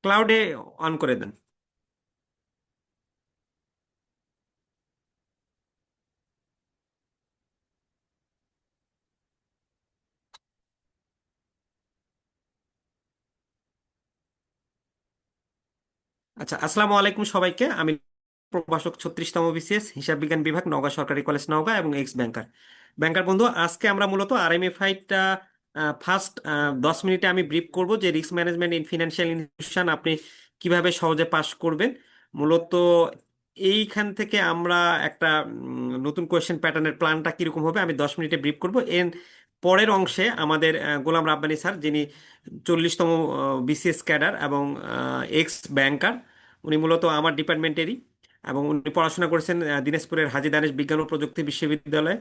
ক্লাউডে on করে দেন। আচ্ছা, আসসালামু আলাইকুম সবাইকে। আমি প্রভাষক 36তম বিসিএস হিসাব বিজ্ঞান বিভাগ, নওগাঁ সরকারি কলেজ, নওগাঁ এবং এক্স ব্যাংকার। ব্যাংকার বন্ধু, আজকে আমরা মূলত আরএমএফআইটা ফার্স্ট 10 মিনিটে আমি ব্রিফ করব যে risk management in financial institution আপনি কিভাবে সহজে পাস করবেন। মূলত এইখান থেকে আমরা একটা নতুন কোয়েশ্চেন প্যাটার্নের প্ল্যানটা কিরকম হবে আমি 10 মিনিটে ব্রিফ করব। এর পরের অংশে আমাদের গোলাম রাব্বানী স্যার, যিনি 40তম বিসিএস ক্যাডার এবং এক্স ব্যাংকার, উনি মূলত আমার ডিপার্টমেন্টেরই এবং উনি পড়াশোনা করেছেন দিনাজপুরের হাজী দানেশ বিজ্ঞান ও প্রযুক্তি বিশ্ববিদ্যালয়ে।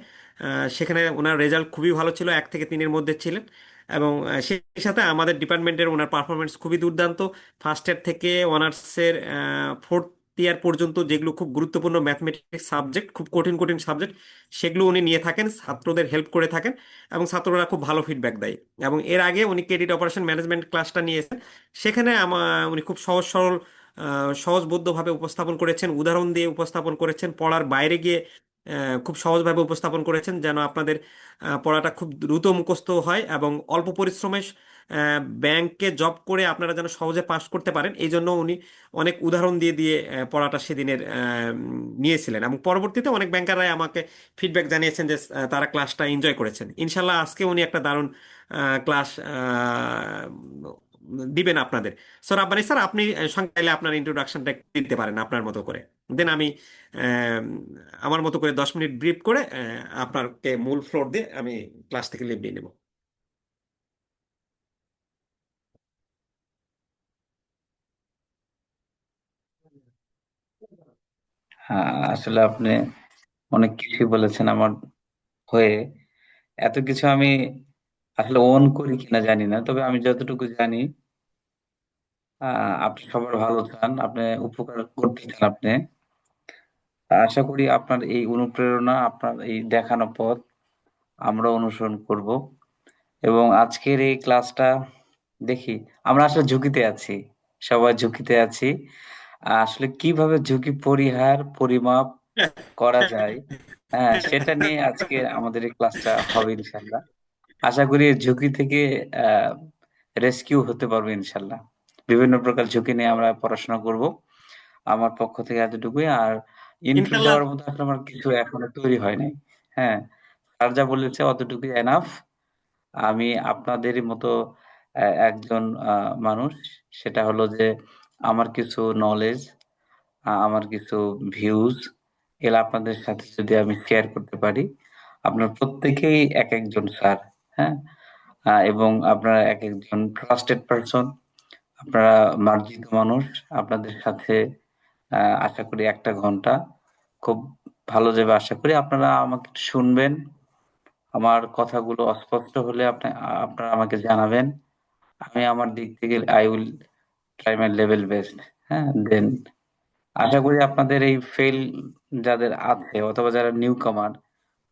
সেখানে ওনার রেজাল্ট খুবই ভালো ছিল, 1 থেকে 3-এর মধ্যে ছিলেন। এবং সেই সাথে আমাদের ডিপার্টমেন্টের ওনার পারফরমেন্স খুবই দুর্দান্ত। ফার্স্ট ইয়ার থেকে অনার্সের ফোর্থ ইয়ার পর্যন্ত যেগুলো খুব গুরুত্বপূর্ণ ম্যাথমেটিক্স সাবজেক্ট, খুব কঠিন কঠিন সাবজেক্ট, সেগুলো উনি নিয়ে থাকেন, ছাত্রদের হেল্প করে থাকেন এবং ছাত্ররা খুব ভালো ফিডব্যাক দেয়। এবং এর আগে উনি ক্রেডিট অপারেশন ম্যানেজমেন্ট ক্লাসটা নিয়েছেন। সেখানে উনি খুব সহজ সরল সহজবোধ্যভাবে উপস্থাপন করেছেন, উদাহরণ দিয়ে উপস্থাপন করেছেন, পড়ার বাইরে গিয়ে খুব সহজভাবে উপস্থাপন করেছেন, যেন আপনাদের পড়াটা খুব দ্রুত মুখস্থ হয় এবং অল্প পরিশ্রমে ব্যাংকে জব করে আপনারা যেন সহজে পাস করতে পারেন, এই জন্য উনি অনেক উদাহরণ দিয়ে দিয়ে পড়াটা সেদিনের নিয়েছিলেন। এবং পরবর্তীতে অনেক ব্যাংকাররাই আমাকে ফিডব্যাক জানিয়েছেন যে তারা ক্লাসটা এনজয় করেছেন। ইনশাল্লাহ আজকে উনি একটা দারুণ ক্লাস দিবেন আপনাদের। স্যার আব্বানি স্যার, আপনি সংক্ষেপে আপনার ইন্ট্রোডাকশনটা দিতে পারেন আপনার মতো করে। দেন আমি আহ, আমার মতো করে 10 মিনিট ব্রিফ করে আপনাকে মূল ফ্লোর দিয়ে আমি ক্লাস থেকে লিভ নিয়ে নেব। হ্যাঁ, আসলে আপনি অনেক কিছুই বলেছেন আমার হয়ে। এত কিছু আমি আসলে ওন করি কিনা জানি না, তবে আমি যতটুকু জানি, আপনি সবার ভালো চান, আপনি উপকার করতে চান আপনি। আশা করি আপনার এই অনুপ্রেরণা, আপনার এই দেখানো পথ আমরা অনুসরণ করব। এবং আজকের এই ক্লাসটা দেখি, আমরা আসলে ঝুঁকিতে আছি, সবাই ঝুঁকিতে আছি। আসলে কিভাবে ঝুঁকি পরিহার পরিমাপ করা যায়, হ্যাঁ, সেটা নিয়ে আজকে আমাদের এই ক্লাসটা হবে ইনশাল্লাহ। আশা করি এই ঝুঁকি থেকে আহ রেস্কিউ হতে পারবো ইনশাল্লাহ। বিভিন্ন প্রকার ঝুঁকি নিয়ে আমরা পড়াশোনা করব। আমার পক্ষ থেকে এতটুকুই। আর ইন্ট্রো ইনশাল্লাহ। দেওয়ার মতো আসলে আমার কিছু এখনো তৈরি হয় নাই। হ্যাঁ, স্যার যা বলেছে অতটুকুই এনাফ। আমি আপনাদেরই মতো একজন মানুষ। সেটা হলো যে আমার কিছু নলেজ, আমার কিছু ভিউজ এগুলো আপনাদের সাথে যদি আমি শেয়ার করতে পারি। আপনার প্রত্যেকেই এক একজন স্যার, হ্যাঁ, এবং আপনারা এক একজন ট্রাস্টেড পারসন। আপনারা মার্জিত মানুষ। আপনাদের সাথে আশা করি 1টা ঘন্টা খুব ভালো যাবে। আশা করি আপনারা আমাকে একটু শুনবেন। আমার কথাগুলো অস্পষ্ট হলে আপনারা আমাকে জানাবেন। আমি আমার দিক থেকে I will try my level best. হ্যাঁ, দেন আশা করি আপনাদের এই ফেল যাদের আছে অথবা যারা নিউ কামার,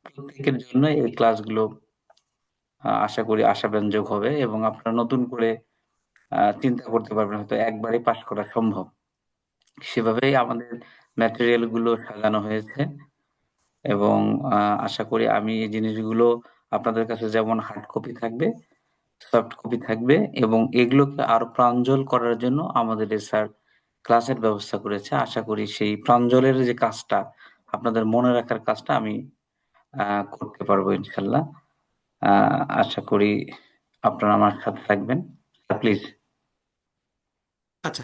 প্রত্যেকের জন্য এই ক্লাসগুলো আশা করি আশাব্যঞ্জক হবে এবং আপনারা নতুন করে চিন্তা করতে পারবেন হয়তো একবারে পাশ করা সম্ভব। সেভাবেই আমাদের ম্যাটেরিয়াল গুলো সাজানো হয়েছে। এবং আশা করি আমি এই জিনিসগুলো আপনাদের কাছে যেমন হার্ড কপি থাকবে, সফট কপি থাকবে, এবং এগুলোকে আরো প্রাঞ্জল করার জন্য আমাদের স্যার ক্লাসের ব্যবস্থা করেছে। আশা করি সেই প্রাঞ্জলের যে কাজটা, আপনাদের মনে রাখার কাজটা আমি করতে পারবো ইনশাল্লাহ। আশা করি আপনারা আমার সাথে থাকবেন। প্লিজ। আচ্ছা,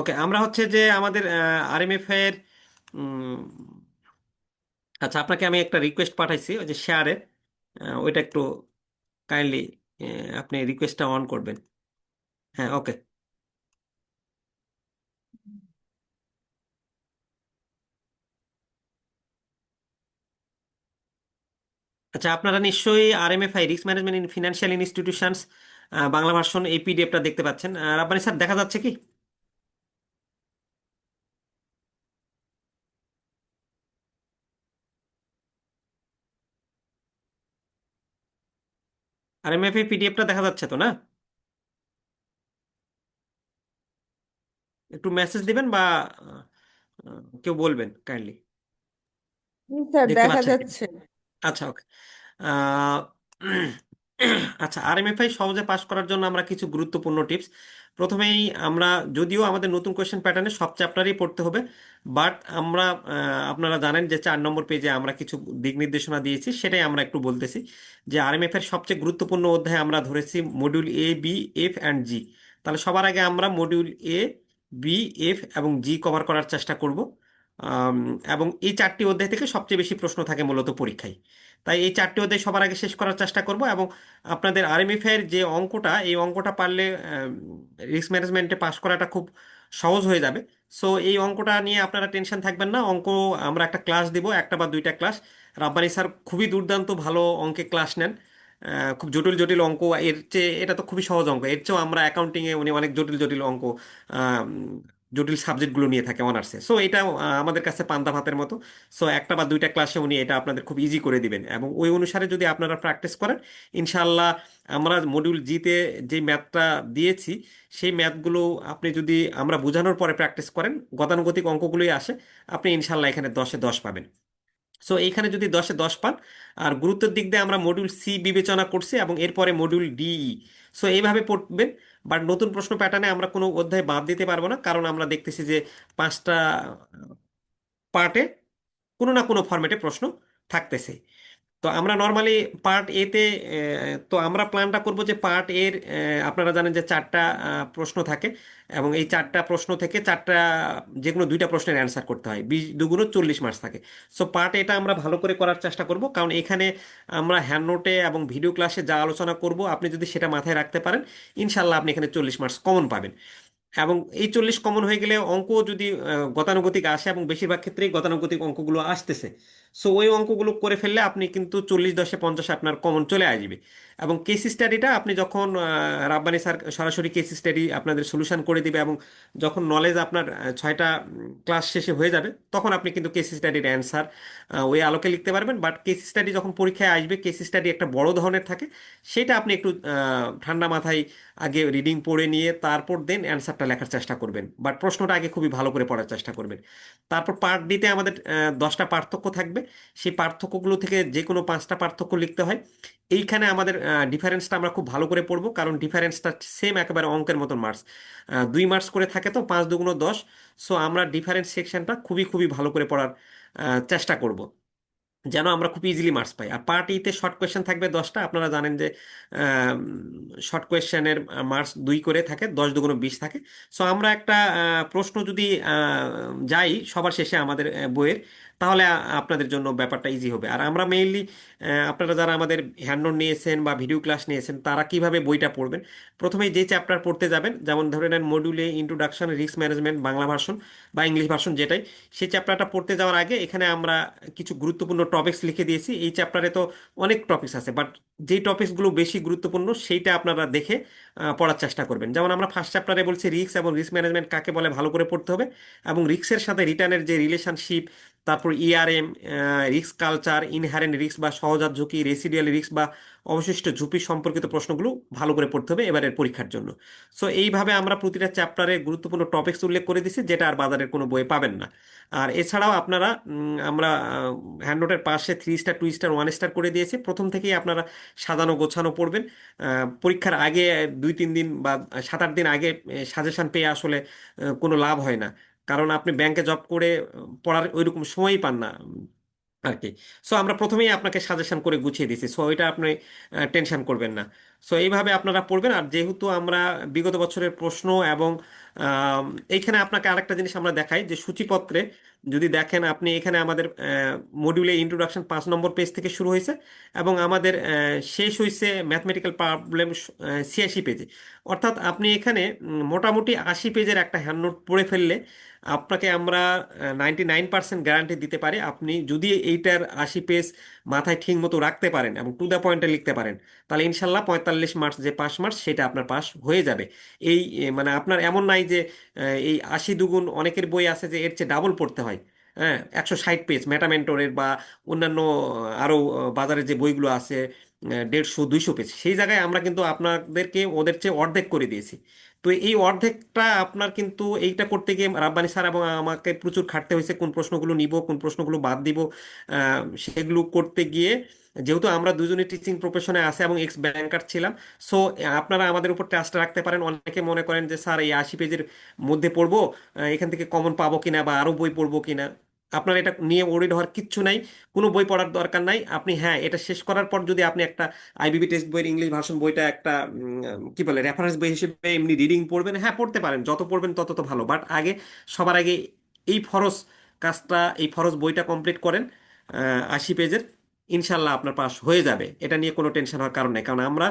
ওকে। আমরা হচ্ছে যে আমাদের আরএমএফ এর উম, আচ্ছা, আপনাকে আমি একটা রিকোয়েস্ট পাঠাইছি ওই যে শেয়ারের, ওইটা একটু কাইন্ডলি আপনি রিকোয়েস্টটা অন করবেন। হ্যাঁ, ওকে। আচ্ছা, আপনারা নিশ্চয়ই RMFI risk management in financial institutions Bangla version এই পিডিএফটা দেখতে পাচ্ছেন। রাব্বানি স্যার, দেখা যাচ্ছে কি? আরএমএফআই পিডিএফটা দেখা যাচ্ছে তো, না? একটু মেসেজ দিবেন বা কেউ বলবেন কাইন্ডলি, স্যার দেখতে দেখা পাচ্ছেন কি? যাচ্ছে। আচ্ছা, ওকে। আহ, আচ্ছা, আরএমএফআই সহজে পাস করার জন্য আমরা কিছু গুরুত্বপূর্ণ টিপস। প্রথমেই আমরা, যদিও আমাদের নতুন কোয়েশ্চেন প্যাটার্নে সব চ্যাপ্টারই পড়তে হবে, বাট আমরা আপনারা জানেন যে 4 নম্বর পেজে আমরা কিছু দিক নির্দেশনা দিয়েছি, সেটাই আমরা একটু বলতেছি। যে আরএমএফ এর সবচেয়ে গুরুত্বপূর্ণ অধ্যায় আমরা ধরেছি module A, B, F and G. তাহলে সবার আগে আমরা মডিউল এ, বি, এফ এবং জি কভার করার চেষ্টা করব। আম, এবং এই 4টি অধ্যায় থেকে সবচেয়ে বেশি প্রশ্ন থাকে মূলত পরীক্ষায়। তাই এই 4টি অধ্যায় সবার আগে শেষ করার চেষ্টা করব। এবং আপনাদের আরএমএফ এর যে অঙ্কটা, এই অঙ্কটা পারলে রিস্ক ম্যানেজমেন্টে পাশ করাটা খুব সহজ হয়ে যাবে। সো এই অঙ্কটা নিয়ে আপনারা টেনশন থাকবেন না। অঙ্ক আমরা একটা ক্লাস দিব, একটা বা দুইটা ক্লাস। রাব্বানি স্যার খুবই দুর্দান্ত ভালো অঙ্কে ক্লাস নেন। খুব জটিল জটিল অঙ্ক, এর চেয়ে এটা তো খুবই সহজ অঙ্ক, এর চেয়েও আমরা অ্যাকাউন্টিংয়ে উনি অনেক জটিল জটিল অঙ্ক, আম, জটিল সাবজেক্টগুলো নিয়ে থাকে অনার্সে। সো এটা আমাদের কাছে পান্তা ভাতের মতো। সো একটা বা দুইটা ক্লাসে উনি এটা আপনাদের খুব ইজি করে দিবেন, এবং ওই অনুসারে যদি আপনারা প্র্যাকটিস করেন, ইনশাল্লাহ আমরা মডিউল জিতে যে ম্যাথটা দিয়েছি, সেই ম্যাথগুলো আপনি যদি আমরা বোঝানোর পরে প্র্যাকটিস করেন, গতানুগতিক অঙ্কগুলোই আসে, আপনি ইনশাল্লাহ এখানে 10-এ 10 পাবেন। সো এইখানে যদি 10-এ 10 পান, আর গুরুত্বের দিক দিয়ে আমরা মডিউল সি বিবেচনা করছি এবং এরপরে মডিউল ডিই। সো এইভাবে পড়বেন। বাট নতুন প্রশ্ন প্যাটার্নে আমরা কোনো অধ্যায় বাদ দিতে পারবো না, কারণ আমরা দেখতেছি যে 5টা পার্টে কোনো না কোনো ফরম্যাটে প্রশ্ন থাকতেছে। তো আমরা নর্মালি পার্ট এতে, তো আমরা প্ল্যানটা করব যে পার্ট এর, আপনারা জানেন যে 4টা প্রশ্ন থাকে, এবং এই 4টা প্রশ্ন থেকে 4টা, যে কোনো দুইটা প্রশ্নের অ্যান্সার করতে হয়, 20 2 গুণ 40 মার্কস থাকে। সো পার্ট এটা আমরা ভালো করে করার চেষ্টা করব, কারণ এখানে আমরা হ্যান্ড নোটে এবং ভিডিও ক্লাসে যা আলোচনা করব, আপনি যদি সেটা মাথায় রাখতে পারেন, ইনশাল্লাহ আপনি এখানে 40 মার্কস কমন পাবেন। এবং এই 40 কমন হয়ে গেলে অঙ্ক যদি গতানুগতিক আসে, এবং বেশিরভাগ ক্ষেত্রেই গতানুগতিক অঙ্কগুলো আসতেছে, সো ওই অঙ্কগুলো করে ফেললে আপনি কিন্তু 40 10-এ 50 আপনার কমন চলে আসবে। এবং কেস স্টাডিটা আপনি যখন রাব্বানি স্যার সরাসরি কেস স্টাডি আপনাদের সলিউশন করে দিবে, এবং যখন নলেজ আপনার 6টা ক্লাস শেষে হয়ে যাবে, তখন আপনি কিন্তু কেস স্টাডির অ্যান্সার ওই আলোকে লিখতে পারবেন। বাট কেস স্টাডি যখন পরীক্ষায় আসবে, কেস স্টাডি একটা বড় ধরনের থাকে, সেটা আপনি একটু ঠান্ডা মাথায় আগে রিডিং পড়ে নিয়ে তারপর দেন অ্যান্সারটা লেখার চেষ্টা করবেন, বাট প্রশ্নটা আগে খুবই ভালো করে পড়ার চেষ্টা করবেন। তারপর পার্ট ডিতে আমাদের 10টা পার্থক্য থাকবে। সেই পার্থক্যগুলো থেকে যে কোনো 5টা পার্থক্য লিখতে হয়। এইখানে আমাদের ডিফারেন্সটা আমরা খুব ভালো করে পড়বো, কারণ ডিফারেন্সটা সেম একেবারে অঙ্কের মতন মার্কস, 2 মার্কস করে থাকে, তো 5 2 গুণ 10। সো আমরা ডিফারেন্স সেকশনটা খুবই খুবই ভালো করে পড়ার চেষ্টা করব, যেন আমরা খুব ইজিলি মার্কস পাই। আর পার্ট ইতে শর্ট কোয়েশ্চেন থাকবে 10টা। আপনারা জানেন যে শর্ট কোয়েশ্চেনের মার্কস 2 করে থাকে, 10 2 গুণ 20 থাকে। সো আমরা একটা প্রশ্ন যদি যাই সবার শেষে আমাদের বইয়ের, তাহলে আপনাদের জন্য ব্যাপারটা ইজি হবে। আর আমরা মেইনলি, আপনারা যারা আমাদের হ্যান্ডনোট নিয়েছেন বা ভিডিও ক্লাস নিয়েছেন, তারা কিভাবে বইটা পড়বেন, প্রথমেই যে চ্যাপ্টার পড়তে যাবেন, যেমন ধরে নেন মডিউলে introduction risk management Bangla version বা ইংলিশ ভার্সন যেটাই, সেই চ্যাপ্টারটা পড়তে যাওয়ার আগে এখানে আমরা কিছু গুরুত্বপূর্ণ টপিকস লিখে দিয়েছি। এই চ্যাপ্টারে তো অনেক টপিকস আছে, বাট যেই টপিকসগুলো বেশি গুরুত্বপূর্ণ সেইটা আপনারা দেখে পড়ার চেষ্টা করবেন। যেমন আমরা ফার্স্ট চ্যাপ্টারে বলছি রিস্ক এবং রিস্ক ম্যানেজমেন্ট কাকে বলে ভালো করে পড়তে হবে, এবং রিস্কের সাথে রিটার্নের যে রিলেশনশিপ, তারপর ইআরএম, রিস্ক কালচার, ইনহারেন্ট রিস্ক বা সহজাত ঝুঁকি, রেসিডিয়াল রিস্ক বা অবশিষ্ট ঝুঁকি সম্পর্কিত প্রশ্নগুলো ভালো করে পড়তে হবে এবারের পরীক্ষার জন্য। সো এইভাবে আমরা প্রতিটা চ্যাপ্টারে গুরুত্বপূর্ণ টপিকস উল্লেখ করে দিছি, যেটা আর বাজারের কোনো বইয়ে পাবেন না। আর এছাড়াও আপনারা, আমরা হ্যান্ডনোটের পাশে 3 স্টার 2 স্টার 1 স্টার করে দিয়েছি। প্রথম থেকেই আপনারা সাজানো গোছানো পড়বেন। পরীক্ষার আগে 2 3 দিন বা 7 8 দিন আগে সাজেশন পেয়ে আসলে কোনো লাভ হয় না, কারণ আপনি ব্যাংকে জব করে পড়ার ওইরকম সময়ই পান না আর কি। সো আমরা প্রথমেই আপনাকে সাজেশন করে গুছিয়ে দিছি, সো এটা আপনি টেনশন করবেন না। সো এইভাবে আপনারা পড়বেন। আর যেহেতু আমরা বিগত বছরের প্রশ্ন এবং আম, এইখানে আপনাকে আরেকটা জিনিস আমরা দেখাই, যে সূচিপত্রে যদি দেখেন আপনি, এখানে আমাদের মডিউলে ইন্ট্রোডাকশন 5 নম্বর পেজ থেকে শুরু হয়েছে, এবং আমাদের শেষ হয়েছে ম্যাথমেটিক্যাল প্রবলেম 86 পেজে। অর্থাৎ আপনি এখানে মোটামুটি 80 পেজের একটা হ্যান্ড নোট পড়ে ফেললে আপনাকে আমরা 99% গ্যারান্টি দিতে পারি, আপনি যদি এইটার 80 পেজ মাথায় ঠিক মতো রাখতে পারেন এবং টু দ্য পয়েন্টে লিখতে পারেন, তাহলে ইনশাল্লাহ 45 মার্কস যে পাস মার্কস, সেটা আপনার পাস হয়ে যাবে। এই মানে আপনার এমন নাই যে এই 80 2 গুণ, অনেকের বই আছে যে এর চেয়ে ডাবল পড়তে হয়। হ্যাঁ, 160 পেজ মেটামেন্টরের বা অন্যান্য আরো বাজারে যে বইগুলো আছে, 150-200 পেজ, সেই জায়গায় আমরা কিন্তু আপনাদেরকে ওদের চেয়ে অর্ধেক করে দিয়েছি। তো এই অর্ধেকটা আপনার কিন্তু এইটা করতে গিয়ে রাব্বানি স্যার এবং আমাকে প্রচুর খাটতে হয়েছে, কোন প্রশ্নগুলো নিব কোন প্রশ্নগুলো বাদ দিব, সেগুলো করতে গিয়ে যেহেতু আমরা দুজনেই টিচিং প্রফেশনে আছে এবং এক্স ব্যাংকার ছিলাম, সো আপনারা আমাদের উপর ট্রাস্ট রাখতে পারেন। অনেকে মনে করেন যে স্যার এই 80 পেজের মধ্যে পড়বো, এখান থেকে কমন পাবো কিনা বা আরো বই পড়বো কিনা। আপনার এটা নিয়ে ওরিড হওয়ার কিচ্ছু নাই, কোনো বই পড়ার দরকার নাই। আপনি হ্যাঁ, এটা শেষ করার পর যদি আপনি একটা আইবিবি টেক্সট বইয়ের ইংলিশ ভার্সন বইটা একটা কি বলে রেফারেন্স বই হিসেবে এমনি রিডিং পড়বেন, হ্যাঁ পড়তে পারেন, যত পড়বেন তত তো ভালো। বাট আগে, সবার আগে এই ফরজ কাজটা, এই ফরজ বইটা কমপ্লিট করেন 80 পেজের। ইনশাল্লাহ আপনার পাস হয়ে যাবে, এটা নিয়ে কোনো টেনশন হওয়ার কারণ নেই। কারণ আমরা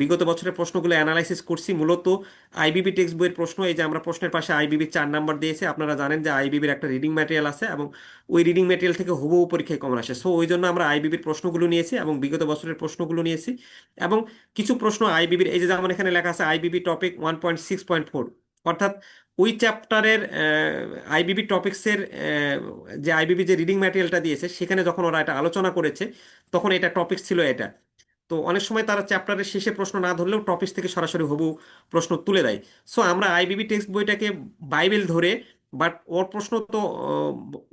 বিগত বছরের প্রশ্নগুলো অ্যানালাইসিস করছি, মূলত আইবিবি টেক্সট বইয়ের প্রশ্ন। এই যে আমরা প্রশ্নের পাশে আইবিবি 4 নাম্বার দিয়েছে, আপনারা জানেন যে আইবিবির একটা রিডিং ম্যাটেরিয়াল আছে এবং ওই রিডিং ম্যাটেরিয়াল থেকে হুবহু পরীক্ষায় কমন আসে। সো ওই জন্য আমরা আইবিবির প্রশ্নগুলো নিয়েছি এবং বিগত বছরের প্রশ্নগুলো নিয়েছি। এবং কিছু প্রশ্ন আইবিবির, এই যে যেমন এখানে লেখা আছে আইবিবি টপিক 1.6.4, অর্থাৎ ওই চ্যাপ্টারের আইবিবি টপিক্সের যে আইবিবি যে রিডিং ম্যাটেরিয়ালটা দিয়েছে, সেখানে যখন ওরা এটা আলোচনা করেছে তখন এটা টপিক ছিল এটা। তো অনেক সময় তারা চ্যাপ্টারের শেষে প্রশ্ন না ধরলেও টপিক থেকে সরাসরি হবু প্রশ্ন তুলে দেয়। সো আমরা আইবিবি টেক্সট বইটাকে বাইবেল ধরে, বাট ওর প্রশ্ন তো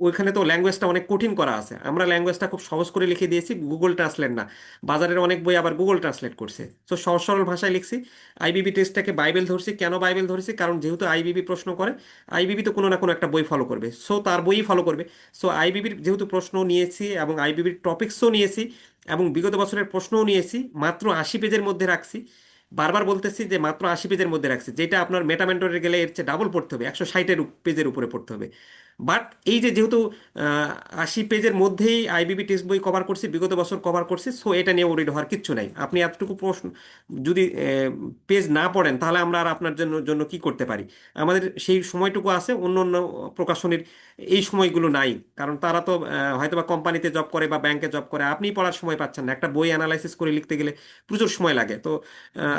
ওইখানে তো ল্যাঙ্গুয়েজটা অনেক কঠিন করা আছে, আমরা ল্যাঙ্গুয়েজটা খুব সহজ করে লিখে দিয়েছি, গুগল ট্রান্সলেট না। বাজারের অনেক বই আবার গুগল ট্রান্সলেট করছে, তো সহজ সরল ভাষায় লিখছি। আইবিবি টেক্সটটাকে বাইবেল ধরছি। কেন বাইবেল ধরছি? কারণ যেহেতু আইবিবি প্রশ্ন করে, আইবিবি তো কোনো না কোনো একটা বই ফলো করবে, সো তার বইই ফলো করবে। সো আইবিবির যেহেতু প্রশ্ন নিয়েছি এবং আইবিবির টপিকসও নিয়েছি এবং বিগত বছরের প্রশ্নও নিয়েছি, মাত্র 80 পেজের মধ্যে রাখছি। বারবার বলতেছি যে মাত্র 80 পেজের মধ্যে রাখছি, যেটা আপনার মেটামেন্টরে গেলে এর চেয়ে ডাবল পড়তে হবে, 160 পেজের উপরে পড়তে হবে। বাট এই যে যেহেতু 80 পেজের মধ্যেই আইবিবি টেক্সট বই কভার করছি, বিগত বছর কভার করছি, সো এটা নিয়ে ওরিড হওয়ার কিচ্ছু নাই। আপনি এতটুকু প্রশ্ন যদি পেজ না পড়েন, তাহলে আমরা আর আপনার জন্য জন্য কি করতে পারি? আমাদের সেই সময়টুকু আছে, অন্য অন্য প্রকাশনীর এই সময়গুলো নাই। কারণ তারা তো হয়তোবা কোম্পানিতে জব করে বা ব্যাংকে জব করে, আপনি পড়ার সময় পাচ্ছেন না। একটা বই অ্যানালাইসিস করে লিখতে গেলে প্রচুর সময় লাগে। তো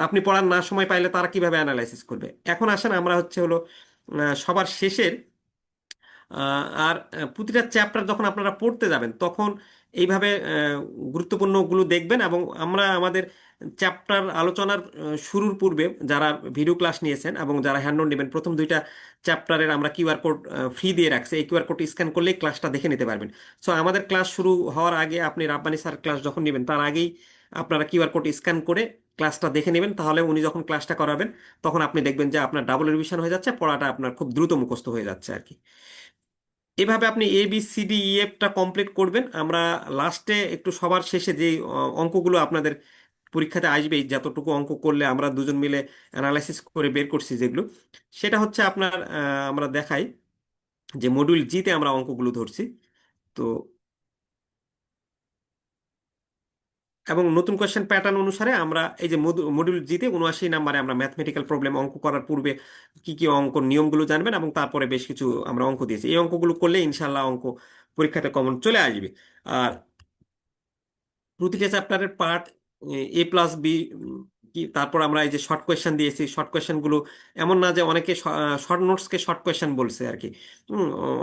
আপনি পড়ার না সময় পাইলে তারা কিভাবে অ্যানালাইসিস করবে? এখন আসেন আমরা হচ্ছে হলো সবার শেষের আর প্রতিটা চ্যাপ্টার যখন আপনারা পড়তে যাবেন তখন এইভাবে গুরুত্বপূর্ণগুলো দেখবেন। এবং আমরা আমাদের চ্যাপ্টার আলোচনার শুরুর পূর্বে যারা ভিডিও ক্লাস নিয়েছেন এবং যারা হ্যান্ড নোট নেবেন, প্রথম 2টা চ্যাপ্টারের আমরা কিউআর কোড ফ্রি দিয়ে রাখছি। এই কিউআর কোড স্ক্যান করলেই ক্লাসটা দেখে নিতে পারবেন। সো আমাদের ক্লাস শুরু হওয়ার আগে, আপনি রাব্বানি স্যার ক্লাস যখন নেবেন তার আগেই আপনারা কিউআর কোড স্ক্যান করে ক্লাসটা দেখে নেবেন। তাহলে উনি যখন ক্লাসটা করাবেন তখন আপনি দেখবেন যে আপনার ডাবল রিভিশন হয়ে যাচ্ছে, পড়াটা আপনার খুব দ্রুত মুখস্থ হয়ে যাচ্ছে আর কি। এভাবে আপনি ABCDEFটা কমপ্লিট করবেন। আমরা লাস্টে একটু সবার শেষে যে অঙ্কগুলো আপনাদের পরীক্ষাতে আসবে, যতটুকু অঙ্ক করলে আমরা দুজন মিলে অ্যানালাইসিস করে বের করছি যেগুলো, সেটা হচ্ছে আপনার আমরা দেখাই যে মডিউল জিতে আমরা অঙ্কগুলো ধরছি। তো এবং নতুন কোয়েশ্চেন প্যাটার্ন অনুসারে আমরা এই যে মডিউল জিতে 79 নাম্বারে আমরা ম্যাথমেটিক্যাল প্রবলেম অঙ্ক করার পূর্বে কি কি অঙ্ক নিয়মগুলো জানবেন, এবং তারপরে বেশ কিছু আমরা অঙ্ক দিয়েছি। এই অঙ্কগুলো করলে ইনশাল্লাহ অঙ্ক পরীক্ষাতে কমন চলে আসবে। আর প্রতিটা চ্যাপ্টারের পার্ট A+B, কি তারপর আমরা এই যে শর্ট কোয়েশ্চেন দিয়েছি, শর্ট কোয়েশ্চেনগুলো এমন না যে অনেকে শর্ট নোটসকে শর্ট কোয়েশ্চেন বলছে আর কি।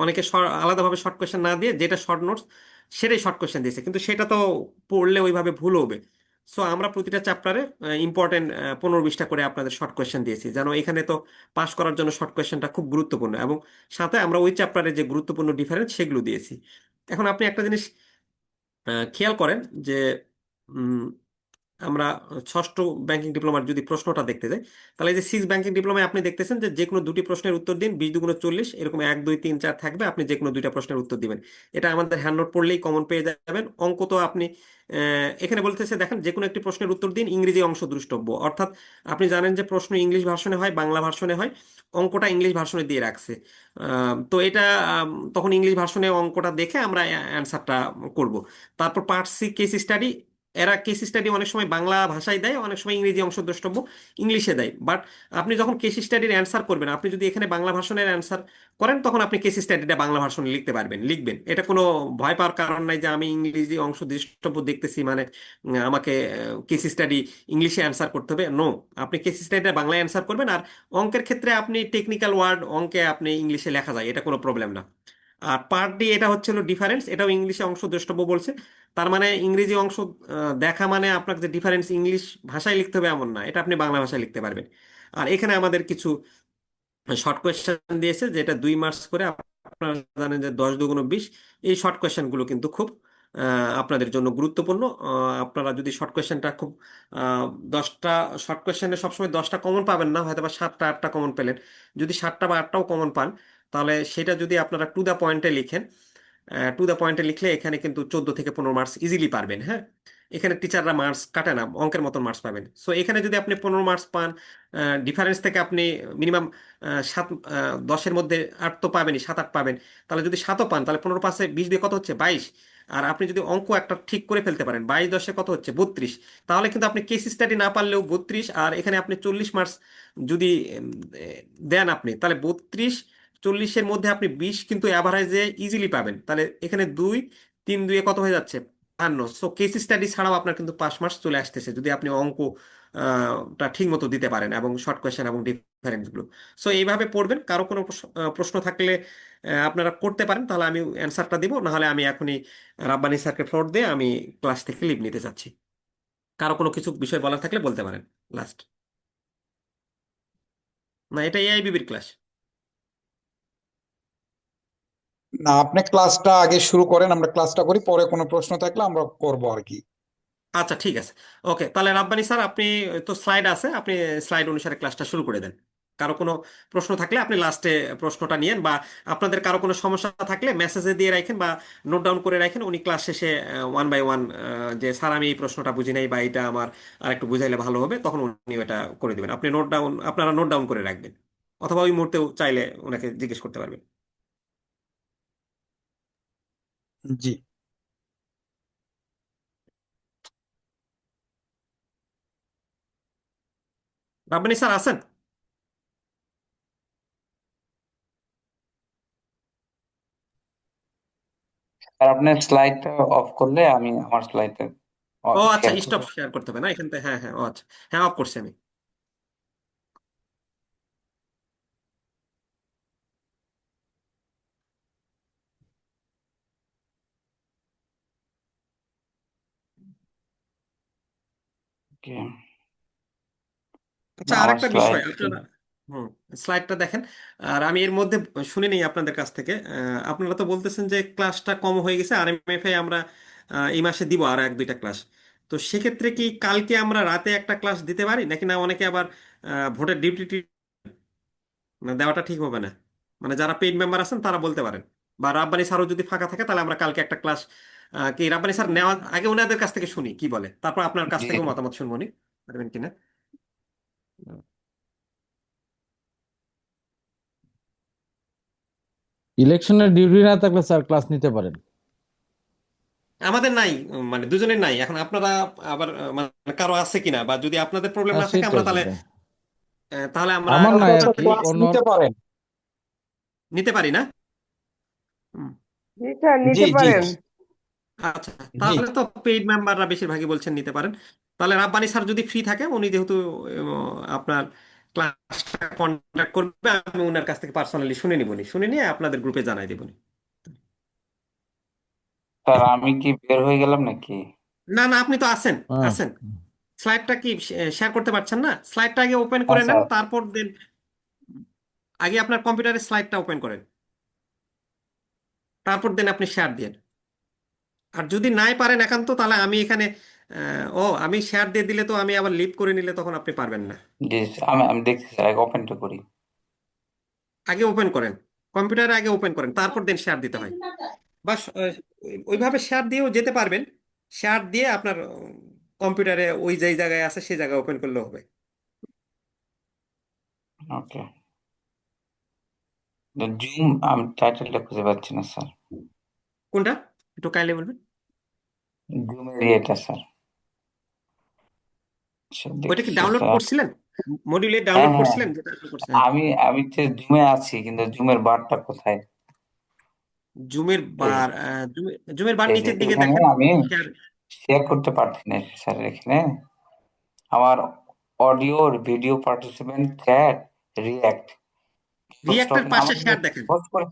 অনেকে আলাদাভাবে শর্ট কোয়েশ্চেন না দিয়ে যেটা শর্ট নোটস সেটাই শর্ট কোয়েশ্চেন দিয়েছে, কিন্তু সেটা তো পড়লে ওইভাবে ভুল হবে। সো আমরা প্রতিটা চ্যাপ্টারে ইম্পর্টেন্ট 15-20টা করে আপনাদের শর্ট কোয়েশ্চেন দিয়েছি, যেন এখানে তো পাস করার জন্য শর্ট কোয়েশ্চেনটা খুব গুরুত্বপূর্ণ। এবং সাথে আমরা ওই চ্যাপ্টারে যে গুরুত্বপূর্ণ ডিফারেন্স সেগুলো দিয়েছি। এখন আপনি একটা জিনিস খেয়াল করেন যে উম, আমরা ষষ্ঠ ব্যাংকিং ডিপ্লোমার যদি প্রশ্নটা দেখতে যাই, তাহলে এই যে 6 ব্যাংকিং ডিপ্লোমায় আপনি দেখতেছেন যে যে কোনো 2টি প্রশ্নের উত্তর দিন, 20 × 40, এরকম 1 2 3 4 থাকবে, আপনি যে কোনো 2টা প্রশ্নের উত্তর দিবেন। এটা আমাদের হ্যান্ড নোট পড়লেই কমন পেয়ে যাবেন। অঙ্ক তো আপনি এখানে বলতেছে দেখেন, যে কোনো একটি প্রশ্নের উত্তর দিন, ইংরেজি অংশ দ্রষ্টব্য। অর্থাৎ আপনি জানেন যে প্রশ্ন ইংলিশ ভার্সনে হয়, বাংলা ভার্সনে হয়, অঙ্কটা ইংলিশ ভার্সনে দিয়ে রাখছে। তো এটা তখন ইংলিশ ভার্সনে অঙ্কটা দেখে আমরা অ্যান্সারটা করব। তারপর পার্ট সি কেস স্টাডি। এরা কেস স্টাডি অনেক সময় বাংলা ভাষায় দেয়, অনেক সময় ইংরেজি অংশ দ্রষ্টব্য ইংলিশে দেয়। বাট আপনি যখন কেস স্টাডির অ্যান্সার করবেন, আপনি যদি এখানে বাংলা ভার্সনের অ্যান্সার করেন, তখন আপনি কেস স্টাডিটা বাংলা ভার্সনে লিখতে পারবেন, লিখবেন। এটা কোনো ভয় পাওয়ার কারণ নাই যে আমি ইংরেজি অংশ দ্রষ্টব্য দেখতেছি মানে আমাকে কেস স্টাডি ইংলিশে অ্যান্সার করতে হবে। নো, আপনি কেস স্টাডিটা বাংলায় অ্যান্সার করবেন। আর অঙ্কের ক্ষেত্রে আপনি টেকনিক্যাল ওয়ার্ড অঙ্কে আপনি ইংলিশে লেখা যায়, এটা কোনো প্রবলেম না। আর পার্ট ডি এটা হচ্ছে হলো ডিফারেন্স, এটাও ইংলিশে অংশ দ্রষ্টব্য বলছে। তার মানে ইংরেজি অংশ দেখা মানে আপনাকে যে ডিফারেন্স ইংলিশ ভাষায় লিখতে হবে এমন না, এটা আপনি বাংলা ভাষায় লিখতে পারবেন। আর এখানে আমাদের কিছু শর্ট কোয়েশ্চেন দিয়েছে, যেটা 2 মার্কস করে। আপনারা জানেন যে 10 × 2 = 20। এই শর্ট কোয়েশ্চেন গুলো কিন্তু খুব আপনাদের জন্য গুরুত্বপূর্ণ। আপনারা যদি শর্ট কোয়েশ্চেনটা খুব আহ, 10টা শর্ট কোয়েশ্চেনে সবসময় 10টা কমন পাবেন না, হয়তো বা 7টা 8টা কমন পেলেন। যদি 7টা বা 8টাও কমন পান, তাহলে সেটা যদি আপনারা টু দ্য পয়েন্টে লিখেন, টু দ্য পয়েন্টে লিখলে এখানে কিন্তু 14 থেকে 15 মার্কস ইজিলি পারবেন। হ্যাঁ, এখানে টিচাররা মার্কস কাটে না, অঙ্কের মতন মার্কস পাবেন। সো এখানে যদি আপনি 15 মার্কস পান, ডিফারেন্স থেকে আপনি মিনিমাম 10-এর মধ্যে 8 তো পাবেনই, 7-8 পাবেন। তাহলে যদি 7ও পান, তাহলে 15 × 5 = 20 দিয়ে কত হচ্ছে? 22। আর আপনি যদি অঙ্ক একটা ঠিক করে ফেলতে পারেন, 22 × 10 কত হচ্ছে? 32। তাহলে কিন্তু আপনি কেস স্টাডি না পারলেও 32, আর এখানে আপনি 40 মার্কস যদি দেন আপনি, তাহলে 32 40-এর মধ্যে আপনি 20 কিন্তু অ্যাভারেজে ইজিলি পাবেন। তাহলে এখানে 2 3 2 কত হয়ে যাচ্ছে? 52। সো কেস স্টাডি ছাড়াও আপনার কিন্তু 5 মার্কস চলে আসতেছে, যদি আপনি অঙ্ক টা ঠিক মতো দিতে পারেন, এবং শর্ট কোয়েশ্চেন এবং ডিফারেন্স গুলো। সো এইভাবে পড়বেন। কারো কোনো প্রশ্ন থাকলে আপনারা করতে পারেন, তাহলে আমি অ্যান্সারটা দিব। নাহলে আমি এখনই রাব্বানি স্যারকে ফ্লোর দিয়ে আমি ক্লাস থেকে লিভ নিতে চাচ্ছি। কারো কোনো কিছু বিষয় বলার থাকলে বলতে পারেন। লাস্ট, না এটা এআইবিবির ক্লাস। না, আপনি ক্লাসটা আগে শুরু করেন, আমরা ক্লাসটা করি, পরে কোনো প্রশ্ন থাকলে আমরা করবো আর কি। আচ্ছা ঠিক আছে। ওকে, তাহলে রাব্বানি স্যার আপনি তো স্লাইড আছে, আপনি স্লাইড অনুসারে ক্লাসটা শুরু করে দেন। কারো কোনো প্রশ্ন থাকলে আপনি লাস্টে প্রশ্নটা নিয়েন, বা আপনাদের কারো কোনো সমস্যা থাকলে মেসেজে দিয়ে রাখেন বা নোট ডাউন করে রাখেন। উনি ক্লাস শেষে 1 বাই 1 যে স্যার আমি এই প্রশ্নটা বুঝি নাই বা এটা আমার আর একটু বুঝাইলে ভালো হবে, তখন উনি এটা করে দিবেন। আপনি নোট ডাউন, আপনারা নোট ডাউন করে রাখবেন, অথবা ওই মুহূর্তেও চাইলে ওনাকে জিজ্ঞেস করতে পারবেন। জি। রাব্বানি স্যার আছেন? আর আপনার স্লাইডটা অফ করলে আমি আমার স্লাইডটা ও আচ্ছা, শেয়ার স্টপ করবো। শেয়ার করতে হবে না এখান থেকে? হ্যাঁ হ্যাঁ, ও আচ্ছা, হ্যাঁ অফ করছি আমি। ওকে, আচ্ছা, আমার আরেকটা স্লাইড। বিষয় আপনারা, হুম, স্লাইডটা দেখেন। আর আমি এর মধ্যে শুনে নিই আপনাদের কাছ থেকে। আপনারা তো বলতেছেন যে ক্লাসটা কম হয়ে গেছে, আর এমএফএ আমরা এই মাসে দিব আর 1-2টা ক্লাস। তো সেক্ষেত্রে কি কালকে আমরা রাতে একটা ক্লাস দিতে পারি, নাকি না অনেকে আবার ভোটের ডিউটি দেওয়াটা ঠিক হবে না? মানে যারা পেইড মেম্বার আছেন তারা বলতে পারেন। বা রাব্বানি স্যারও যদি ফাঁকা থাকে, তাহলে আমরা কালকে একটা ক্লাস কি রাব্বানি স্যার নেওয়া আগে ওনাদের কাছ থেকে শুনি কি বলে, তারপর আপনার কাছ জি, থেকেও মতামত শুনবো নি, পারবেন কিনা। ইলেকশনের ডিউটি না থাকলে স্যার ক্লাস নিতে পারেন। আমাদের নাই, মানে দুজনের নাই এখন। আপনারা আবার মানে কারো আছে কিনা, বা যদি আপনাদের প্রবলেম হ্যাঁ না থাকে আমরা সেটাই তাহলে সেটাই। তাহলে আমরা আমার নাই আর সচরাচর কি, ক্লাস অন্য। নিতে পারেন। নিতে পারি না? হুম, জি স্যার, জি নিতে জি পারেন। আচ্ছা, জি। তাহলে তো পেইড মেম্বাররা বেশিরভাগই বলছেন নিতে পারেন। তাহলে রাব্বানি স্যার যদি ফ্রি থাকে, উনি যেহেতু আপনার ক্লাসটা কন্ডাক্ট করবে, আমি ওনার কাছ থেকে পার্সোনালি শুনে নিবনি, শুনে নিয়ে আপনাদের গ্রুপে জানাই দেবনি। স্যার আমি কি বের হয়ে গেলাম নাকি? না না, আপনি তো আছেন, হ্যাঁ, আছেন। স্লাইডটা কি শেয়ার করতে পারছেন না? স্লাইডটা আগে ওপেন হ্যাঁ করে নেন, স্যার। তারপর দেন আগে আপনার কম্পিউটারের স্লাইডটা ওপেন করেন, তারপর দেন আপনি শেয়ার দিন। আর যদি নাই পারেন একান্ত, তাহলে আমি এখানে আমি শেয়ার দিয়ে দিলে তো আমি আবার লিভ করে নিলে তখন আপনি পারবেন না। জি আমি আমি দেখছি স্যার, আগে ওপেনটা করি। আগে ওপেন করেন, কম্পিউটারে আগে ওপেন করেন, তারপর দেন শেয়ার দিতে হয়। বা ওইভাবে শেয়ার দিয়েও যেতে পারবেন। শেয়ার দিয়ে আপনার কম্পিউটারে ওই যেই জায়গায় আছে সেই জায়গায় ওপেন করলেও হবে। ওকে, জুম আমি টাইটেলটা খুঁজে পাচ্ছি না স্যার। কোনটা একটু কাইন্ডলি বলবেন? জুমের ইয়েটা স্যার। আচ্ছা, ওইটা কি দেখছি ডাউনলোড স্যার। করছিলেন? মডিউলে হ্যাঁ ডাউনলোড হ্যাঁ, করছিলেন, যেটা আপনি করছিলেন? আমি আমি তো জুমে আছি, কিন্তু জুমের বারটা কোথায়? জুমের এই বার, জুমের বার এই যে নিচের দিকে এখানে দেখেন। আমি শেয়ার, শেয়ার করতে পারছি না স্যার। এখানে আমার audio video participant chat react রিয়াক্টের পাশে আমার শেয়ার দেখেন। পোস্ট করে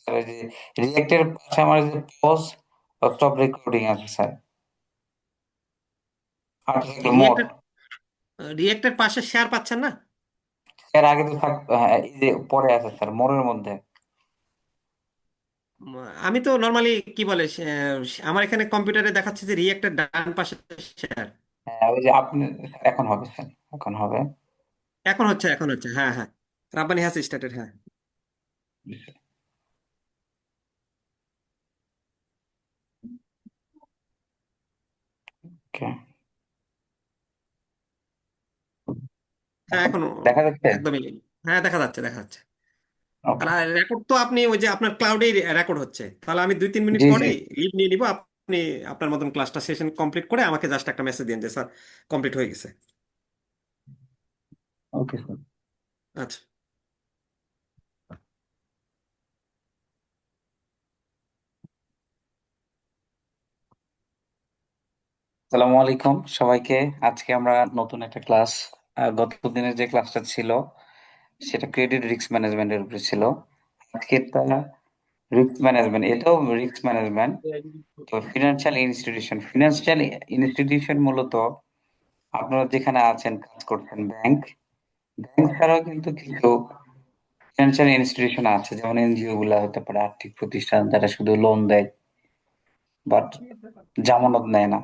স্যার, ওই যে রিয়েক্টের পাশে আমার যে পজ বা স্টপ রেকর্ডিং আছে স্যার, 8 মোর। রিয়েক্টের রিয়েক্টের পাশে শেয়ার পাচ্ছেন না? এর আগে তো থাক, হ্যাঁ, এই যে পরে আছে স্যার মোড়ের মধ্যে। উম, আমি তো নর্মালি কি বলে আমার এখানে কম্পিউটারে দেখাচ্ছে যে রিয়েক্টের ডান পাশে শেয়ার। হ্যাঁ, ওই যে আপনি, এখন হবে স্যার, এখন হবে। এখন হচ্ছে, হ্যাঁ হ্যাঁ, রাব্বানি হ্যাজ স্টার্টেড, হ্যাঁ। ওকে, হ্যাঁ এখন এখন দেখা যাচ্ছে। একদমই, হ্যাঁ দেখা যাচ্ছে। আর ওকে, রেকর্ড তো আপনি ওই যে আপনার ক্লাউডেই রেকর্ড হচ্ছে, তাহলে আমি 2-3 মিনিট জি জি, পরেই লিভ নিয়ে নিব। আপনি আপনার মতন ক্লাসটা সেশন কমপ্লিট করে আমাকে জাস্ট একটা মেসেজ দিন যে স্যার কমপ্লিট হয়ে গেছে। Okay sir. আচ্ছা। আসসালামু আলাইকুম সবাইকে। আজকে আমরা নতুন একটা ক্লাস, গত দিনের যে ক্লাসটা ছিল সেটা ক্রেডিট রিস্ক ম্যানেজমেন্টের উপরে ছিল। আজকেরটা রিস্ক ম্যানেজমেন্ট, এটাও রিস্ক ম্যানেজমেন্ট। তো ফিনান্সিয়াল ইনস্টিটিউশন মূলত আপনারা যেখানে আছেন কাজ করছেন, ব্যাংক, ব্যাংক ছাড়াও কিন্তু কিছু ফিনান্সিয়াল ইনস্টিটিউশন আছে, যেমন এনজিও গুলা হতে পারে, আর্থিক প্রতিষ্ঠান যারা শুধু লোন দেয় বাট জামানত নেয় না।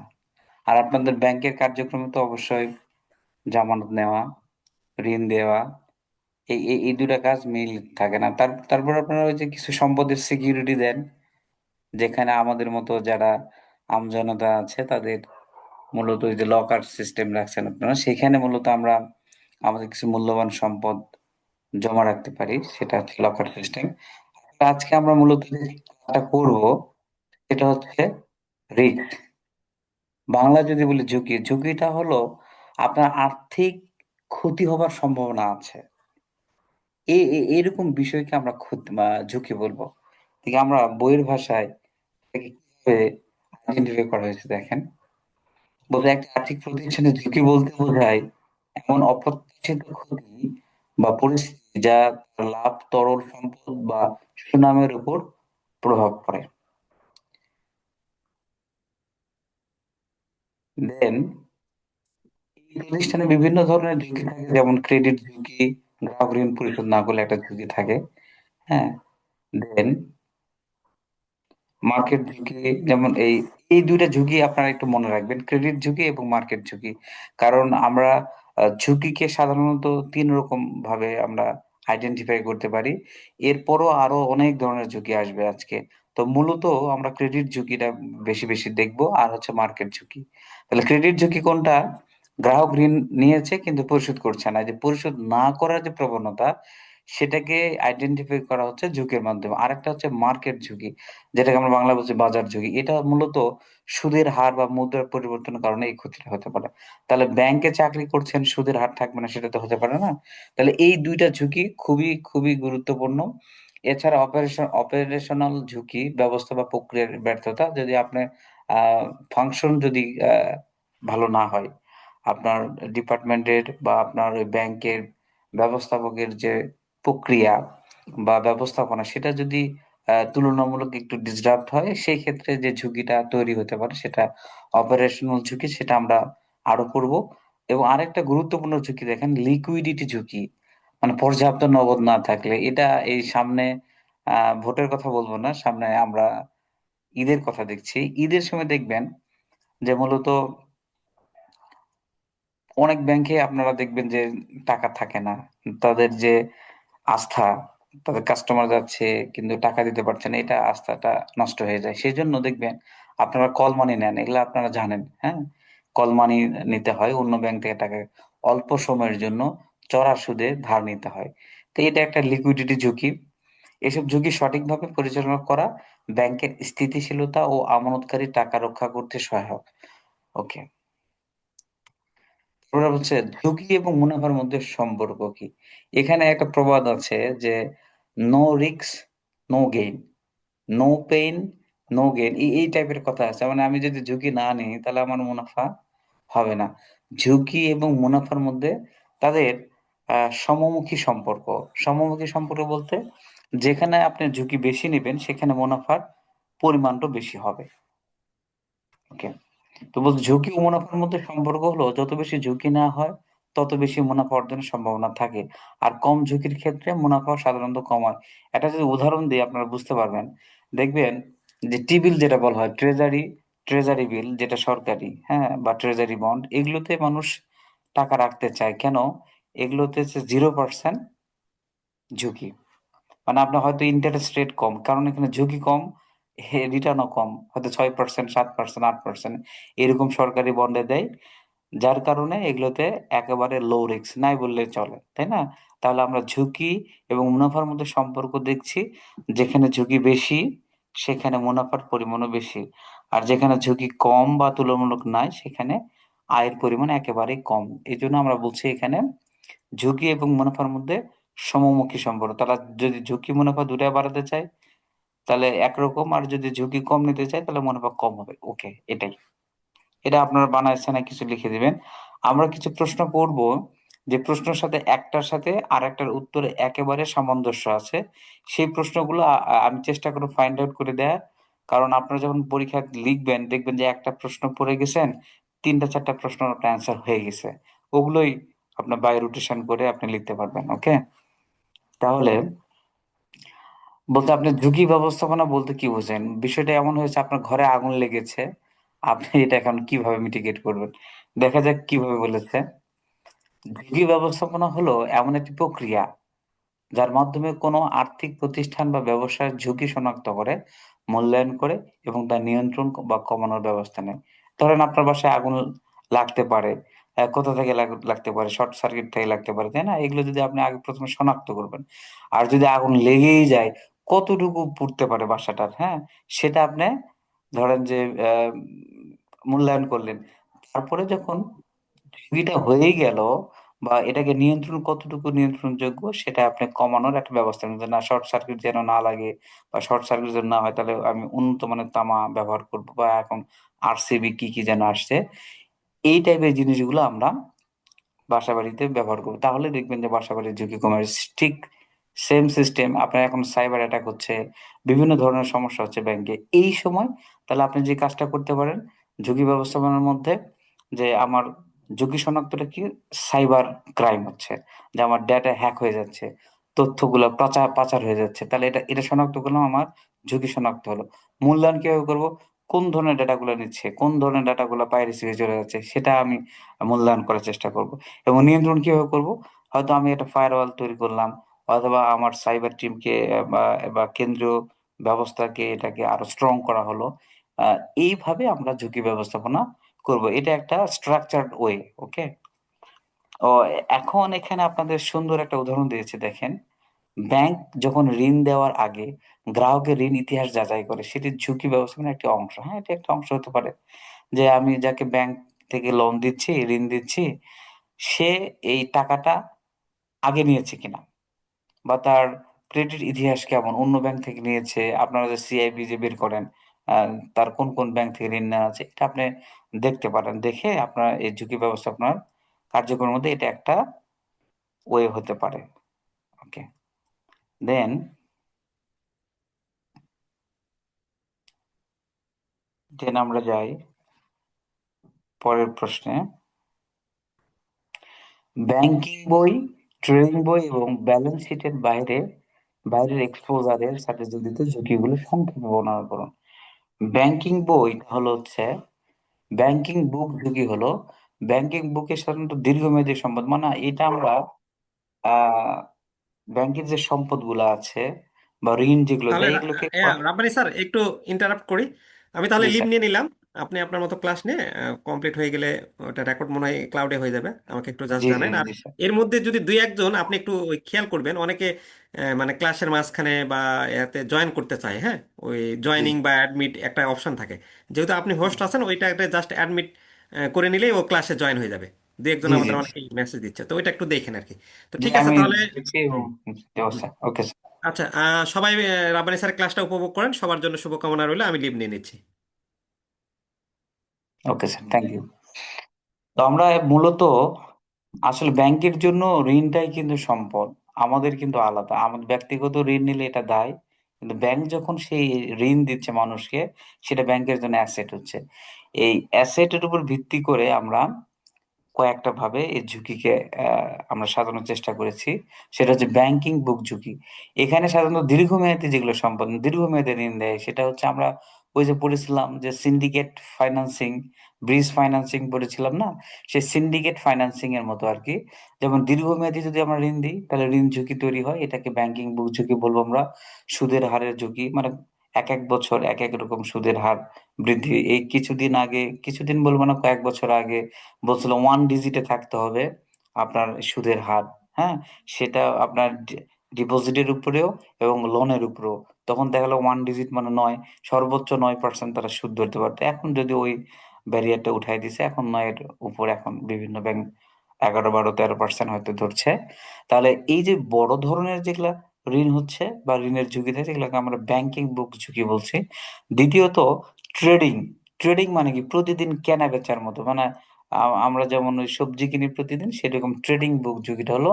আর আপনাদের ব্যাংকের কার্যক্রমে তো অবশ্যই জামানত নেওয়া, ঋণ দেওয়া, এই দুটা কাজ মিল থাকে না। তারপর আপনারা ওই যে কিছু সম্পদের সিকিউরিটি দেন, যেখানে আমাদের মতো যারা আমজনতা আছে তাদের মূলত ওই যে লকার সিস্টেম রাখছেন আপনারা, সেখানে মূলত আমরা আমাদের কিছু মূল্যবান সম্পদ জমা রাখতে পারি, সেটা হচ্ছে লকার সিস্টেম। আজকে আমরা মূলত যে কাজটা করব সেটা হচ্ছে রিস্ক। বাংলা যদি বলি ঝুঁকি, ঝুঁকিটা হলো আপনার আর্থিক ক্ষতি হবার সম্ভাবনা আছে, এরকম বিষয়কে আমরা ক্ষতি বা ঝুঁকি বলবো। ঠিক আমরা বইয়ের ভাষায় এটাকে কিভাবে আইডেন্টিফাই করা হয়েছে দেখেন, বলতে একটা আর্থিক প্রতিষ্ঠানের ঝুঁকি বলতে বোঝায় এমন অপ্রত্যাশিত ক্ষতি বা পরিস্থিতি যা তার লাভ, তরল সম্পদ বা সুনামের উপর প্রভাব পড়ে। দেন এই প্রতিষ্ঠানে বিভিন্ন ধরনের ঝুঁকি থাকে, যেমন ক্রেডিট ঝুঁকি, গ্রাহক ঋণ পরিশোধ না করলে একটা ঝুঁকি থাকে। হ্যাঁ, দেন মার্কেট ঝুঁকি, যেমন এই এই দুইটা ঝুঁকি আপনারা একটু মনে রাখবেন, ক্রেডিট ঝুঁকি এবং মার্কেট ঝুঁকি। কারণ আমরা ঝুঁকিকে সাধারণত 3 রকম ভাবে আমরা আইডেন্টিফাই করতে পারি। এরপরও আরো অনেক ধরনের ঝুঁকি আসবে আজকে। তো মূলত আমরা ক্রেডিট ঝুঁকিটা বেশি বেশি দেখবো, আর হচ্ছে মার্কেট ঝুঁকি। তাহলে ক্রেডিট ঝুঁকি কোনটা? গ্রাহক ঋণ নিয়েছে কিন্তু পরিশোধ করছে না, এই যে পরিশোধ না করার যে প্রবণতা, সেটাকে আইডেন্টিফাই করা হচ্ছে ঝুঁকির মাধ্যমে। আরেকটা হচ্ছে মার্কেট ঝুঁকি, যেটাকে আমরা বাংলা বলছি বাজার ঝুঁকি। এটা মূলত সুদের হার বা মুদ্রার পরিবর্তনের কারণে এই ক্ষতিটা হতে পারে। তাহলে ব্যাংকে চাকরি করছেন, সুদের হার থাকবে না, সেটা তো হতে পারে না। তাহলে এই দুইটা ঝুঁকি খুবই খুবই গুরুত্বপূর্ণ। এছাড়া অপারেশনাল ঝুঁকি, ব্যবস্থা বা প্রক্রিয়ার ব্যর্থতা, যদি আপনার ফাংশন যদি ভালো না হয়, আপনার ডিপার্টমেন্টের বা আপনার ওই ব্যাংকের ব্যবস্থাপকের যে প্রক্রিয়া বা ব্যবস্থাপনা, সেটা যদি তুলনামূলক একটু ডিসরাপ্ট হয়, সেই ক্ষেত্রে যে ঝুঁকিটা তৈরি হতে পারে সেটা অপারেশনাল ঝুঁকি, সেটা আমরা আরো করব। এবং আরেকটা গুরুত্বপূর্ণ ঝুঁকি দেখেন, লিকুইডিটি ঝুঁকি, মানে পর্যাপ্ত নগদ না থাকলে। এটা এই সামনে ভোটের কথা বলবো না, সামনে আমরা ঈদের কথা দেখছি। ঈদের সময় দেখবেন যে মূলত অনেক ব্যাংকে আপনারা দেখবেন যে টাকা থাকে না, তাদের যে আস্থা, তাদের কাস্টমার যাচ্ছে কিন্তু টাকা দিতে পারছে না, এটা আস্থাটা নষ্ট হয়ে যায়। সেই জন্য দেখবেন আপনারা কল মানি নেন, এগুলা আপনারা জানেন, হ্যাঁ, কল মানি নিতে হয় অন্য ব্যাংক থেকে টাকা, অল্প সময়ের জন্য চড়া সুদে ধার নিতে হয়। তো এটা একটা লিকুইডিটি ঝুঁকি। এসব ঝুঁকি সঠিকভাবে পরিচালনা করা ব্যাংকের স্থিতিশীলতা ও আমানতকারী টাকা রক্ষা করতে সহায়ক। ওকে, ওরা হচ্ছে ঝুঁকি এবং মুনাফার মধ্যে সম্পর্ক কি। এখানে একটা প্রবাদ আছে যে no risk no gain, no pain no gain, এই টাইপের কথা আছে। মানে আমি যদি ঝুঁকি না নিই তাহলে আমার মুনাফা হবে না। ঝুঁকি এবং মুনাফার মধ্যে তাদের সমমুখী সম্পর্ক। সমমুখী সম্পর্ক বলতে যেখানে আপনি ঝুঁকি বেশি নেবেন সেখানে মুনাফার পরিমাণটা বেশি হবে। ওকে, তো বলছি ঝুঁকি ও মুনাফার মধ্যে সম্পর্ক হলো যত বেশি ঝুঁকি নেওয়া হয় তত বেশি মুনাফা অর্জনের সম্ভাবনা থাকে, আর কম ঝুঁকির ক্ষেত্রে মুনাফা সাধারণত কম হয়। এটা যদি উদাহরণ দিই আপনারা বুঝতে পারবেন। দেখবেন যে টি বিল যেটা বলা হয়, ট্রেজারি বিল যেটা সরকারি, হ্যাঁ, বা ট্রেজারি বন্ড, এগুলোতে মানুষ টাকা রাখতে চায় কেন? এগুলোতে 0% ঝুঁকি, মানে আপনার হয়তো ইন্টারেস্ট রেট কম কারণ এখানে ঝুঁকি কম, রিটার্নও কম, হয়তো 6%, 7%, 8% এরকম সরকারি বন্ডে দেয়। যার কারণে এগুলোতে একেবারে লো রিস্ক নাই বললে চলে, তাই না? তাহলে আমরা ঝুঁকি এবং মুনাফার মধ্যে সম্পর্ক দেখছি। যেখানে ঝুঁকি বেশি সেখানে মুনাফার পরিমাণও বেশি, আর যেখানে ঝুঁকি কম বা তুলনামূলক নাই সেখানে আয়ের পরিমাণ একেবারেই কম। এই জন্য আমরা বলছি এখানে ঝুঁকি এবং মুনাফার মধ্যে সমমুখী সম্পর্ক। তারা যদি ঝুঁকি মুনাফা দুটাই বাড়াতে চায় তাহলে একরকম, আর যদি ঝুঁকি কম নিতে চায় তাহলে মুনাফা কম হবে। ওকে, এটাই। এটা আপনারা বানায় না কিছু লিখে দিবেন। আমরা কিছু প্রশ্ন করব, যে প্রশ্নের সাথে একটার সাথে আর একটার উত্তরে একেবারে সামঞ্জস্য আছে। সেই প্রশ্নগুলো আমি চেষ্টা করব ফাইন্ড আউট করে দেয়ার। কারণ আপনারা যখন পরীক্ষা লিখবেন দেখবেন যে একটা প্রশ্ন পড়ে গেছেন, 3টা 4টা প্রশ্ন আপনার অ্যান্সার হয়ে গেছে। ওগুলোই আপনার বাই রোটেশন করে আপনি লিখতে পারবেন। ওকে, তাহলে বলতে আপনি ঝুঁকি ব্যবস্থাপনা বলতে কি বোঝেন? বিষয়টা এমন হয়েছে আপনার ঘরে আগুন লেগেছে, আপনি এটা এখন কিভাবে মিটিগেট করবেন? দেখা যাক কিভাবে বলেছে। ঝুঁকি ব্যবস্থাপনা হলো এমন একটি প্রক্রিয়া যার মাধ্যমে কোনো আর্থিক প্রতিষ্ঠান বা ব্যবসায়ের ঝুঁকি শনাক্ত করে, মূল্যায়ন করে এবং তা নিয়ন্ত্রণ বা কমানোর ব্যবস্থা নেয়। ধরেন আপনার বাসায় আগুন লাগতে পারে, কোথা থেকে লাগতে পারে, শর্ট সার্কিট থেকে লাগতে পারে, তাই না? এগুলো যদি আপনি আগে প্রথমে শনাক্ত করবেন, আর যদি আগুন লেগেই যায় কতটুকু পুড়তে পারে বাসাটার, হ্যাঁ, সেটা আপনি ধরেন যে মূল্যায়ন করলেন। তারপরে যখন ঝুঁকিটা হয়েই গেল বা এটাকে নিয়ন্ত্রণ কতটুকু নিয়ন্ত্রণযোগ্য সেটা আপনি কমানোর একটা ব্যবস্থা নেন, যে না শর্ট সার্কিট যেন না লাগে, বা শর্ট সার্কিট যেন না হয় তাহলে আমি উন্নত মানের তামা ব্যবহার করব, বা এখন আরসিবি কি কি যেন আসছে, এই টাইপের জিনিসগুলো আমরা বাসাবাড়িতে ব্যবহার করব। তাহলে দেখবেন যে বাসাবাড়ির ঝুঁকি কমে আসছে। ঠিক সেম সিস্টেম আপনার এখন সাইবার অ্যাটাক হচ্ছে, বিভিন্ন ধরনের সমস্যা হচ্ছে ব্যাংকে। এই সময় তাহলে আপনি যে কাজটা করতে পারেন ঝুঁকি ব্যবস্থাপনার মধ্যে, যে আমার ঝুঁকি শনাক্তটা কি, সাইবার ক্রাইম হচ্ছে, যে আমার ডেটা হ্যাক হয়ে যাচ্ছে, তথ্যগুলো পাচার হয়ে যাচ্ছে, তাহলে এটা এটা শনাক্ত করলাম, আমার ঝুঁকি শনাক্ত হলো। মূল্যায়ন কিভাবে করব? কোন ধরনের ডেটাগুলো নিচ্ছে, কোন ধরনের ডেটাগুলো পাইরেসি হয়ে চলে যাচ্ছে, সেটা আমি মূল্যায়ন করার চেষ্টা করব। এবং নিয়ন্ত্রণ কিভাবে করব? হয়তো আমি একটা ফায়ারওয়াল তৈরি করলাম, অথবা আমার সাইবার টিমকে বা বা কেন্দ্রীয় ব্যবস্থাকে এটাকে আরো স্ট্রং করা হলো। আহ, এইভাবে আমরা ঝুঁকি ব্যবস্থাপনা করব। এটা একটা স্ট্রাকচারড ওয়ে। ওকে, ও এখন এখানে আপনাদের সুন্দর একটা উদাহরণ দিয়েছে, দেখেন। ব্যাংক যখন ঋণ দেওয়ার আগে গ্রাহকের ঋণ ইতিহাস যাচাই করে, সেটি ঝুঁকি ব্যবস্থাপনার একটি অংশ। হ্যাঁ, এটা একটা অংশ হতে পারে, যে আমি যাকে ব্যাংক থেকে লোন দিচ্ছি, ঋণ দিচ্ছি, সে এই টাকাটা আগে নিয়েছে কিনা, বা তার ক্রেডিট ইতিহাস কেমন, অন্য ব্যাংক থেকে নিয়েছে, আপনারা যে সিআইবি যে বের করেন, তার কোন কোন ব্যাংক থেকে ঋণ নেওয়া আছে, এটা আপনি দেখতে পারেন। দেখে আপনার এই ঝুঁকি ব্যবস্থাপনার কার্যক্রমের মধ্যে এটা একটা ওয়ে হতে পারে। ওকে, দেন দেন আমরা যাই পরের প্রশ্নে। ব্যাংকিং বই, ট্রেডিং বই এবং ব্যালেন্স শিটের বাইরের এক্সপোজারের সাথে জড়িত ঝুঁকিগুলো সংক্ষেপে বর্ণনা করুন। ব্যাংকিং বই হচ্ছে ব্যাংকিং বুক। ঝুঁকি হলো ব্যাংকিং বুকে সাধারণত দীর্ঘমেয়াদী সম্পদ, মানে এটা আমরা আহ ব্যাংকের যে সম্পদ গুলা আছে বা ঋণ যেগুলো তাহলে দেয় এগুলোকে রাব্বানি স্যার একটু ইন্টারাপ্ট করি। আমি তাহলে জি লিভ স্যার। নিয়ে নিলাম। আপনি আপনার মতো ক্লাস নিয়ে কমপ্লিট হয়ে গেলে ওটা রেকর্ড মনে হয় ক্লাউডে হয়ে যাবে, আমাকে একটু জাস্ট জি জি জানান। জি আর জি স্যার। এর মধ্যে যদি দুই একজন আপনি একটু ওই খেয়াল করবেন, অনেকে মানে ক্লাসের মাঝখানে বা এতে জয়েন করতে চায়, হ্যাঁ, ওই জি জয়েনিং বা অ্যাডমিট একটা অপশন থাকে। যেহেতু আপনি হোস্ট আছেন, ওইটা একটা জাস্ট অ্যাডমিট করে নিলেই ও ক্লাসে জয়েন হয়ে যাবে। দুই একজন জি জি আমাদের জি অনেকেই মেসেজ দিচ্ছে, তো ওইটা একটু দেখেন আর কি। তো জি ঠিক আছে আমি তাহলে। দেখছি এবং হুম। দেবো হুম। স্যার। Okay sir. আচ্ছা, সবাই রাব্বানি স্যারের ক্লাসটা উপভোগ করেন। সবার জন্য শুভকামনা রইলো। আমি লিভ নিয়ে নিচ্ছি। Okay sir, thank you. তো আমরা মূলত আসলে ব্যাংকের জন্য ঋণটাই কিন্তু সম্পদ। আমাদের কিন্তু আলাদা। আমাদের ব্যক্তিগত ঋণ নিলে এটা দায়, কিন্তু ব্যাংক যখন সেই ঋণ দিচ্ছে মানুষকে, সেটা ব্যাংকের জন্য অ্যাসেট হচ্ছে। এই অ্যাসেটের উপর ভিত্তি করে আমরা কয়েকটা ভাবে এই ঝুঁকিকে আমরা সাজানোর চেষ্টা করেছি। সেটা হচ্ছে ব্যাংকিং বুক ঝুঁকি। এখানে সাধারণত দীর্ঘমেয়াদী যেগুলো সম্পদ, দীর্ঘমেয়াদী ঋণ দেয়, সেটা হচ্ছে আমরা ওই যে পড়েছিলাম যে সিন্ডিকেট ফাইন্যান্সিং, ব্রিজ ফাইন্যান্সিং পড়েছিলাম না? সেই সিন্ডিকেট ফাইন্যান্সিং এর মতো আর কি। যেমন দীর্ঘমেয়াদী যদি আমরা ঋণ দিই, তাহলে ঋণ ঝুঁকি তৈরি হয়, এটাকে ব্যাংকিং বুক ঝুঁকি বলবো আমরা। সুদের হারের ঝুঁকি, মানে এক এক বছর এক এক রকম সুদের হার বৃদ্ধি। এই কিছুদিন আগে, কিছুদিন বলবো না, কয়েক বছর আগে বলছিল 1 ডিজিটে থাকতে হবে আপনার সুদের হার। হ্যাঁ, সেটা আপনার ডিপোজিটের উপরেও এবং লোনের উপরেও। তখন দেখা গেলো 1 ডিজিট মানে 9, সর্বোচ্চ 9% তারা সুদ ধরতে পারতো। এখন যদি ওই ব্যারিয়ারটা উঠাই দিছে, এখন 9-এর উপর এখন বিভিন্ন ব্যাংক 11, 12, 13% হয়তো ধরছে। তাহলে এই যে বড় ধরনের যেগুলা ঋণ হচ্ছে বা ঋণের ঝুঁকি থাকে, এগুলোকে আমরা ব্যাংকিং বুক ঝুঁকি বলছি। দ্বিতীয়ত, ট্রেডিং। ট্রেডিং মানে কি? প্রতিদিন কেনা বেচার মতো, মানে আমরা যেমন ওই সবজি কিনি প্রতিদিন, সেরকম ট্রেডিং বুক ঝুঁকিটা হলো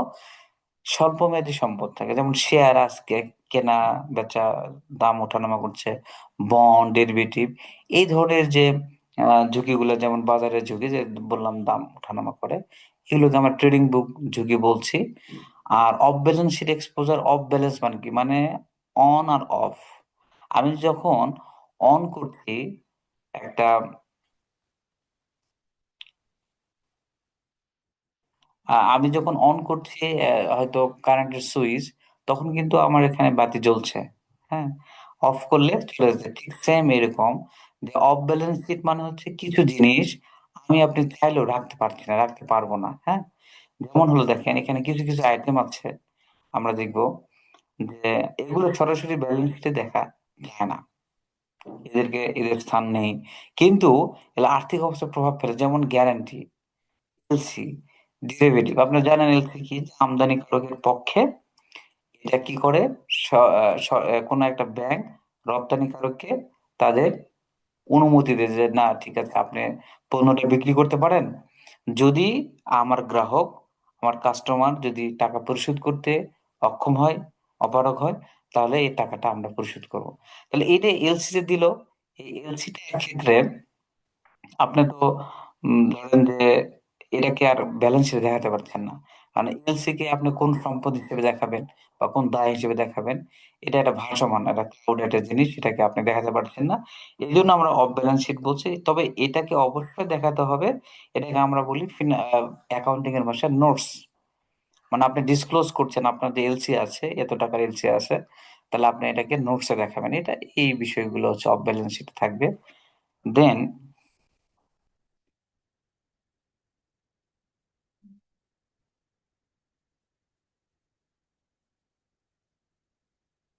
স্বল্পমেয়াদী সম্পদ থাকে, যেমন শেয়ার আজকে কেনা বেচা, দাম ওঠানামা করছে, বন্ড, ডেরিভেটিভ, এই ধরনের যে ঝুঁকিগুলো, যেমন বাজারের ঝুঁকি যে বললাম দাম ওঠানামা করে, এগুলোকে আমরা ট্রেডিং বুক ঝুঁকি বলছি। আর off balance sheet exposure, off balance মানে কি? মানে অন আর অফ। আমি যখন অন করছি একটা, আমি যখন অন করছি হয়তো কারেন্টের সুইচ, তখন কিন্তু আমার এখানে বাতি জ্বলছে। হ্যাঁ, অফ করলে চলে যাচ্ছে। ঠিক সেম এরকম, যে অফ ব্যালেন্স শিট মানে হচ্ছে কিছু জিনিস আমি আপনি চাইলেও রাখতে পারছি না, রাখতে পারবো না। হ্যাঁ, যেমন হলো দেখেন, এখানে কিছু কিছু আইটেম আছে, আমরা দেখবো যে এগুলো সরাসরি ব্যালেন্স শিটে দেখা যায় না, এদের স্থান নেই, কিন্তু এগুলো আর্থিক অবস্থার প্রভাব ফেলে। যেমন গ্যারান্টি, এলসি, ডেরিভেটিভ। আপনারা জানেন এলসি কি? যে আমদানিকারকের পক্ষে এটা কি করে, কোনো একটা ব্যাংক রপ্তানিকারককে তাদের অনুমতি দেয় যে না, ঠিক আছে, আপনি পণ্যটা বিক্রি করতে পারেন, যদি আমার গ্রাহক, আমার কাস্টমার যদি টাকা পরিশোধ করতে অক্ষম হয়, অপারগ হয়, তাহলে এই টাকাটা আমরা পরিশোধ করব। তাহলে এটা এলসি যে দিল, এই এলসিটা ক্ষেত্রে আপনি তো ধরেন যে এটাকে আর ব্যালেন্স শিটে দেখাতে পারছেন না, কারণ এলসি কে আপনি কোন সম্পদ হিসেবে দেখাবেন বা কোন দায় হিসেবে দেখাবেন, এটা একটা ভাসমান, একটা ক্লাউড একটা জিনিস, এটাকে আপনি দেখাতে পারছেন না। এই জন্য আমরা অফ ব্যালেন্স শিট বলছি। তবে এটাকে অবশ্যই দেখাতে হবে, এটাকে আমরা বলি অ্যাকাউন্টিং এর ভাষায় নোটস। মানে আপনি ডিসক্লোজ করছেন আপনার যে এলসি আছে, এত টাকার এলসি আছে, তাহলে আপনি এটাকে নোটসে দেখাবেন। এটা, এই বিষয়গুলো হচ্ছে অফ ব্যালেন্স শিট থাকবে। দেন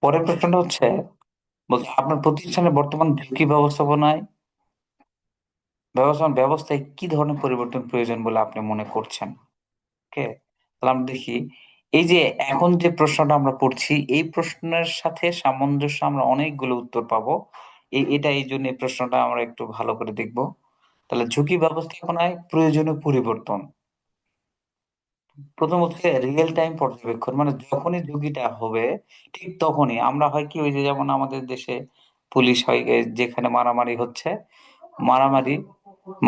পরের প্রশ্নটা হচ্ছে, বলছি আপনার প্রতিষ্ঠানের বর্তমান ঝুঁকি ব্যবস্থায় কি ধরনের পরিবর্তন প্রয়োজন বলে আপনি মনে করছেন? ওকে, তাহলে আমরা দেখি, এই যে এখন যে প্রশ্নটা আমরা পড়ছি, এই প্রশ্নের সাথে সামঞ্জস্য আমরা অনেকগুলো উত্তর পাবো। এই জন্য এই প্রশ্নটা আমরা একটু ভালো করে দেখব। তাহলে ঝুঁকি ব্যবস্থাপনায় প্রয়োজনীয় পরিবর্তন, প্রথম হচ্ছে রিয়েল টাইম পর্যবেক্ষণ। মানে যখনই ঝুঁকিটা হবে, ঠিক তখনই আমরা হয় কি, ওই যে যেমন আমাদের দেশে পুলিশ হয়, যেখানে মারামারি হচ্ছে, মারামারি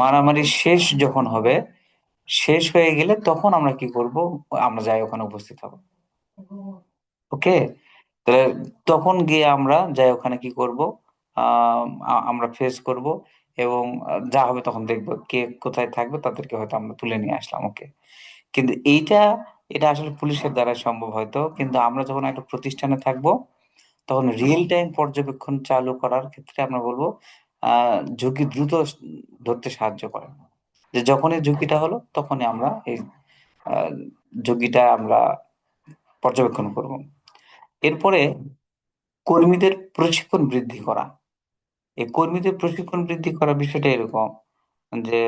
মারামারি শেষ যখন হবে, শেষ হয়ে গেলে তখন আমরা কি করব? আমরা যাই ওখানে উপস্থিত হব। ওকে, তাহলে তখন গিয়ে আমরা যাই ওখানে কি করব, আমরা ফেস করব, এবং যা হবে তখন দেখবো কে কোথায় থাকবে, তাদেরকে হয়তো আমরা তুলে নিয়ে আসলাম। ওকে, কিন্তু এটা আসলে পুলিশের দ্বারা সম্ভব হয়তো, কিন্তু আমরা যখন একটা প্রতিষ্ঠানে থাকবো, তখন রিয়েল টাইম পর্যবেক্ষণ চালু করার ক্ষেত্রে আমরা বলবো ঝুঁকি দ্রুত ধরতে সাহায্য করে। যে যখনই ঝুঁকিটা হলো, তখনই আমরা এই আহ, ঝুঁকিটা আমরা পর্যবেক্ষণ করব। এরপরে কর্মীদের প্রশিক্ষণ বৃদ্ধি করা। এই কর্মীদের প্রশিক্ষণ বৃদ্ধি করার বিষয়টা এরকম যে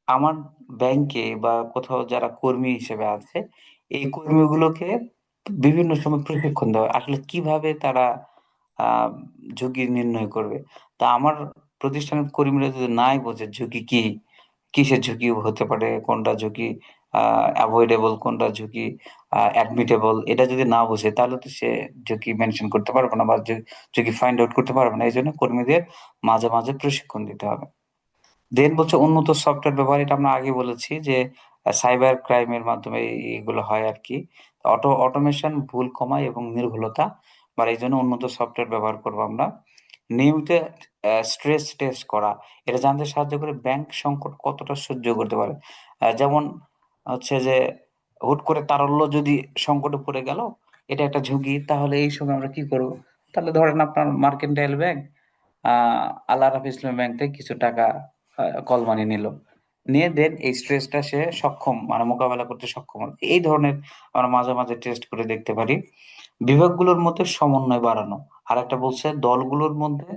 আমার ব্যাংকে বা কোথাও যারা কর্মী হিসেবে আছে, এই কর্মীগুলোকে বিভিন্ন সময় প্রশিক্ষণ দেওয়া হয়। আসলে কিভাবে তারা আহ ঝুঁকি নির্ণয় করবে। তা আমার প্রতিষ্ঠানের কর্মীরা যদি নাই বোঝে ঝুঁকি কি, কিসের ঝুঁকি হতে পারে, কোনটা ঝুঁকি অ্যাভয়েডেবল, কোনটা ঝুঁকি অ্যাডমিটেবল, এটা যদি না বোঝে তাহলে তো সে ঝুঁকি মেনশন করতে পারবে না বা ঝুঁকি ফাইন্ড আউট করতে পারবে না। এই জন্য কর্মীদের মাঝে মাঝে প্রশিক্ষণ দিতে হবে। দেন বলছে উন্নত সফটওয়্যার ব্যবহার, এটা আমরা আগে বলেছি যে সাইবার ক্রাইমের মাধ্যমে এগুলো হয় আর কি। অটোমেশন ভুল কমায় এবং নির্ভুলতা বা এই জন্য উন্নত সফটওয়্যার ব্যবহার করবো আমরা। নিয়মিত স্ট্রেস টেস্ট করা, এটা জানতে সাহায্য করে ব্যাংক সংকট কতটা সহ্য করতে পারে। যেমন হচ্ছে যে হুট করে তারল্য যদি সংকটে পড়ে গেল, এটা একটা ঝুঁকি, তাহলে এই সময় আমরা কি করব? তাহলে ধরেন আপনার মার্কেন্টাইল ব্যাংক আল আরাফ ইসলামী ব্যাংক থেকে কিছু টাকা কল মানি নিল, নিয়ে দেন এই স্ট্রেসটা সে সক্ষম মানে মোকাবেলা করতে সক্ষম হবে। এই ধরনের আমরা মাঝে মাঝে টেস্ট করে দেখতে পারি। বিভাগগুলোর মধ্যে সমন্বয় বাড়ানো, আর একটা বলছে দলগুলোর মধ্যে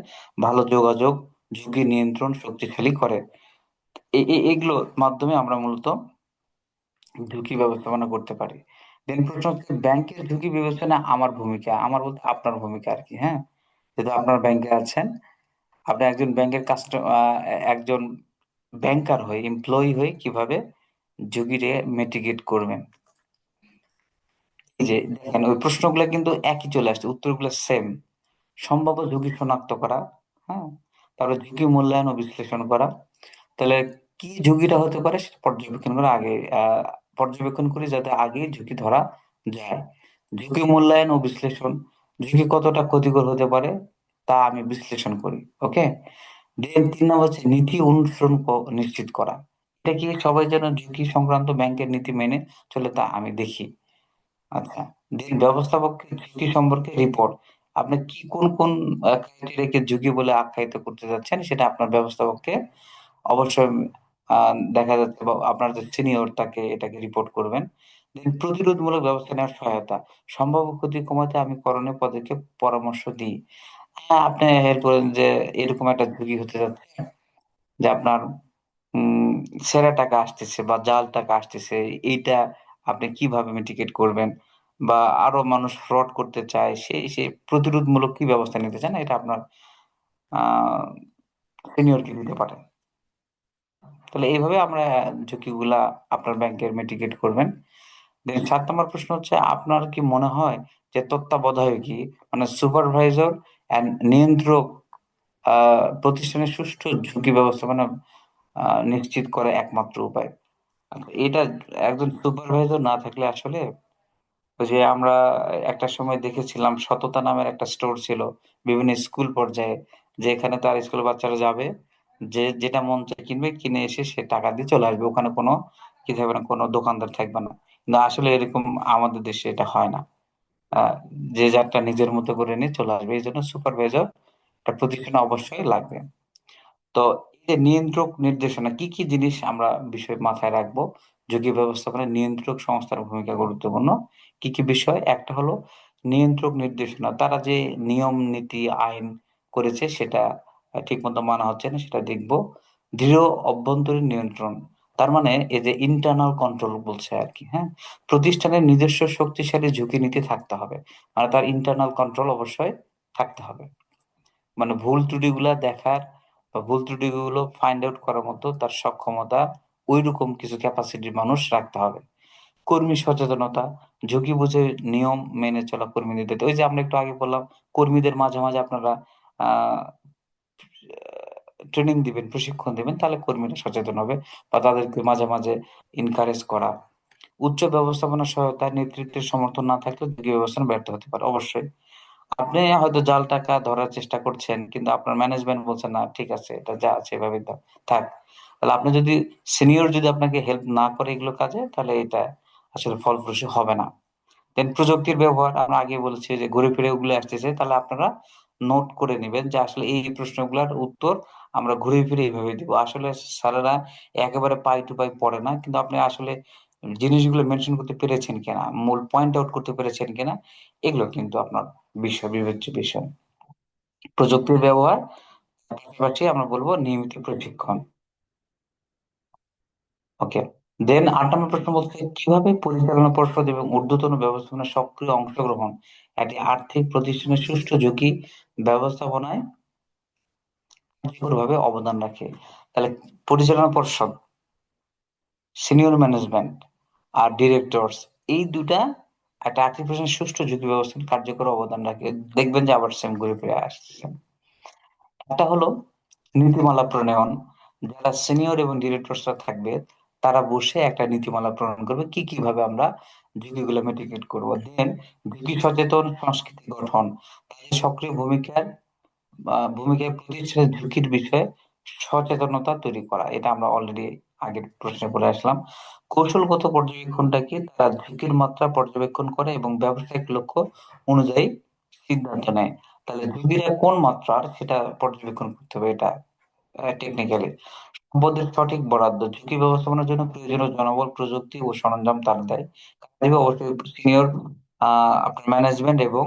ভালো যোগাযোগ ঝুঁকি নিয়ন্ত্রণ শক্তিশালী করে। এগুলোর মাধ্যমে আমরা মূলত ঝুঁকি ব্যবস্থাপনা করতে পারি। দেন প্রশ্ন হচ্ছে ব্যাংকের ঝুঁকি বিবেচনা আমার ভূমিকা, আমার বলতে আপনার ভূমিকা আর কি। হ্যাঁ, যেহেতু আপনার ব্যাংকে আছেন, আপনি একজন ব্যাংকের একজন ব্যাংকার হয়ে এমপ্লয়ি হয়ে কিভাবে ঝুঁকিটা মিটিগেট করবেন। এই যে দেখেন ওই প্রশ্নগুলো কিন্তু একই চলে আসছে, উত্তরগুলো সেম। সম্ভাব্য ঝুঁকি শনাক্ত করা, হ্যাঁ, তারপরে ঝুঁকি মূল্যায়ন ও বিশ্লেষণ করা। তাহলে কি ঝুঁকিটা হতে পারে সেটা পর্যবেক্ষণ করে আগে পর্যবেক্ষণ করি যাতে আগে ঝুঁকি ধরা যায়। ঝুঁকি মূল্যায়ন ও বিশ্লেষণ, ঝুঁকি কতটা ক্ষতিকর হতে পারে তা আমি বিশ্লেষণ করি। ওকে। দেন 3 নম্বর হচ্ছে নীতি অনুসরণ নিশ্চিত করা, এটা কি সবাই যেন ঝুঁকি সংক্রান্ত ব্যাংকের নীতি মেনে চলে তা আমি দেখি। আচ্ছা, দেন ব্যবস্থাপককে ঝুঁকি সম্পর্কে রিপোর্ট, আপনি কি কোন কোন ক্রাইটেরিয়াকে ঝুঁকি বলে আখ্যায়িত করতে যাচ্ছেন সেটা আপনার ব্যবস্থাপককে অবশ্যই দেখা যাচ্ছে বা আপনার যে সিনিয়র তাকে এটাকে রিপোর্ট করবেন। দেন প্রতিরোধমূলক ব্যবস্থা নেওয়ার সহায়তা, সম্ভাব্য ক্ষতি কমাতে আমি করণীয় পদক্ষেপ পরামর্শ দিই। হ্যাঁ, আপনি এরপরে যে এরকম একটা ঝুঁকি হতে যাচ্ছে যে আপনার উম ছেঁড়া টাকা আসতেছে বা জাল টাকা আসতেছে, এইটা আপনি কিভাবে মিটিগেট করবেন? বা আরো মানুষ ফ্রড করতে চায়, সেই প্রতিরোধমূলক কি ব্যবস্থা নিতে চান, এটা আপনার আ সিনিয়রকে দিতে পারেন। তাহলে এইভাবে আমরা ঝুঁকিগুলা আপনার ব্যাংকের মিটিগেট করবেন। দেন ৭ নম্বর প্রশ্ন হচ্ছে আপনার কি মনে হয় যে তত্ত্বাবধায়কই মানে সুপারভাইজর অ্যান্ড নিয়ন্ত্রক আ প্রতিষ্ঠানের সুষ্ঠু ঝুঁকি ব্যবস্থাপনা নিশ্চিত করা একমাত্র উপায়? আচ্ছা, এটা একজন সুপারভাইজার না থাকলে আসলে ওই যে আমরা একটা সময় দেখেছিলাম সততা নামের একটা স্টোর ছিল বিভিন্ন স্কুল পর্যায়ে, যে এখানে তার স্কুলের বাচ্চারা যাবে, যে যেটা মন চায় কিনবে, কিনে এসে সে টাকা দিয়ে চলে আসবে, ওখানে কোনো কি থাকবে না, কোনো দোকানদার থাকবে না। কিন্তু আসলে এরকম আমাদের দেশে এটা হয় না। যে যারটা নিজের মতো করে নিয়ে চলে আসবে, এই জন্য সুপারভাইজার একটা প্রতিষ্ঠানে অবশ্যই লাগবে। তো এই যে নিয়ন্ত্রক নির্দেশনা, কি কি জিনিস আমরা বিষয় মাথায় রাখবো? ঝুঁকি ব্যবস্থাপনায় নিয়ন্ত্রক সংস্থার ভূমিকা গুরুত্বপূর্ণ। কি কি বিষয়? একটা হলো নিয়ন্ত্রক নির্দেশনা, তারা যে নিয়ম নীতি আইন করেছে সেটা ঠিক মতো মানা হচ্ছে না সেটা দেখবো। দৃঢ় অভ্যন্তরীণ নিয়ন্ত্রণ, তার মানে এই যে ইন্টারনাল কন্ট্রোল বলছে আর কি। হ্যাঁ, প্রতিষ্ঠানের নিজস্ব শক্তিশালী ঝুঁকি নীতি থাকতে হবে, মানে তার ইন্টারনাল কন্ট্রোল অবশ্যই থাকতে হবে। মানে ভুল ত্রুটিগুলা দেখার বা ভুল ত্রুটিগুলো ফাইন্ড আউট করার মতো তার সক্ষমতা, ওইরকম কিছু ক্যাপাসিটির মানুষ রাখতে হবে। কর্মী সচেতনতা, ঝুঁকি বুঝে নিয়ম মেনে চলা কর্মীদের দায়িত্ব। ওই যে আমরা একটু আগে বললাম, কর্মীদের মাঝে মাঝে আপনারা আহ ট্রেনিং দিবেন, প্রশিক্ষণ দিবেন, তাহলে কর্মীরা সচেতন হবে। বা তাদেরকে মাঝে মাঝে ইনকারেজ করা। উচ্চ ব্যবস্থাপনা সহায়তা, নেতৃত্বের সমর্থন না থাকলে ঝুঁকি ব্যবস্থাপনা ব্যর্থ হতে পারে অবশ্যই। আপনি হয়তো জাল টাকা ধরার চেষ্টা করছেন কিন্তু আপনার ম্যানেজমেন্ট বলছে না ঠিক আছে এটা যা আছে এভাবে দাও, থাক। তাহলে আপনি যদি সিনিয়র যদি আপনাকে হেল্প না করে এগুলো কাজে, তাহলে এটা আসলে ফলপ্রসূ হবে না। দেন প্রযুক্তির ব্যবহার, আমরা আগে বলেছি যে ঘুরে ফিরে ওগুলো আসতেছে, তাহলে আপনারা নোট করে নেবেন যে আসলে এই প্রশ্নগুলোর উত্তর আমরা ঘুরে ফিরে এইভাবে দিব। আসলে স্যারেরা একেবারে পাই টু পাই পড়ে না, কিন্তু আপনি আসলে জিনিসগুলো মেনশন করতে পেরেছেন কিনা, মূল পয়েন্ট আউট করতে পেরেছেন কিনা, এগুলো কিন্তু আপনার বিবেচ্য বিষয়। প্রযুক্তির ব্যবহার, পাশাপাশি আমরা বলবো নিয়মিত প্রশিক্ষণ। ওকে। দেন ৮ নম্বর প্রশ্ন বলছে কিভাবে পরিচালনা পর্ষদ এবং ঊর্ধ্বতন ব্যবস্থাপনার সক্রিয় অংশগ্রহণ একটি আর্থিক প্রতিষ্ঠানের সুষ্ঠু ঝুঁকি ব্যবস্থাপনায় কার্যকরভাবে অবদান রাখে। তাহলে পরিচালনা পর্ষদ, সিনিয়র ম্যানেজমেন্ট আর ডিরেক্টরস, এই দুটা একটা 38% সুষ্ঠু ঝুঁকি ব্যবস্থাপনা কার্যকর অবদান রাখে। দেখবেন যে আবার সেম ঘুরে ফিরে আসতেছে। একটা হলো নীতিমালা প্রণয়ন। যারা সিনিয়র এবং ডিরেক্টরসরা থাকবে তারা বসে একটা নীতিমালা প্রণয়ন করবে কিভাবে আমরা ঝুঁকিগুলো মিটিগেট করব। দেন ঝুঁকি সচেতন সংস্কৃতি গঠন, তাদের সক্রিয় ভূমিকায় প্রতিষ্ঠানের ঝুঁকির বিষয়ে সচেতনতা তৈরি করা। এটা আমরা অলরেডি আগের প্রশ্নে পড়ে আসলাম। কৌশলগত পর্যবেক্ষণটা কি? তারা ঝুঁকির মাত্রা পর্যবেক্ষণ করে এবং ব্যবসায়িক লক্ষ্য অনুযায়ী সিদ্ধান্ত নেয়। তাহলে ঝুঁকিটা কোন মাত্রার সেটা পর্যবেক্ষণ করতে হবে, এটা টেকনিক্যালি। সম্পদের সঠিক বরাদ্দ, ঝুঁকি ব্যবস্থাপনার জন্য প্রয়োজনীয় জনবল, প্রযুক্তি ও সরঞ্জাম তারা দেয়। কাজে অবশ্যই সিনিয়র আপনার ম্যানেজমেন্ট এবং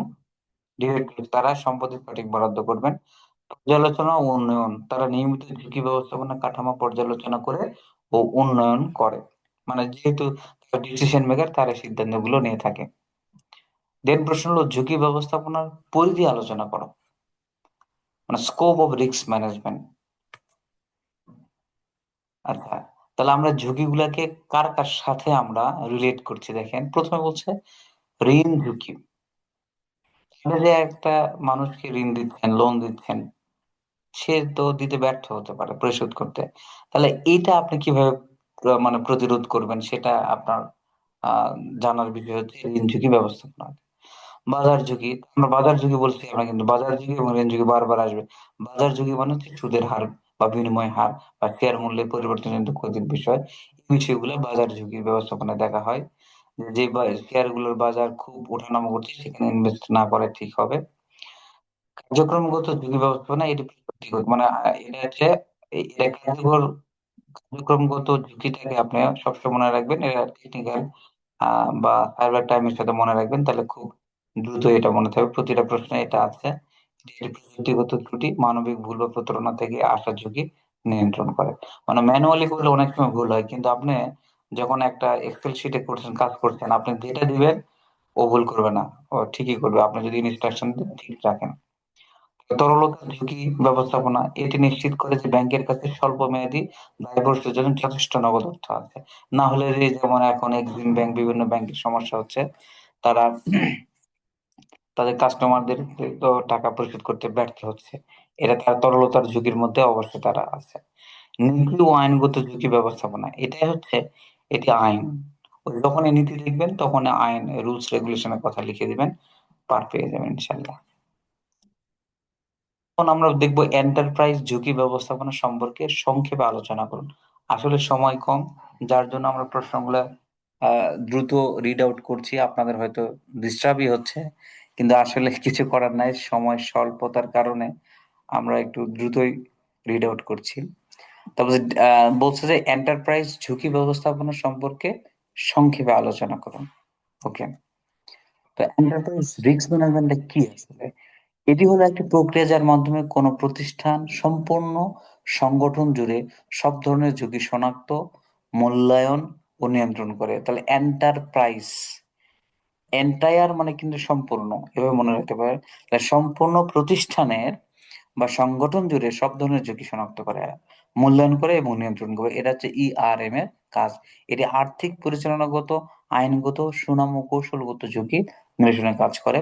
ডিরেক্টর তারা সম্পদের সঠিক বরাদ্দ করবেন। পর্যালোচনা ও উন্নয়ন, তারা নিয়মিত ঝুঁকি ব্যবস্থাপনা কাঠামো পর্যালোচনা করে ও উন্নয়ন করে। মানে যেহেতু ডিসিশন মেকার, তারা সিদ্ধান্তগুলো নিয়ে থাকে। দেন প্রশ্ন হলো ঝুঁকি ব্যবস্থাপনার পরিধি আলোচনা করো, মানে স্কোপ অফ রিস্ক ম্যানেজমেন্ট। আচ্ছা, তাহলে আমরা ঝুঁকিগুলাকে কার কার সাথে আমরা রিলেট করছি দেখেন। প্রথমে বলছে ঋণ ঝুঁকি। আপনি যে একটা মানুষকে ঋণ দিচ্ছেন, লোন দিচ্ছেন, সে তো দিতে ব্যর্থ হতে পারে পরিশোধ করতে। তাহলে এইটা আপনি কিভাবে মানে প্রতিরোধ করবেন সেটা আপনার আহ জানার বিষয় হচ্ছে ঋণ ঝুঁকি ব্যবস্থাপনা। বাজার ঝুঁকি, আমরা বাজার ঝুঁকি বলছি আমরা, কিন্তু বাজার ঝুঁকি এবং ঋণ ঝুঁকি বারবার আসবে। বাজার ঝুঁকি মানে হচ্ছে সুদের হার বা বিনিময় হার বা শেয়ার মূল্যের পরিবর্তনজনিত ক্ষতির বিষয়। এই বিষয়গুলো বাজার ঝুঁকি ব্যবস্থাপনায় দেখা হয়। যে শেয়ার গুলোর বাজার খুব ওঠানামা করছে সেখানে ইনভেস্ট না করা ঠিক হবে। কার্যক্রমগত ঝুঁকি ব্যবস্থাপনা এটি ব্যক্তিগত মানে এটা হচ্ছে এটা কার্যক্রমগত ঝুঁকিটাকে আপনি সবসময় মনে রাখবেন। এটা টেকনিক্যাল বা সাইবার টাইমের সাথে মনে রাখবেন, তাহলে খুব দ্রুত এটা মনে থাকবে। প্রতিটা প্রশ্নে এটা আছে। এটি প্রযুক্তিগত ত্রুটি, মানবিক ভুল বা প্রতারণা থেকে আসা ঝুঁকি নিয়ন্ত্রণ করে। মানে ম্যানুয়ালি করলে অনেক সময় ভুল হয়, কিন্তু আপনি যখন একটা এক্সেল শিটে করছেন, কাজ করছেন, আপনি যেটা দিবেন ও ভুল করবে না, ও ঠিকই করবে আপনি যদি ইনস্ট্রাকশন ঠিক রাখেন। তরলতা ঝুঁকি ব্যবস্থাপনা এটি নিশ্চিত করে যে ব্যাংকের কাছে স্বল্প মেয়াদী দায়বদ্ধতার জন্য যথেষ্ট নগদ অর্থ আছে। না হলে যে যেমন এখন এক্সিম ব্যাংক, বিভিন্ন ব্যাংকের সমস্যা হচ্ছে, তারা তাদের কাস্টমারদের তো টাকা পরিশোধ করতে ব্যর্থ হচ্ছে। এটা তার তরলতার ঝুঁকির মধ্যে অবশ্যই তারা আছে। নীতি ও আইনগত ঝুঁকি ব্যবস্থাপনা এটাই হচ্ছে, এটি আইন। ওই যখনই নীতি লিখবেন তখন আইন রুলস রেগুলেশনের কথা লিখে দিবেন, পার পেয়ে যাবেন ইনশাল্লাহ। এখন আমরা দেখবো এন্টারপ্রাইজ ঝুঁকি ব্যবস্থাপনা সম্পর্কে সংক্ষেপে আলোচনা করুন। আসলে সময় কম, যার জন্য আমরা প্রশ্নগুলো দ্রুত রিড আউট করছি, আপনাদের হয়তো ডিস্টার্বই হচ্ছে, কিন্তু আসলে কিছু করার নাই, সময় স্বল্পতার কারণে আমরা একটু দ্রুতই রিড আউট করছি। তারপরে বলছে যে এন্টারপ্রাইজ ঝুঁকি ব্যবস্থাপনা সম্পর্কে সংক্ষেপে আলোচনা করুন। ওকে, তো এন্টারপ্রাইজ রিস্ক ম্যানেজমেন্টটা কি আসলে? এটি হলো একটি প্রক্রিয়া যার মাধ্যমে কোনো প্রতিষ্ঠান সম্পূর্ণ সংগঠন জুড়ে সব ধরনের ঝুঁকি শনাক্ত, মূল্যায়ন ও নিয়ন্ত্রণ করে। তাহলে এন্টারপ্রাইজ, এন্টায়ার মানে কিন্তু সম্পূর্ণ, এভাবে মনে রাখতে পারে। তাহলে সম্পূর্ণ প্রতিষ্ঠানের বা সংগঠন জুড়ে সব ধরনের ঝুঁকি শনাক্ত করে, মূল্যায়ন করে এবং নিয়ন্ত্রণ করে। এটা হচ্ছে ইআরএম এর কাজ। এটি আর্থিক, পরিচালনাগত, আইনগত, সুনাম ও কৌশলগত ঝুঁকি নিরসনে কাজ করে।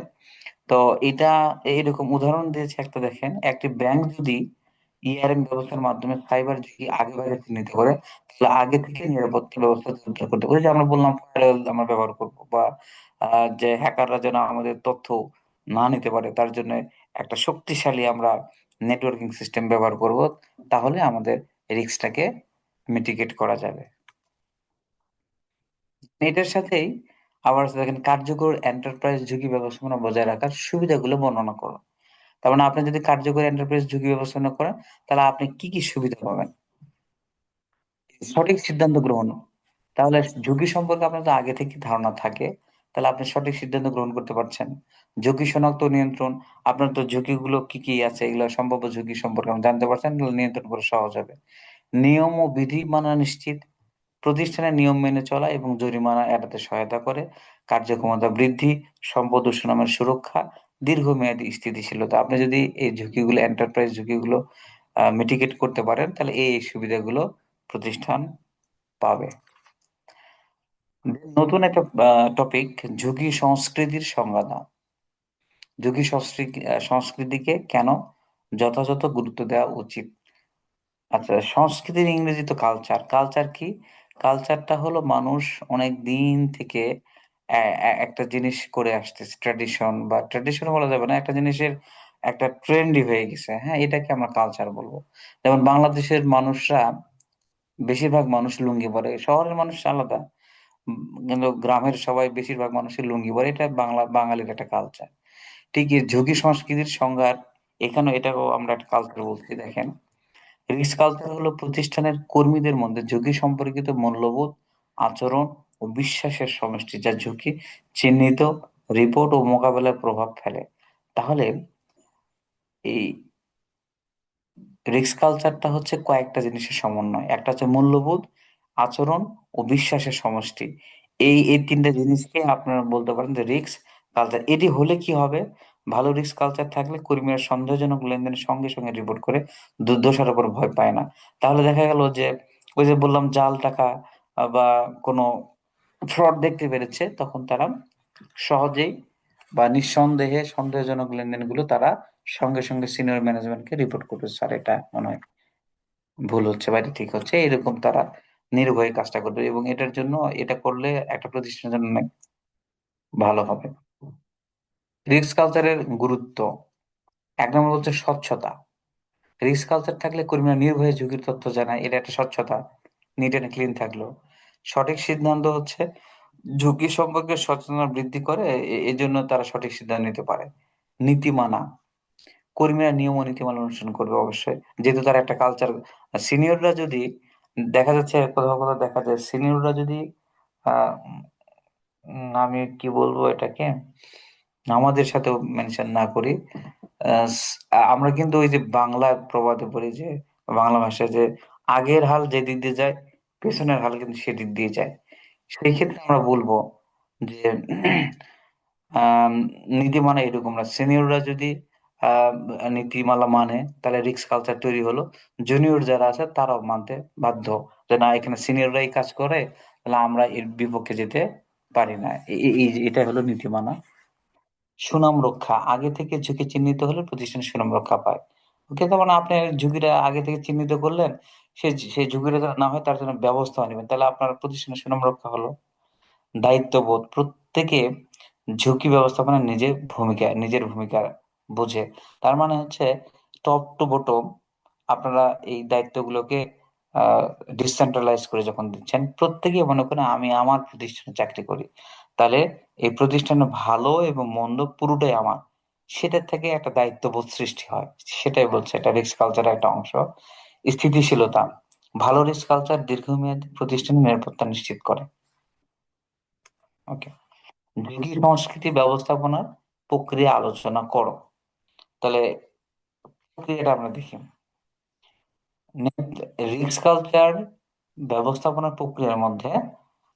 তো এটা এরকম উদাহরণ দিয়েছে একটা, দেখেন একটি ব্যাংক যদি ইআরএম ব্যবস্থার মাধ্যমে সাইবার ঝুঁকি আগে ভাগে চিহ্নিত করে, তাহলে আগে থেকে নিরাপত্তা ব্যবস্থা জোরদার করতে পারে। যে আমরা বললাম ফায়ারওয়াল আমরা ব্যবহার করবো, বা যে হ্যাকাররা যেন আমাদের তথ্য না নিতে পারে তার জন্য একটা শক্তিশালী আমরা নেটওয়ার্কিং সিস্টেম ব্যবহার করব, তাহলে আমাদের রিস্কটাকে মিটিগেট করা যাবে। এটার সাথেই আবার দেখেন কার্যকর এন্টারপ্রাইজ ঝুঁকি ব্যবস্থাপনা বজায় রাখার সুবিধাগুলো বর্ণনা করো। তার মানে আপনি যদি কার্যকরী এন্টারপ্রাইজ ঝুঁকি ব্যবস্থাপনা করেন, তাহলে আপনি কি কি সুবিধা পাবেন? সঠিক সিদ্ধান্ত গ্রহণ, তাহলে ঝুঁকি সম্পর্কে আপনার তো আগে থেকে ধারণা থাকে, তাহলে আপনি সঠিক সিদ্ধান্ত গ্রহণ করতে পারছেন। ঝুঁকি শনাক্ত ও নিয়ন্ত্রণ, আপনার তো ঝুঁকিগুলো কি কি আছে এগুলো সম্ভাব্য ঝুঁকি সম্পর্কে আপনি জানতে পারছেন, তাহলে নিয়ন্ত্রণ করা সহজ হবে। নিয়ম ও বিধি মানা নিশ্চিত, প্রতিষ্ঠানের নিয়ম মেনে চলা এবং জরিমানা এড়াতে সহায়তা করে। কার্যক্ষমতা বৃদ্ধি, সম্পদ ও সুনামের সুরক্ষা, দীর্ঘমেয়াদী স্থিতিশীলতা। আপনি যদি এই ঝুঁকিগুলো, এন্টারপ্রাইজ ঝুঁকিগুলো মিটিগেট করতে পারেন, তাহলে এই সুবিধাগুলো প্রতিষ্ঠান পাবে। নতুন একটা টপিক, ঝুঁকি সংস্কৃতির সংজ্ঞা দাও। ঝুঁকি সংস্কৃতিকে কেন যথাযথ গুরুত্ব দেওয়া উচিত? আচ্ছা, সংস্কৃতির ইংরেজি তো কালচার। কালচার কি? কালচারটা হলো মানুষ অনেক দিন থেকে একটা জিনিস করে আসতেছে, ট্র্যাডিশন বা ট্র্যাডিশন বলা যাবে না, একটা জিনিসের একটা ট্রেন্ডই হয়ে গেছে, হ্যাঁ, এটাকে আমরা কালচার বলবো। যেমন বাংলাদেশের মানুষরা, বেশিরভাগ মানুষ লুঙ্গি পরে, শহরের মানুষ আলাদা, কিন্তু গ্রামের সবাই বেশিরভাগ মানুষের লুঙ্গি পরে, এটা বাঙালির একটা কালচার। ঠিকই ঝুঁকি সংস্কৃতির সংজ্ঞার এখানে এটাকেও আমরা একটা কালচার বলছি। দেখেন, রিস্ক কালচার হলো প্রতিষ্ঠানের কর্মীদের মধ্যে ঝুঁকি সম্পর্কিত মূল্যবোধ, আচরণ ও বিশ্বাসের সমষ্টি, যা ঝুঁকি চিহ্নিত, রিপোর্ট ও মোকাবেলায় প্রভাব ফেলে। তাহলে এই রিস্ক কালচারটা হচ্ছে কয়েকটা জিনিসের সমন্বয়। একটা হচ্ছে মূল্যবোধ, আচরণ ও বিশ্বাসের সমষ্টি। এই তিনটা জিনিসকে আপনারা বলতে পারেন যে রিস্ক কালচার। এটি হলে কি হবে? ভালো রিস্ক কালচার থাকলে কর্মীরা সন্দেহজনক লেনদেনের সঙ্গে সঙ্গে রিপোর্ট করে দুর্দশার উপর ভয় পায় না। তাহলে দেখা গেল যে, ওই যে বললাম, জাল টাকা বা কোনো ফ্রড দেখতে পেরেছে, তখন তারা সহজেই বা নিঃসন্দেহে সন্দেহজনক লেনদেনগুলো তারা সঙ্গে সঙ্গে সিনিয়র ম্যানেজমেন্টকে রিপোর্ট করবে, স্যার এটা মনে হয় ভুল হচ্ছে বা এটা ঠিক হচ্ছে, এরকম তারা নির্ভয়ে কাজটা করবে, এবং এটার জন্য, এটা করলে একটা প্রতিষ্ঠানের জন্য অনেক ভালো হবে। রিস্ক কালচারের গুরুত্ব, এক নম্বর হচ্ছে স্বচ্ছতা। রিস্ক কালচার থাকলে কর্মীরা নির্ভয়ে ঝুঁকির তথ্য জানায়, এটা একটা স্বচ্ছতা, নিট এন্ড ক্লিন থাকলো। সঠিক সিদ্ধান্ত হচ্ছে ঝুঁকি সম্পর্কে সচেতনতা বৃদ্ধি করে, এজন্য তারা সঠিক সিদ্ধান্ত নিতে পারে। নীতিমানা, কর্মীরা নিয়ম ও নীতিমালা অনুসরণ করবে অবশ্যই, যেহেতু তার একটা কালচার। সিনিয়ররা যদি, দেখা যাচ্ছে কোথাও কোথাও দেখা যায় সিনিয়ররা যদি আহ আমি কি বলবো এটাকে, আমাদের সাথেও মেনশন না করি, আমরা কিন্তু ওই যে বাংলা প্রবাদে পড়ি যে, বাংলা ভাষায় যে, আগের হাল যে দিক দিয়ে যায়, পেছনের হাল কিন্তু সেদিক দিয়ে যায়। সেই ক্ষেত্রে আমরা বলবো যে আম নীতিমালা এরকম না। সিনিয়ররা যদি আ নীতিমালা মানে, তাহলে রিস্ক কালচার তৈরি হলো। জুনিয়র যারা আছে তারাও মানতে বাধ্য। যে না, এখানে সিনিয়ররাই কাজ করে, তাহলে আমরা এর বিপক্ষে যেতে পারি না। এটাই হলো নীতিমানা। সুনাম রক্ষা, আগে থেকে ঝুঁকি চিহ্নিত হলে প্রতিষ্ঠান সুনাম রক্ষা পায়। ওকে, তার মানে আপনি ঝুঁকিটা আগে থেকে চিহ্নিত করলেন, সেই ঝুঁকিটা যেন না হয় তার জন্য ব্যবস্থা নিবেন। তাহলে আপনার প্রতিষ্ঠানের সুনাম রক্ষা হলো। দায়িত্ববোধ, প্রত্যেকে ঝুঁকি ব্যবস্থাপনায় নিজের ভূমিকা বোঝে। তার মানে হচ্ছে টপ টু বটম আপনারা এই দায়িত্বগুলোকে ডিসেন্ট্রালাইজ করে যখন দিচ্ছেন, প্রত্যেকেই মনে করেন আমি আমার প্রতিষ্ঠানে চাকরি করি, তাহলে এই প্রতিষ্ঠানের ভালো এবং মন্দ পুরোটাই আমার, সেটার থেকে একটা দায়িত্ববোধ সৃষ্টি হয়। সেটাই বলছে, এটা রিস্ক কালচারের একটা অংশ। স্থিতিশীলতা, ভালো রিস্ক কালচার দীর্ঘমেয়াদী প্রতিষ্ঠানের নিরাপত্তা নিশ্চিত করে। ওকে, ঝুঁকি সংস্কৃতি ব্যবস্থাপনার প্রক্রিয়া আলোচনা করো। তাহলে প্রক্রিয়াটা আমরা দেখি। রিস্ক কালচার ব্যবস্থাপনার প্রক্রিয়ার মধ্যে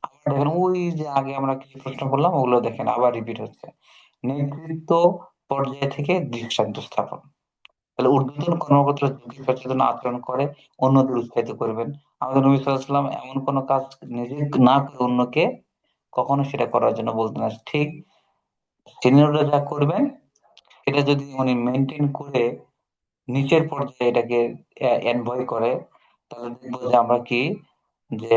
আবার দেখেন, ওই যে আগে আমরা কিছু প্রশ্ন করলাম, ওগুলো দেখেন আবার রিপিট হচ্ছে। নেতৃত্ব পর্যায় থেকে দৃষ্টান্ত স্থাপন, তাহলে ঊর্ধ্বতন কর্মকর্তা ঝুঁকি সচেতন আচরণ করে অন্যদের উৎসাহিত করবেন। আমাদের নবী সাল্লাল্লাহু আলাইহি ওয়াসাল্লাম এমন কোনো কাজ নিজে না করে অন্যকে কখনো সেটা করার জন্য বলতেন না। ঠিক সিনিয়ররা যা করবেন, এটা যদি উনি মেনটেন করে নিচের পর্যায়ে এটাকে এনভয় করে, তাহলে দেখবো যে আমরা কি, যে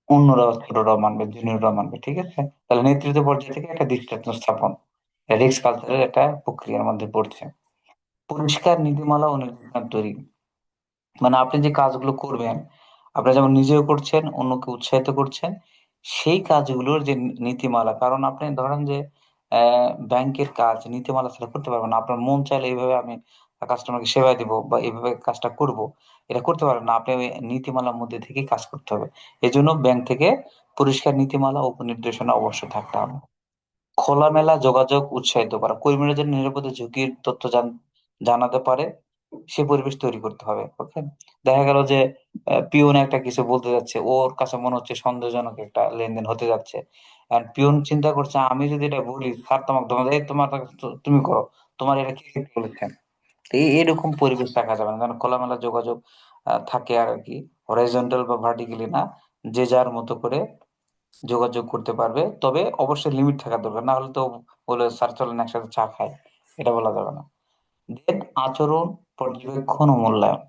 অন্যরা, ছোটরাও মানবে, জুনিয়ররাও মানবে। ঠিক আছে, তাহলে নেতৃত্ব পর্যায়ে থেকে একটা দৃষ্টান্ত স্থাপন রিস্ক কালচারের একটা প্রক্রিয়ার মধ্যে পড়ছে। পরিষ্কার নীতিমালা ও নির্দেশনা তৈরি, মানে আপনি যে কাজগুলো করবেন, আপনি যেমন নিজেও করছেন, অন্যকে উৎসাহিত করছেন, সেই কাজগুলোর যে নীতিমালা, কারণ আপনি ধরেন যে ব্যাংকের কাজ নীতিমালা ছাড়া করতে পারবেন না। আপনার মন চাইলে এইভাবে আমি কাস্টমারকে সেবা দিব বা এইভাবে কাজটা করব, এটা করতে পারবেন না। আপনি ওই নীতিমালার মধ্যে থেকেই কাজ করতে হবে। এজন্য ব্যাংক থেকে পরিষ্কার নীতিমালা ও নির্দেশনা অবশ্যই থাকতে হবে। খোলামেলা যোগাযোগ উৎসাহিত করা, কর্মীরা যেন নিরাপদে ঝুঁকির তথ্য জানাতে পারে, সে পরিবেশ তৈরি করতে হবে। ওকে, দেখা গেল যে পিয়ন একটা কিছু বলতে যাচ্ছে, ওর কাছে মনে হচ্ছে সন্দেহজনক একটা লেনদেন হতে যাচ্ছে, আর পিয়ন চিন্তা করছে আমি যদি এটা বলি, স্যার তোমাকে ধমক দেয়, তোমার তুমি করো, তোমার এটা কি বলেছেন। তো এরকম পরিবেশ রাখা যাবে না, কারণ খোলামেলা যোগাযোগ থাকে আর কি, হরাইজন্টাল বা ভার্টিক্যালি না, যে যার মতো করে যোগাযোগ করতে পারবে, তবে অবশ্যই লিমিট থাকা দরকার, না হলে তো বলে স্যার চলেন একসাথে চা খাই, এটা বলা যাবে না। দেন আচরণ পর্যবেক্ষণ ও মূল্যায়ন,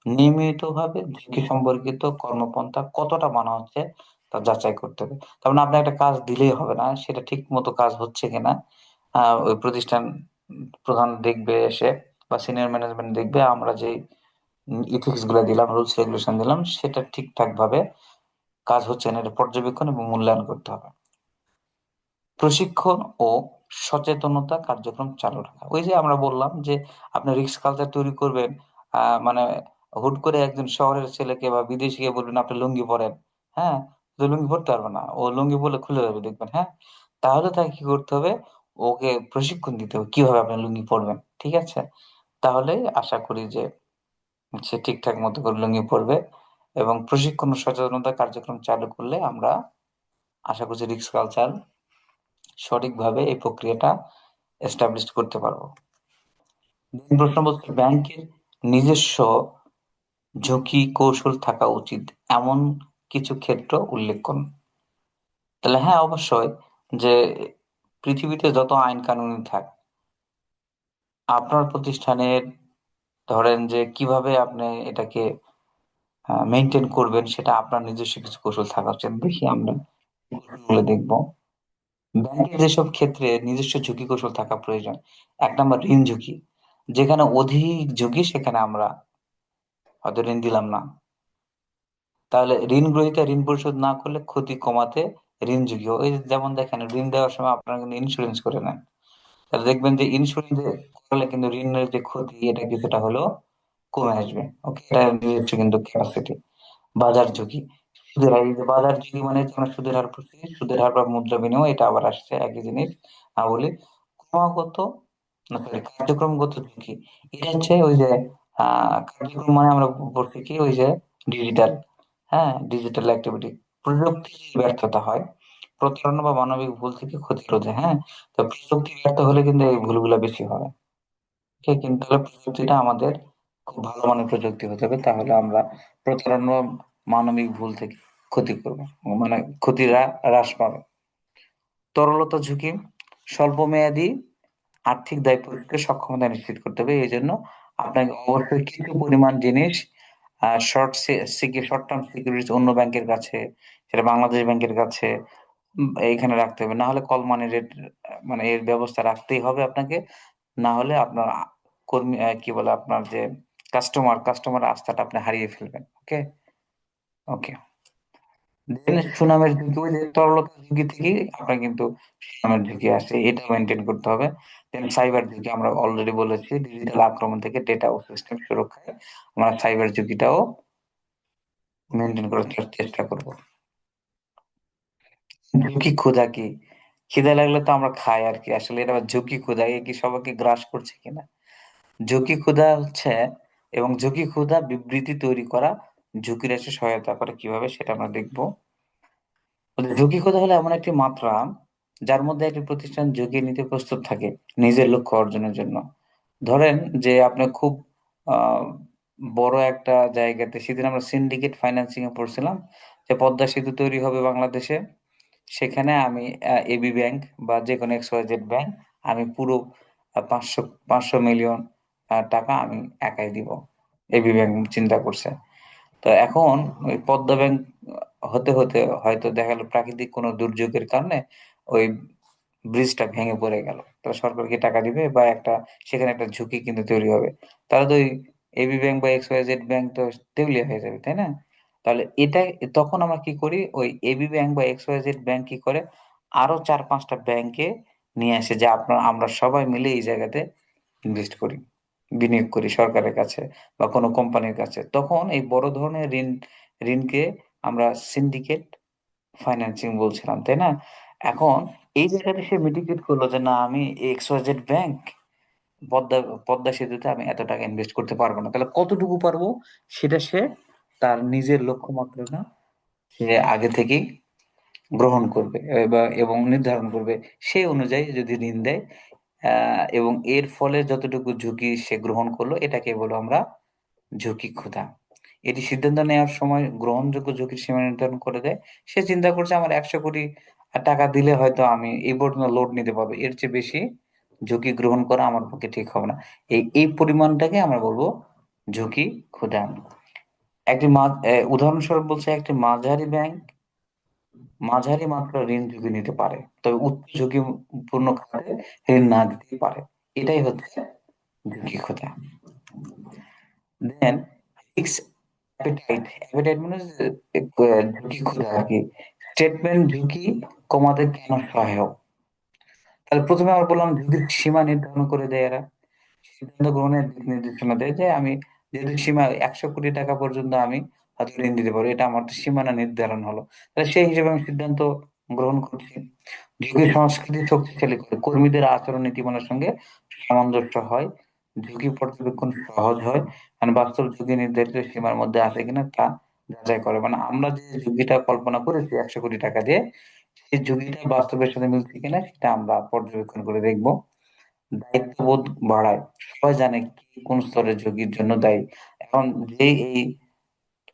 নিয়মিতভাবে ঝুঁকি সম্পর্কিত কর্মপন্থা কতটা মানা হচ্ছে তা যাচাই করতে হবে। তার মানে আপনি একটা কাজ দিলেই হবে না, সেটা ঠিক মতো কাজ হচ্ছে কিনা ওই প্রতিষ্ঠান প্রধান দেখবে এসে, বা সিনিয়র ম্যানেজমেন্ট দেখবে আমরা যে ইথিক্স গুলো দিলাম, রুলস রেগুলেশন দিলাম, সেটা ঠিকঠাক ভাবে কাজ হচ্ছে না, এটা পর্যবেক্ষণ এবং মূল্যায়ন করতে হবে। প্রশিক্ষণ ও সচেতনতা কার্যক্রম চালু রাখা, ওই যে আমরা বললাম যে আপনি রিস্ক কালচার তৈরি করবেন, মানে হুট করে একজন শহরের ছেলেকে বা বিদেশিকে বলবেন আপনি লুঙ্গি পরেন, হ্যাঁ, তো লুঙ্গি পরতে পারবে না, ও লুঙ্গি পরলে খুলে যাবে দেখবেন, হ্যাঁ। তাহলে তাকে কি করতে হবে, ওকে প্রশিক্ষণ দিতে হবে কিভাবে আপনি লুঙ্গি পরবেন, ঠিক আছে। তাহলে আশা করি যে সে ঠিকঠাক মতো করে লুঙ্গি পরবে, এবং প্রশিক্ষণ ও সচেতনতা কার্যক্রম চালু করলে আমরা আশা করছি রিস্ক কালচার সঠিকভাবে এই প্রক্রিয়াটা এস্টাবলিশ করতে পারবো। দ্বিতীয় প্রশ্ন বলছে ব্যাংকের নিজস্ব ঝুঁকি কৌশল থাকা উচিত এমন কিছু ক্ষেত্র উল্লেখ করুন। তাহলে হ্যাঁ, অবশ্যই, যে পৃথিবীতে যত আইন কানুনই থাক, আপনার প্রতিষ্ঠানের ধরেন যে কিভাবে আপনি এটাকে মেনটেন করবেন, সেটা আপনার নিজস্ব কিছু কৌশল থাকা উচিত। দেখি আমরা কৌশলগুলো দেখবো। ব্যাংকের যেসব ক্ষেত্রে নিজস্ব ঝুঁকি কৌশল থাকা প্রয়োজন, 1 নম্বর ঋণ ঝুঁকি, যেখানে অধিক ঝুঁকি সেখানে আমরা হয়তো ঋণ দিলাম না, তাহলে ঋণ গ্রহীতা ঋণ পরিশোধ না করলে ক্ষতি কমাতে ঋণ ঝুঁকি, ওই যেমন দেখেন ঋণ দেওয়ার সময় আপনারা কিন্তু ইন্স্যুরেন্স করে নেন, তাহলে দেখবেন যে ইন্স্যুরেন্স করলে কিন্তু ঋণের যে ক্ষতি এটা কিছুটা হলেও কমে আসবে। ওকে, এটা নিজস্ব কিন্তু ক্যাপাসিটি। বাজার ঝুঁকি, সুদের হার, এই যে বাজার ঝুঁকি মানে হচ্ছে আমরা সুদের হার পড়ছি, সুদের হার বা মুদ্রা বিনিময়, এটা আবার আসছে একই জিনিস। বলি ক্রমাগত, না সরি, কার্যক্রমগত ঝুঁকি, এটা হচ্ছে ওই যে কার্যক্রম মানে আমরা পড়ছি কি ওই যে ডিজিটাল, হ্যাঁ, ডিজিটাল অ্যাক্টিভিটি, প্রযুক্তি যদি ব্যর্থতা হয়, প্রতারণা বা মানবিক ভুল থেকে ক্ষতি রোধে, হ্যাঁ। তো প্রযুক্তি ব্যর্থ হলে কিন্তু এই ভুলগুলা বেশি হয়। ঠিক, কিন্তু তাহলে প্রযুক্তিটা আমাদের খুব ভালো মানের প্রযুক্তি হতে হবে, তাহলে আমরা প্রতারণা, মানবিক ভুল থেকে ক্ষতি করবো, মানে ক্ষতিটা হ্রাস পাবে। তরলতা ঝুঁকি, স্বল্প মেয়াদী আর্থিক দায় পরিশোধের সক্ষমতা নিশ্চিত করতে হবে। এই জন্য আপনাকে অবশ্যই কিছু পরিমাণ জিনিস শর্ট টার্ম সিকিউরিটিজ অন্য ব্যাংকের কাছে, সেটা বাংলাদেশ ব্যাংকের কাছে এইখানে রাখতে হবে, না হলে কল মানি রেট, মানে এর ব্যবস্থা রাখতেই হবে আপনাকে, না হলে আপনার কর্মী কি বলে আপনার যে কাস্টমার আস্থাটা আপনি হারিয়ে ফেলবেন। ওকে, ওকে। দেন সুনামের ঝুঁকি, ওই যে তরলতার ঝুঁকি থেকে আপনার কিন্তু সুনামের ঝুঁকি আসে, এটা মেনটেন করতে হবে। দেন সাইবার ঝুঁকি, আমরা অলরেডি বলেছি ডিজিটাল আক্রমণ থেকে ডেটা ও সিস্টেম সুরক্ষায় আমরা সাইবার ঝুঁকিটাও মেনটেন করার চেষ্টা করব। ঝুঁকি ক্ষুধা কি, খিদে লাগলে তো আমরা খাই আর কি, আসলে এটা আবার ঝুঁকি ক্ষুধা, এ কি সবাইকে গ্রাস করছে কিনা। ঝুঁকি ক্ষুধা হচ্ছে, এবং ঝুঁকি ক্ষুধা বিবৃতি তৈরি করা, ঝুঁকি হ্রাসে সহায়তা করে কিভাবে সেটা আমরা দেখব। ঝুঁকি ক্ষুধা হলো এমন একটি মাত্রা যার মধ্যে একটি প্রতিষ্ঠান ঝুঁকি নিতে প্রস্তুত থাকে নিজের লক্ষ্য অর্জনের জন্য। ধরেন যে আপনি খুব আহ, বড় একটা জায়গাতে, সেদিন আমরা সিন্ডিকেট ফাইন্যান্সিং এ পড়ছিলাম যে পদ্মা সেতু তৈরি হবে বাংলাদেশে, সেখানে আমি এবি ব্যাংক বা যে কোনো XYZ ব্যাংক, আমি পুরো 500 মিলিয়ন টাকা আমি একাই দিব, এবি ব্যাংক চিন্তা করছে। তো এখন ওই পদ্মা ব্যাংক হতে হতে হয়তো দেখা গেল প্রাকৃতিক কোনো দুর্যোগের কারণে ওই ব্রিজটা ভেঙে পড়ে গেল, তাহলে সরকার কি টাকা দিবে, বা একটা সেখানে একটা ঝুঁকি কিন্তু তৈরি হবে, তাহলে তো ওই এবি ব্যাংক বা XYZ ব্যাংক তো দেউলিয়া হয়ে যাবে, তাই না। তাহলে এটা, তখন আমরা কি করি, ওই এবি ব্যাংক বা XYZ ব্যাংক কি করে, আরো 4-5টা ব্যাংকে নিয়ে আসে, যে আপনার আমরা সবাই মিলে এই জায়গাতে ইনভেস্ট করি, বিনিয়োগ করি সরকারের কাছে বা কোনো কোম্পানির কাছে, তখন এই বড় ধরনের ঋণকে আমরা সিন্ডিকেট ফাইন্যান্সিং বলছিলাম, তাই না। এখন এই জায়গাতে সে মিটিগেট করলো যে না, আমি XYZ ব্যাংক পদ্মা পদ্মা সেতুতে আমি এত টাকা ইনভেস্ট করতে পারবো না, তাহলে কতটুকু পারবো সেটা সে তার নিজের লক্ষ্যমাত্রাটা সে আগে থেকেই গ্রহণ করবে, এবং নির্ধারণ করবে, সেই অনুযায়ী যদি ঋণ দেয়, এবং এর ফলে যতটুকু ঝুঁকি সে গ্রহণ করলো, এটাকে বলো আমরা ঝুঁকি ক্ষুধা। এটি সিদ্ধান্ত নেওয়ার সময় গ্রহণযোগ্য ঝুঁকির সীমা নির্ধারণ করে দেয়। সে চিন্তা করছে আমার 100 কোটি টাকা দিলে হয়তো আমি এই পর্যন্ত লোড নিতে পারবো, এর চেয়ে বেশি ঝুঁকি গ্রহণ করা আমার পক্ষে ঠিক হবে না। এই পরিমাণটাকে আমরা বলবো ঝুঁকি ক্ষুধা। উদাহরণস্বরূপ বলছে, একটি মাঝারি ব্যাংক মাঝারি মাত্রার ঋণ ঝুঁকি নিতে পারে, তবে উচ্চ ঝুঁকিপূর্ণ খাতে ঋণ না দিতে পারে। এটাই হচ্ছে ঝুঁকি ক্ষুধা। দেন রিস্ক অ্যাপেটাইট। অ্যাপেটাইট মানে হচ্ছে ঝুঁকি ক্ষুধা আর কি। স্টেটমেন্ট ঝুঁকি কমাতে কেন সহায়ক। তাহলে প্রথমে আমরা বললাম ঝুঁকির সীমা নির্ধারণ করে দেয় এরা, সিদ্ধান্ত গ্রহণের দিক নির্দেশনা দেয় যে আমি যেহেতু সীমা 100 কোটি টাকা পর্যন্ত আমি হয়তো ঋণ দিতে পারবো, এটা আমার তো সীমানা নির্ধারণ হলো, তাহলে সেই হিসেবে আমি সিদ্ধান্ত গ্রহণ করছি। ঝুঁকি সংস্কৃতি শক্তিশালী করে, কর্মীদের আচরণ নীতিমালার সঙ্গে সামঞ্জস্য হয়, ঝুঁকি পর্যবেক্ষণ সহজ হয়, মানে বাস্তব ঝুঁকি নির্ধারিত সীমার মধ্যে আছে কিনা তা যাচাই করে। মানে আমরা যে ঝুঁকিটা কল্পনা করেছি 100 কোটি টাকা দিয়ে, সেই ঝুঁকিটা বাস্তবের সাথে মিলছে কিনা সেটা আমরা পর্যবেক্ষণ করে দেখবো। দায়িত্ববোধ বাড়ায়, সবাই জানে কি কোন স্তরের ঝুঁকির জন্য দায়ী। এখন যে এই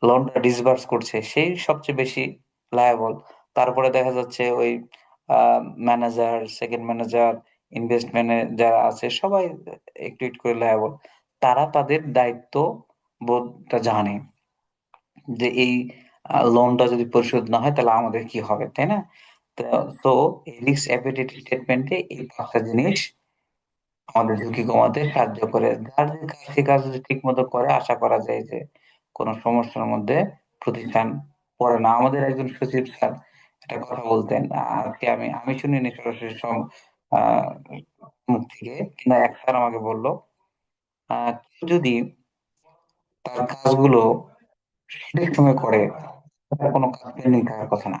লোনটা ডিসবার্স করছে সেই সবচেয়ে বেশি লায়াবল। তারপরে দেখা যাচ্ছে ওই ম্যানেজার, সেকেন্ড ম্যানেজার, ইনভেস্টমেন্টে যারা আছে সবাই একটু একটু করে লায়াবল। তারা তাদের দায়িত্ব বোধটা জানে যে এই লোনটা যদি পরিশোধ না হয় তাহলে আমাদের কি হবে, তাই না? তো তো এই রিস্ক অ্যাপিটাইট স্টেটমেন্টে এই 5টা জিনিস আমাদের ঝুঁকি কমাতে সাহায্য করে। যার যে কাজ সে কাজ যদি ঠিক মতো করে, আশা করা যায় যে কোনো সমস্যার মধ্যে প্রতিষ্ঠান পড়ে না। আমাদের একজন সচিব স্যার একটা কথা বলতেন, আজকে আমি শুনিনি সরাসরি আহ, মুখ থেকে, কিন্তু এক স্যার আমাকে বললো, কেউ যদি তার কাজগুলো সঠিক সময় করে, তার কোনো কাজ পেন্ডিং থাকার কথা না।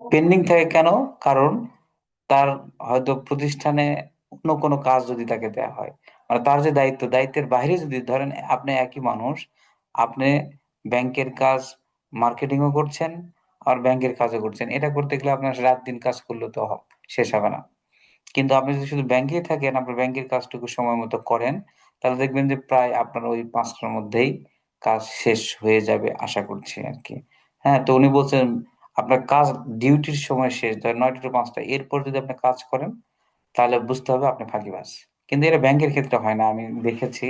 পেন্ডিং থাকে কেন? কারণ তার হয়তো প্রতিষ্ঠানে অন্য কোনো কাজ যদি তাকে দেয়া হয়, মানে তার যে দায়িত্বের বাইরে যদি ধরেন, আপনি একই মানুষ, আপনি ব্যাংকের কাজ মার্কেটিংও করছেন আর ব্যাংকের কাজও করছেন, এটা করতে গেলে আপনার রাত দিন কাজ করলে তো শেষ হবে না। কিন্তু আপনি যদি শুধু ব্যাংকেই থাকেন, আপনার ব্যাংকের কাজটুকু সময় মতো করেন, তাহলে দেখবেন যে প্রায় আপনার ওই 5টার মধ্যেই কাজ শেষ হয়ে যাবে আশা করছি আর কি। হ্যাঁ, তো উনি বলছেন আপনার কাজ ডিউটির সময় শেষ, ধরেন 9টা টু 5টা, এরপর যদি আপনি কাজ করেন তাহলে বুঝতে হবে আপনি ফাঁকিবাজ। কিন্তু এটা ব্যাংকের ক্ষেত্রে হয় না, আমি দেখেছি।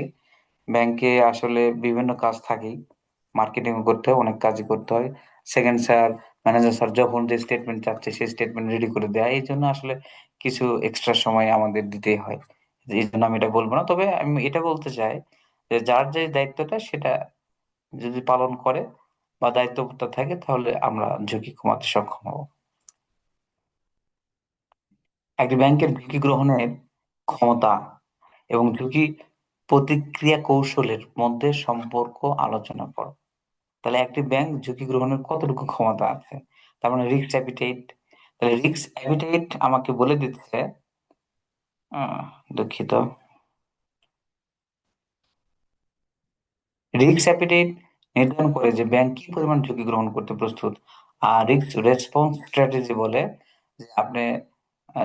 ব্যাংকে আসলে বিভিন্ন কাজ থাকেই, মার্কেটিং করতে হয়, অনেক কাজই করতে হয়। সেকেন্ড স্যার, ম্যানেজার স্যার যখন যে স্টেটমেন্ট চাচ্ছে সেই স্টেটমেন্ট রেডি করে দেয়, এই জন্য আসলে কিছু এক্সট্রা সময় আমাদের দিতেই হয়। এই জন্য আমি এটা বলবো না, তবে আমি এটা বলতে চাই যে যার যে দায়িত্বটা সেটা যদি পালন করে বা দায়িত্বটা থাকে, তাহলে আমরা ঝুঁকি কমাতে সক্ষম হব। একটি ব্যাংকের ঝুঁকি গ্রহণের ক্ষমতা এবং ঝুঁকি প্রতিক্রিয়া কৌশলের মধ্যে সম্পর্ক আলোচনা করো। তাহলে একটি ব্যাংক ঝুঁকি গ্রহণের কতটুকু ক্ষমতা আছে, তার মানে রিস্ক অ্যাপিটাইট। তাহলে রিস্ক অ্যাপিটাইট আমাকে বলে দিচ্ছে, আহ, দুঃখিত, রিস্ক অ্যাপিটাইট নির্ধারণ করে যে ব্যাংক কি পরিমাণ ঝুঁকি গ্রহণ করতে প্রস্তুত। আর রিস্ক রেসপন্স স্ট্র্যাটেজি বলে যে আপনি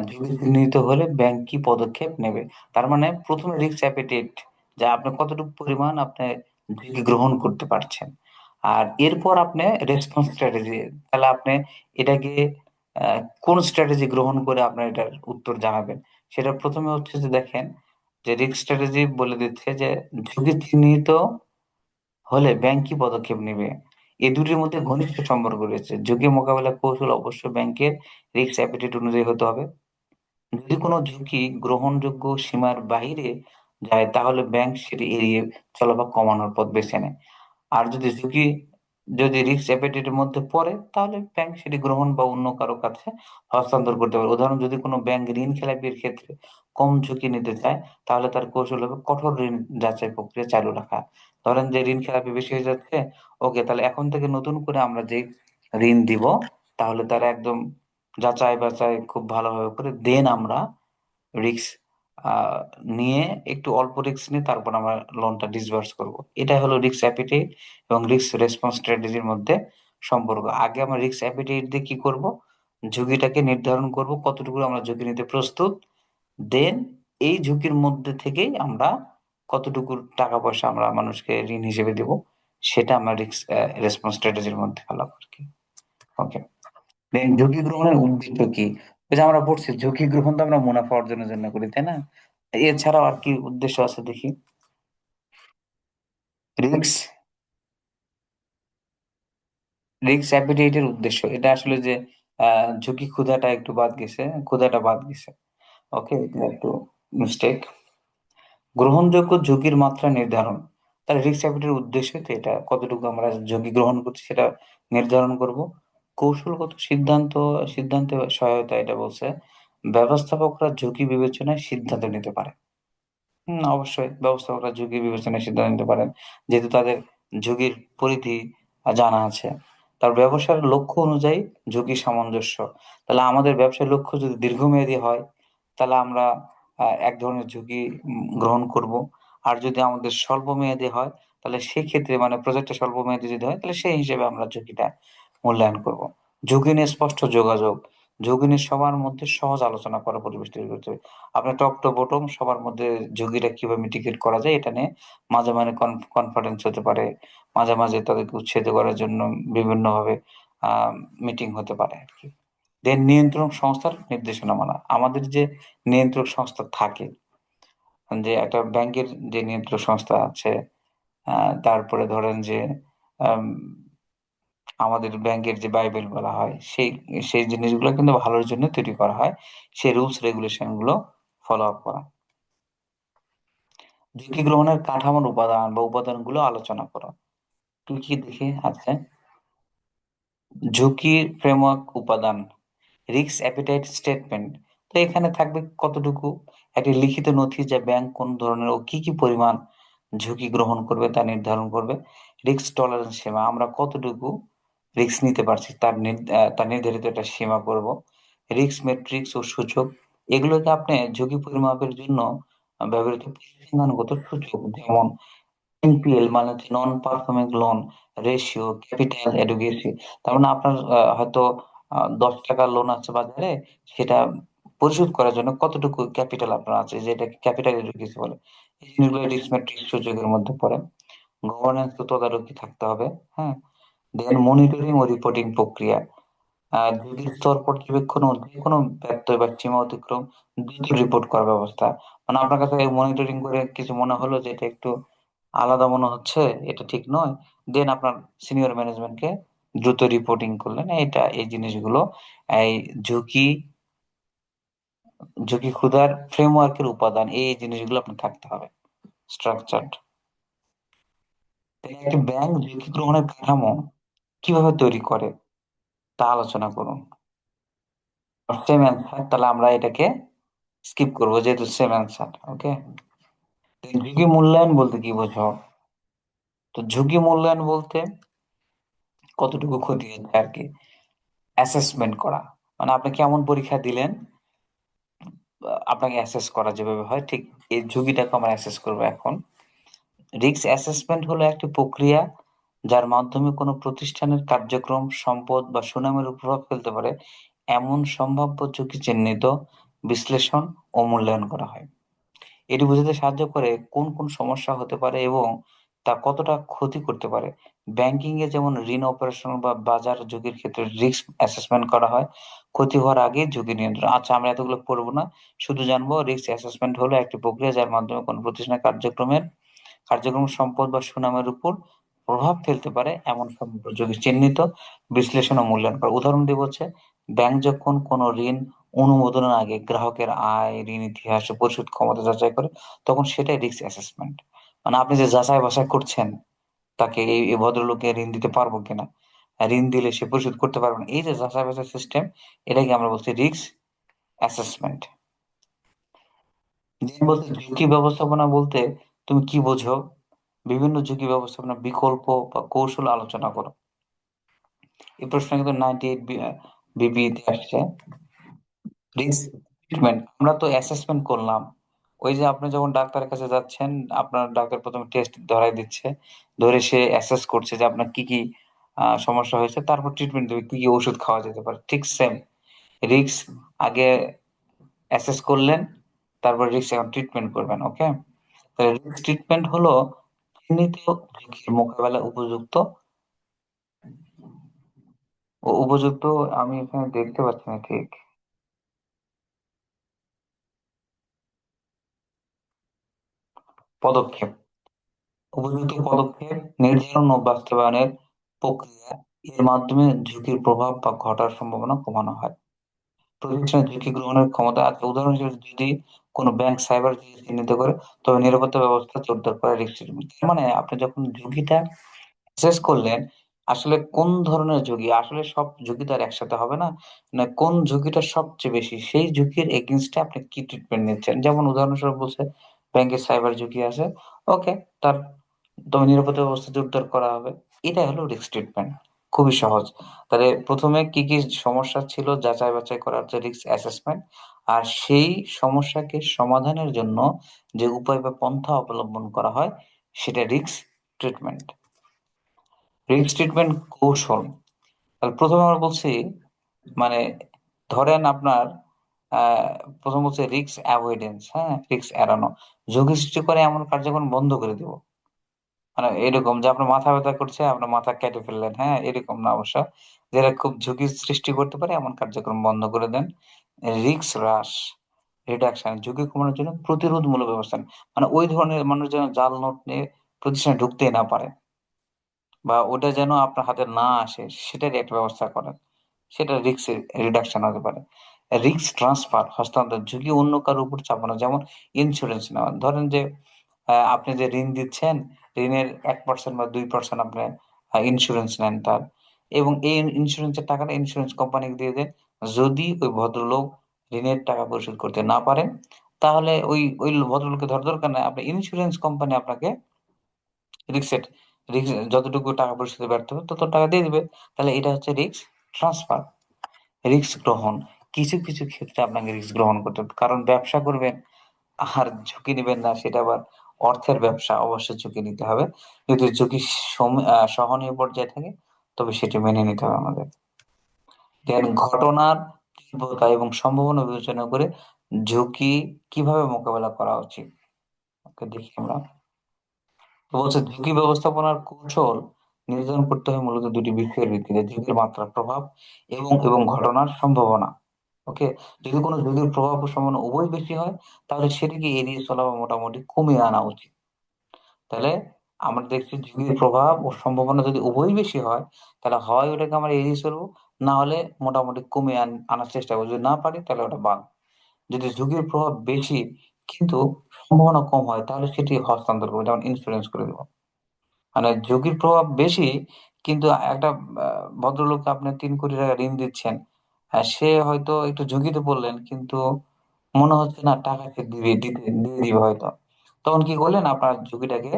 ঝুঁকি চিহ্নিত হলে ব্যাংক কি পদক্ষেপ নেবে। তার মানে প্রথমে রিস্ক অ্যাপিটাইট, যে আপনি কতটুকু পরিমাণ আপনি ঝুঁকি গ্রহণ করতে পারছেন। আর এরপর আপনি রেসপন্স স্ট্র্যাটেজি, তাহলে আপনি এটাকে কোন স্ট্র্যাটেজি গ্রহণ করে আপনার এটার উত্তর জানাবেন। সেটা প্রথমে হচ্ছে যে দেখেন, যে রিস্ক স্ট্র্যাটেজি বলে দিচ্ছে যে ঝুঁকি চিহ্নিত হলে ব্যাংক কি পদক্ষেপ নেবে। এই দুটির মধ্যে ঘনিষ্ঠ সম্পর্ক রয়েছে। ঝুঁকি মোকাবেলা কৌশল অবশ্য ব্যাংকের রিস্ক অ্যাপিটাইট অনুযায়ী হতে হবে। যদি কোনো ঝুঁকি গ্রহণযোগ্য সীমার বাইরে যায়, তাহলে ব্যাংক সেটি এড়িয়ে চলা বা কমানোর পথ বেছে নেয়। আর যদি রিস্ক অ্যাপেটাইটের মধ্যে পড়ে, তাহলে ব্যাংক সেটি গ্রহণ বা অন্য কারো কাছে হস্তান্তর করতে পারে। উদাহরণ, যদি কোনো ব্যাংক ঋণ খেলাপির ক্ষেত্রে কম ঝুঁকি নিতে চায়, তাহলে তার কৌশল হবে কঠোর ঋণ যাচাই প্রক্রিয়া চালু রাখা। ধরেন যে ঋণ খেলাপি বেশি হয়ে যাচ্ছে, ওকে, তাহলে এখন থেকে নতুন করে আমরা যে ঋণ দিব, তাহলে তারা একদম যাচাই বাছাই খুব ভালোভাবে করে দেন আমরা রিস্ক আহ নিয়ে, একটু অল্প রিস্ক নিয়ে তারপর আমরা লোনটা ডিসবার্স করব। এটা হলো রিস্ক অ্যাপিটাইট এবং রিস্ক রেসপন্স স্ট্র্যাটেজির মধ্যে সম্পর্ক। আগে আমরা রিস্ক অ্যাপিটাইট দিয়ে কি করব, ঝুঁকিটাকে নির্ধারণ করব কতটুকু আমরা ঝুঁকি নিতে প্রস্তুত। দেন এই ঝুঁকির মধ্যে থেকেই আমরা কতটুকু টাকা পয়সা আমরা মানুষকে ঋণ হিসেবে দেব, সেটা আমরা রেসপন্স স্ট্র্যাটেজির মধ্যে ফেলা আর কি। ওকে, দেন ঝুঁকি গ্রহণের উদ্দেশ্য কি? ওই যে আমরা পড়ছি ঝুঁকি গ্রহণ তো আমরা মুনাফা অর্জনের জন্য করি, তাই না? এছাড়াও আর কি উদ্দেশ্য আছে দেখি। রিস্ক রিস্ক অ্যাপিটাইটের উদ্দেশ্য এটা আসলে যে ঝুঁকি ক্ষুধাটা একটু বাদ গেছে, ক্ষুধাটা বাদ গেছে। ওকে, এটা একটু মিস্টেক। গ্রহণযোগ্য ঝুঁকির মাত্রা নির্ধারণ, তাহলে রিস্ক অ্যাপিটাইটের উদ্দেশ্য তো এটা, কতটুকু আমরা ঝুঁকি গ্রহণ করছি সেটা নির্ধারণ করব। কৌশলগত সিদ্ধান্তে সহায়তা, এটা বলছে ব্যবস্থাপকরা ঝুঁকি বিবেচনায় সিদ্ধান্ত নিতে পারে। অবশ্যই ব্যবস্থাপকরা ঝুঁকি বিবেচনায় সিদ্ধান্ত নিতে পারেন, যেহেতু তাদের ঝুঁকির পরিধি জানা আছে। তার ব্যবসার লক্ষ্য অনুযায়ী ঝুঁকি সামঞ্জস্য, তাহলে আমাদের ব্যবসার লক্ষ্য যদি দীর্ঘমেয়াদী হয়, তাহলে আমরা এক ধরনের ঝুঁকি গ্রহণ করব। আর যদি আমাদের স্বল্প মেয়াদী হয়, তাহলে সেই ক্ষেত্রে মানে প্রজেক্টটা স্বল্প মেয়াদী যদি হয়, তাহলে সেই হিসেবে আমরা ঝুঁকিটা মূল্যায়ন করব। ঝুঁকি নিয়ে স্পষ্ট যোগাযোগ, ঝুঁকি নিয়ে সবার মধ্যে সহজ আলোচনা করা পরিবেশ তৈরি করতে হবে। আপনার টপ টু বটম সবার মধ্যে ঝুঁকিটা কিভাবে মিটিগেট করা যায় এটা নিয়ে মাঝে মাঝে কনফারেন্স হতে পারে, মাঝে মাঝে তাদেরকে উৎসাহিত করার জন্য বিভিন্নভাবে মিটিং হতে পারে আর কি। দেন নিয়ন্ত্রণ সংস্থার নির্দেশনা মানা, আমাদের যে নিয়ন্ত্রক সংস্থা থাকে, যে একটা ব্যাংকের যে নিয়ন্ত্রক সংস্থা আছে, তারপরে ধরেন যে আম, আমাদের ব্যাংকের যে বাইবেল বলা হয়, সেই সেই জিনিসগুলো কিন্তু ভালোর জন্য তৈরি করা হয়, সেই রুলস রেগুলেশন গুলো ফলো আপ করা। ঝুঁকি গ্রহণের কাঠামোর উপাদান বা উপাদানগুলো আলোচনা করো। কি কি দেখি আছে? ঝুঁকির ফ্রেমওয়ার্ক উপাদান, রিস্ক অ্যাপিটাইট স্টেটমেন্ট, তো এখানে থাকবে কতটুকু, একটি লিখিত নথি যা ব্যাংক কোন ধরনের ও কি কি পরিমাণ ঝুঁকি গ্রহণ করবে তা নির্ধারণ করবে। রিস্ক টলারেন্স সীমা, আমরা কতটুকু রিস্ক নিতে পারছি তার নির্ধারিত একটা সীমা করব। রিস্ক মেট্রিক্স ও সূচক, এগুলোকে আপনি ঝুঁকি পরিমাপের জন্য ব্যবহৃত পরিসংখ্যানগত সূচক, যেমন এনপিএল মানে হচ্ছে non performing loan ratio, capital adequacy. তার মানে আপনার হয়তো 10 টাকার লোন আছে বাজারে, সেটা পরিশোধ করার জন্য কতটুকু ক্যাপিটাল আপনার আছে, যেটা ক্যাপিটাল এডুকেসি বলে। এই জিনিসগুলো রিস্ক ম্যাট্রিক্স সূচকের মধ্যে পড়ে। গভর্নেন্স তো তদারকি থাকতে হবে। হ্যাঁ, দেন মনিটরিং ও রিপোর্টিং প্রক্রিয়া, ঝুঁকির স্তর পর্যবেক্ষণ ও যে কোনো ব্যত্যয় বা সীমা অতিক্রম দ্রুত রিপোর্ট করার ব্যবস্থা। মানে আপনার কাছে মনিটরিং করে কিছু মনে হলো যে এটা একটু আলাদা মনে হচ্ছে, এটা ঠিক নয়, দেন আপনার সিনিয়র ম্যানেজমেন্টকে দ্রুত রিপোর্টিং করলেন। এই জিনিসগুলো এই ঝুঁকি ঝুঁকি ক্ষুধার ফ্রেমওয়ার্কের উপাদান, এই জিনিসগুলো আপনার থাকতে হবে স্ট্রাকচারড। একটি ব্যাংক ঝুঁকি গ্রহণের কাঠামো কিভাবে তৈরি করে তা আলোচনা করুন। সেম অ্যান্সার, তাহলে আমরা এটাকে স্কিপ করবো যেহেতু সেম অ্যান্সার। ওকে, ঝুঁকি মূল্যায়ন বলতে কি বোঝো? তো ঝুঁকি মূল্যায়ন বলতে কতটুকু ক্ষতি হচ্ছে আর কি, অ্যাসেসমেন্ট করা, মানে আপনি কেমন পরীক্ষা দিলেন, আপনাকে অ্যাসেস করা যেভাবে হয়, ঠিক এই ঝুঁকিটাকে আমরা অ্যাসেস করবো এখন। রিস্ক অ্যাসেসমেন্ট হলো একটি প্রক্রিয়া যার মাধ্যমে কোনো প্রতিষ্ঠানের কার্যক্রম, সম্পদ বা সুনামের উপর প্রভাব ফেলতে পারে এমন সম্ভাব্য ঝুঁকি চিহ্নিত, বিশ্লেষণ ও মূল্যায়ন করা হয়। এটি বোঝাতে সাহায্য করে কোন কোন সমস্যা হতে পারে এবং তা কতটা ক্ষতি করতে পারে। ব্যাংকিং এ যেমন ঋণ অপারেশন বা বাজার ঝুঁকির ক্ষেত্রে রিস্ক অ্যাসেসমেন্ট করা হয় ক্ষতি হওয়ার আগে ঝুঁকি নিয়ন্ত্রণ। আচ্ছা, আমরা এতগুলো পড়বো না, শুধু জানবো রিস্ক অ্যাসেসমেন্ট হলো একটি প্রক্রিয়া যার মাধ্যমে কোনো প্রতিষ্ঠানের কার্যক্রম, সম্পদ বা সুনামের উপর প্রভাব ফেলতে পারে এমন সম্ভাব্য ঝুঁকি চিহ্নিত, বিশ্লেষণ ও মূল্যায়ন করা। উদাহরণ দিব হচ্ছে, ব্যাংক যখন কোনো ঋণ অনুমোদনের আগে গ্রাহকের আয়, ঋণ ইতিহাস ও পরিশোধ ক্ষমতা যাচাই করে, তখন সেটাই রিস্ক অ্যাসেসমেন্ট। মানে আপনি যে যাচাই বাছাই করছেন তাকে, এই ভদ্রলোককে ঋণ দিতে পারবো কিনা, ঋণ দিলে সে পরিশোধ করতে পারবে না, এই যে যাচাই বাছাই সিস্টেম, এটাকে আমরা বলছি রিস্ক অ্যাসেসমেন্ট। বলতে ঝুঁকি ব্যবস্থাপনা বলতে তুমি কি বোঝো? বিভিন্ন ঝুঁকি ব্যবস্থাপনা বিকল্প বা কৌশল আলোচনা করো। এই প্রশ্ন কিন্তু 98 বিবিতে আসছে। রিস্ক ট্রিটমেন্ট, আমরা তো অ্যাসেসমেন্ট করলাম, ওই যে আপনি যখন ডাক্তারের কাছে যাচ্ছেন, আপনার ডাক্তার প্রথমে টেস্ট ধরাই দিচ্ছে, ধরে সে অ্যাসেস করছে যে আপনার কি কি সমস্যা হয়েছে, তারপর ট্রিটমেন্ট দেবে, কি কি ওষুধ খাওয়া যেতে পারে, ঠিক সেম। রিস্ক আগে অ্যাসেস করলেন, তারপর রিস্ক এখন ট্রিটমেন্ট করবেন। ওকে, তাহলে রিস্ক ট্রিটমেন্ট হলো চিহ্নিত ঝুঁকির মোকাবেলায় উপযুক্ত আমি এখানে দেখতে পাচ্ছি না ঠিক পদক্ষেপ উপযুক্ত পদক্ষেপ নির্ধারণ ও বাস্তবায়নের প্রক্রিয়া এর মাধ্যমে ঝুঁকির প্রভাব বা ঘটার সম্ভাবনা কমানো হয়। প্রতিষ্ঠানের ঝুঁকি গ্রহণের ক্ষমতা আছে। উদাহরণ হিসেবে যদি কোনো ব্যাংক সাইবার ঝুঁকি চিহ্নিত করে তবে নিরাপত্তা ব্যবস্থা জোরদার করা রিস্ক ট্রিটমেন্ট। তার মানে আপনি যখন ঝুঁকিটা অ্যাসেস করলেন, আসলে কোন ধরনের ঝুঁকি, আসলে সব ঝুঁকি তো আর একসাথে হবে না। মানে কোন ঝুঁকিটা সবচেয়ে বেশি, সেই ঝুঁকির এগেইনস্টে আপনি কি ট্রিটমেন্ট নিচ্ছেন। যেমন উদাহরণস্বরূপ বলছে ব্যাংকের সাইবার ঝুঁকি আছে, ওকে, তার তবে নিরাপত্তা ব্যবস্থা জোরদার করা হবে। এটাই হলো রিস্ক ট্রিটমেন্ট। খুবই সহজ। তাহলে প্রথমে কি কি সমস্যা ছিল যাচাই বাছাই করা হচ্ছে রিস্ক অ্যাসেসমেন্ট, আর সেই সমস্যাকে সমাধানের জন্য যে উপায় বা পন্থা অবলম্বন করা হয় সেটা রিস্ক ট্রিটমেন্ট। রিস্ক ট্রিটমেন্ট কৌশল, তাহলে প্রথমে আমরা বলছি, মানে ধরেন আপনার আহ প্রথম হচ্ছে রিস্ক অ্যাভয়েডেন্স, হ্যাঁ, রিস্ক এড়ানো। ঝুঁকি সৃষ্টি করে এমন কার্যক্রম বন্ধ করে দিব। মানে এরকম যে আপনার মাথা ব্যথা করছে, আপনার মাথা কেটে ফেললেন, হ্যাঁ, এরকম না অবশ্য। যেটা খুব ঝুঁকি সৃষ্টি করতে পারে এমন কার্যক্রম বন্ধ করে দেন। রিস্ক হ্রাস, রিডাকশন, ঝুঁকি কমানোর জন্য প্রতিরোধমূলক ব্যবস্থা নেন। মানে ওই ধরনের মানুষ যেন জাল নোট নিয়ে প্রতিষ্ঠানে ঢুকতেই না পারে, বা ওটা যেন আপনার হাতে না আসে, সেটারই একটা ব্যবস্থা করেন। সেটা রিস্ক রিডাকশন হতে পারে। রিস্ক ট্রান্সফার, হস্তান্তর, ঝুঁকি অন্য কারোর উপর চাপানো, যেমন ইন্স্যুরেন্স নেওয়া। ধরেন যে আপনি যে ঋণ দিচ্ছেন, ঋণের 1% বা 2% আপনি ইন্স্যুরেন্স নেন তার, এবং এই ইন্স্যুরেন্সের টাকাটা ইন্স্যুরেন্স কোম্পানিকে দিয়ে দেন। যদি ওই ভদ্রলোক ঋণের টাকা পরিশোধ করতে না পারেন, তাহলে ওই ওই ভদ্রলোককে ধর দরকার নাই, আপনি ইন্স্যুরেন্স কোম্পানি আপনাকে রিস্কের রিস্ক যতটুকু টাকা পরিশোধে ব্যর্থ হবে তত টাকা দিয়ে দিবে। তাহলে এটা হচ্ছে রিস্ক ট্রান্সফার। রিস্ক গ্রহণ, কিছু কিছু ক্ষেত্রে আপনাকে রিস্ক গ্রহণ করতে হবে, কারণ ব্যবসা করবেন আর ঝুঁকি নিবেন না সেটা আবার অর্থের ব্যবসা, অবশ্যই ঝুঁকি নিতে হবে। যদি ঝুঁকি সহনীয় পর্যায়ে থাকে তবে সেটি মেনে নিতে হবে আমাদের। দেন ঘটনার তীব্রতা এবং সম্ভাবনা বিবেচনা করে ঝুঁকি কিভাবে মোকাবেলা করা উচিত, ওকে দেখি আমরা। তো বলছে ঝুঁকি ব্যবস্থাপনার কৌশল নির্ধারণ করতে হয় মূলত দুটি বিষয়ের ভিত্তিতে: ঝুঁকির মাত্রা, প্রভাব, এবং এবং ঘটনার সম্ভাবনা। ওকে, যদি কোনো ঝুঁকির প্রভাব ও সম্ভাবনা উভয় বেশি হয় তাহলে সেটিকে এড়িয়ে চলা বা মোটামুটি কমিয়ে আনা উচিত। তাহলে আমরা দেখছি ঝুঁকির প্রভাব ও সম্ভাবনা যদি উভয়ই বেশি হয় তাহলে হয় ওটাকে আমরা এড়িয়ে চলবো, না হলে মোটামুটি কমিয়ে আনার চেষ্টা করবো। যদি না পারি তাহলে ওটা বাদ। যদি ঝুঁকির প্রভাব বেশি কিন্তু সম্ভাবনা কম হয় তাহলে সেটি হস্তান্তর করবো, যেমন ইন্স্যুরেন্স করে দেবো। মানে ঝুঁকির প্রভাব বেশি কিন্তু একটা ভদ্রলোককে আপনি 3 কোটি টাকা ঋণ দিচ্ছেন, সে হয়তো একটু ঝুঁকিতে পড়লেন, কিন্তু মনে হচ্ছে না টাকা সে দিয়ে দিবে হয়তো। তখন কি করলেন, আপনার ঝুঁকিটাকে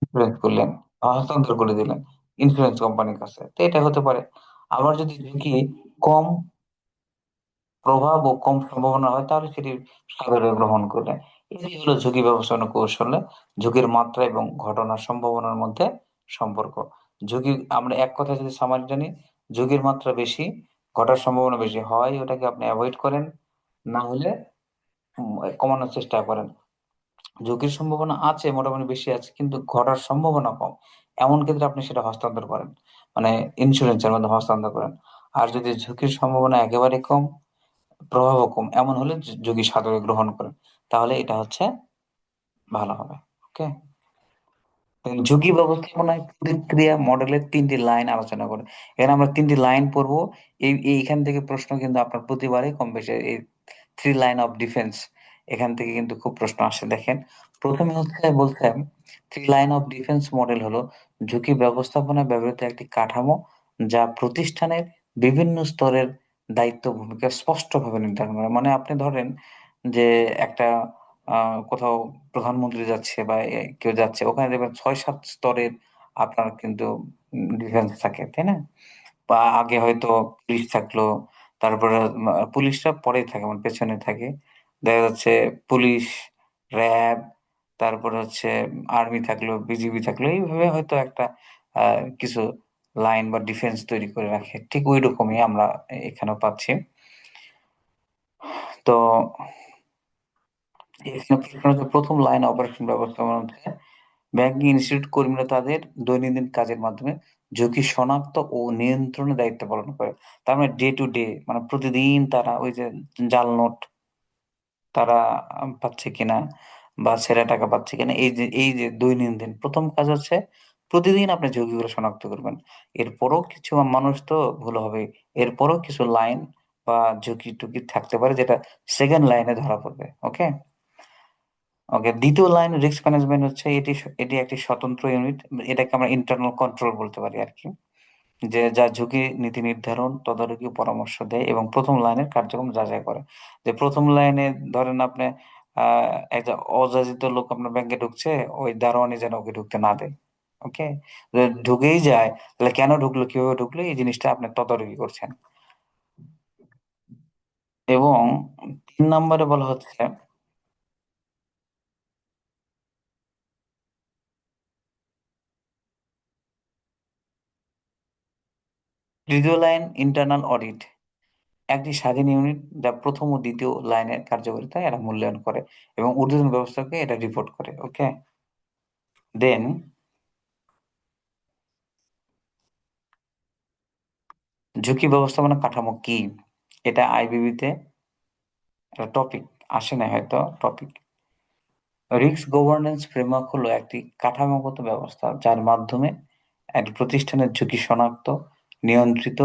ইন্স্যুরেন্স করলেন, হস্তান্তর করে দিলেন ইন্স্যুরেন্স কোম্পানির কাছে। তো এটা হতে পারে। আবার যদি ঝুঁকি কম প্রভাব ও কম সম্ভাবনা হয় তাহলে সেটি সাদরে গ্রহণ করলেন। এই হলো ঝুঁকি ব্যবস্থাপনা কৌশলে ঝুঁকির মাত্রা এবং ঘটনার সম্ভাবনার মধ্যে সম্পর্ক। ঝুঁকি আমরা এক কথায় যদি সামারি জানি, ঝুঁকির মাত্রা বেশি, ঘটার সম্ভাবনা বেশি, হয় ওটাকে আপনি অ্যাভয়েড করেন, না হলে কমানোর চেষ্টা করেন। ঝুঁকির সম্ভাবনা আছে, মোটামুটি বেশি আছে, কিন্তু ঘটার সম্ভাবনা কম, এমন ক্ষেত্রে আপনি সেটা হস্তান্তর করেন, মানে ইন্স্যুরেন্সের মধ্যে হস্তান্তর করেন। আর যদি ঝুঁকির সম্ভাবনা একেবারে কম, প্রভাবও কম, এমন হলে ঝুঁকি সাদরে গ্রহণ করেন, তাহলে এটা হচ্ছে ভালো হবে। ওকে, ঝুঁকি ব্যবস্থাপনায় প্রতিক্রিয়া মডেলের 3টি লাইন আলোচনা করে। এখানে আমরা 3টি লাইন পড়বো। এইখান থেকে প্রশ্ন কিন্তু আপনার প্রতিবারই কম বেশি এই 3 লাইন অফ ডিফেন্স, এখান থেকে কিন্তু খুব প্রশ্ন আসে। দেখেন, প্রথমে হচ্ছে বলছে 3 লাইন অফ ডিফেন্স মডেল হলো ঝুঁকি ব্যবস্থাপনায় ব্যবহৃত একটি কাঠামো যা প্রতিষ্ঠানের বিভিন্ন স্তরের দায়িত্ব ভূমিকা স্পষ্টভাবে নির্ধারণ করে। মানে আপনি ধরেন যে একটা কোথাও প্রধানমন্ত্রী যাচ্ছে বা কেউ যাচ্ছে, ওখানে দেখবেন 6-7 স্তরের আপনার কিন্তু ডিফেন্স থাকে, তাই না? বা আগে হয়তো পুলিশ থাকলো, তারপরে পুলিশটা পরেই থাকে, মানে পেছনে থাকে। দেখা যাচ্ছে পুলিশ, র্যাব, তারপরে হচ্ছে আর্মি থাকলো, বিজিবি থাকলো, এইভাবে হয়তো একটা কিছু লাইন বা ডিফেন্স তৈরি করে রাখে। ঠিক ওই রকমই আমরা এখানেও পাচ্ছি। তো এখানে প্রশ্ন হচ্ছে প্রথম লাইন অপারেশন ব্যবস্থাপনা হচ্ছে ব্যাংকিং ইনস্টিটিউট কর্মীরা তাদের দৈনন্দিন কাজের মাধ্যমে ঝুঁকি শনাক্ত ও নিয়ন্ত্রণের দায়িত্ব পালন করে। তার মানে ডে টু ডে, মানে প্রতিদিন তারা ওই যে জাল নোট তারা পাচ্ছে কিনা বা ছেঁড়া টাকা পাচ্ছে কিনা, এই যে দৈনন্দিন প্রথম কাজ হচ্ছে প্রতিদিন আপনি ঝুঁকিগুলো শনাক্ত করবেন। এরপরও কিছু মানুষ তো ভুল হবে, এরপরও কিছু লাইন বা ঝুঁকি টুকি থাকতে পারে যেটা সেকেন্ড লাইনে ধরা পড়বে। ওকে, ওকে। দ্বিতীয় লাইন রিস্ক ম্যানেজমেন্ট হচ্ছে এটি একটি স্বতন্ত্র ইউনিট, এটাকে আমরা ইন্টারনাল কন্ট্রোল বলতে পারি আর কি, যে যা ঝুঁকি নীতি নির্ধারণ, তদারকি, পরামর্শ দেয় এবং প্রথম লাইনের কার্যক্রম যাচাই করে। যে প্রথম লাইনে ধরেন আপনি একটা অযাচিত লোক আপনার ব্যাংকে ঢুকছে, ওই দারোয়ানি যেন ওকে ঢুকতে না দেয়। ওকে, ঢুকেই যায়, তাহলে কেন ঢুকলো, কিভাবে ঢুকলো, এই জিনিসটা আপনি তদারকি করছেন। এবং 3 নম্বরে বলা হচ্ছে তৃতীয় লাইন ইন্টারনাল অডিট, একটি স্বাধীন ইউনিট যা প্রথম ও দ্বিতীয় লাইনের কার্যকারিতা এরা মূল্যায়ন করে এবং ঊর্ধ্বতন ব্যবস্থাকে এটা রিপোর্ট করে। ওকে, দেন ঝুঁকি ব্যবস্থাপনা কাঠামো কি, এটা আইবিবিতে একটা টপিক আসে না, হয়তো টপিক। রিস্ক গভর্নেন্স ফ্রেমওয়ার্ক হলো একটি কাঠামোগত ব্যবস্থা যার মাধ্যমে একটি প্রতিষ্ঠানের ঝুঁকি শনাক্ত, নিয়ন্ত্রিত,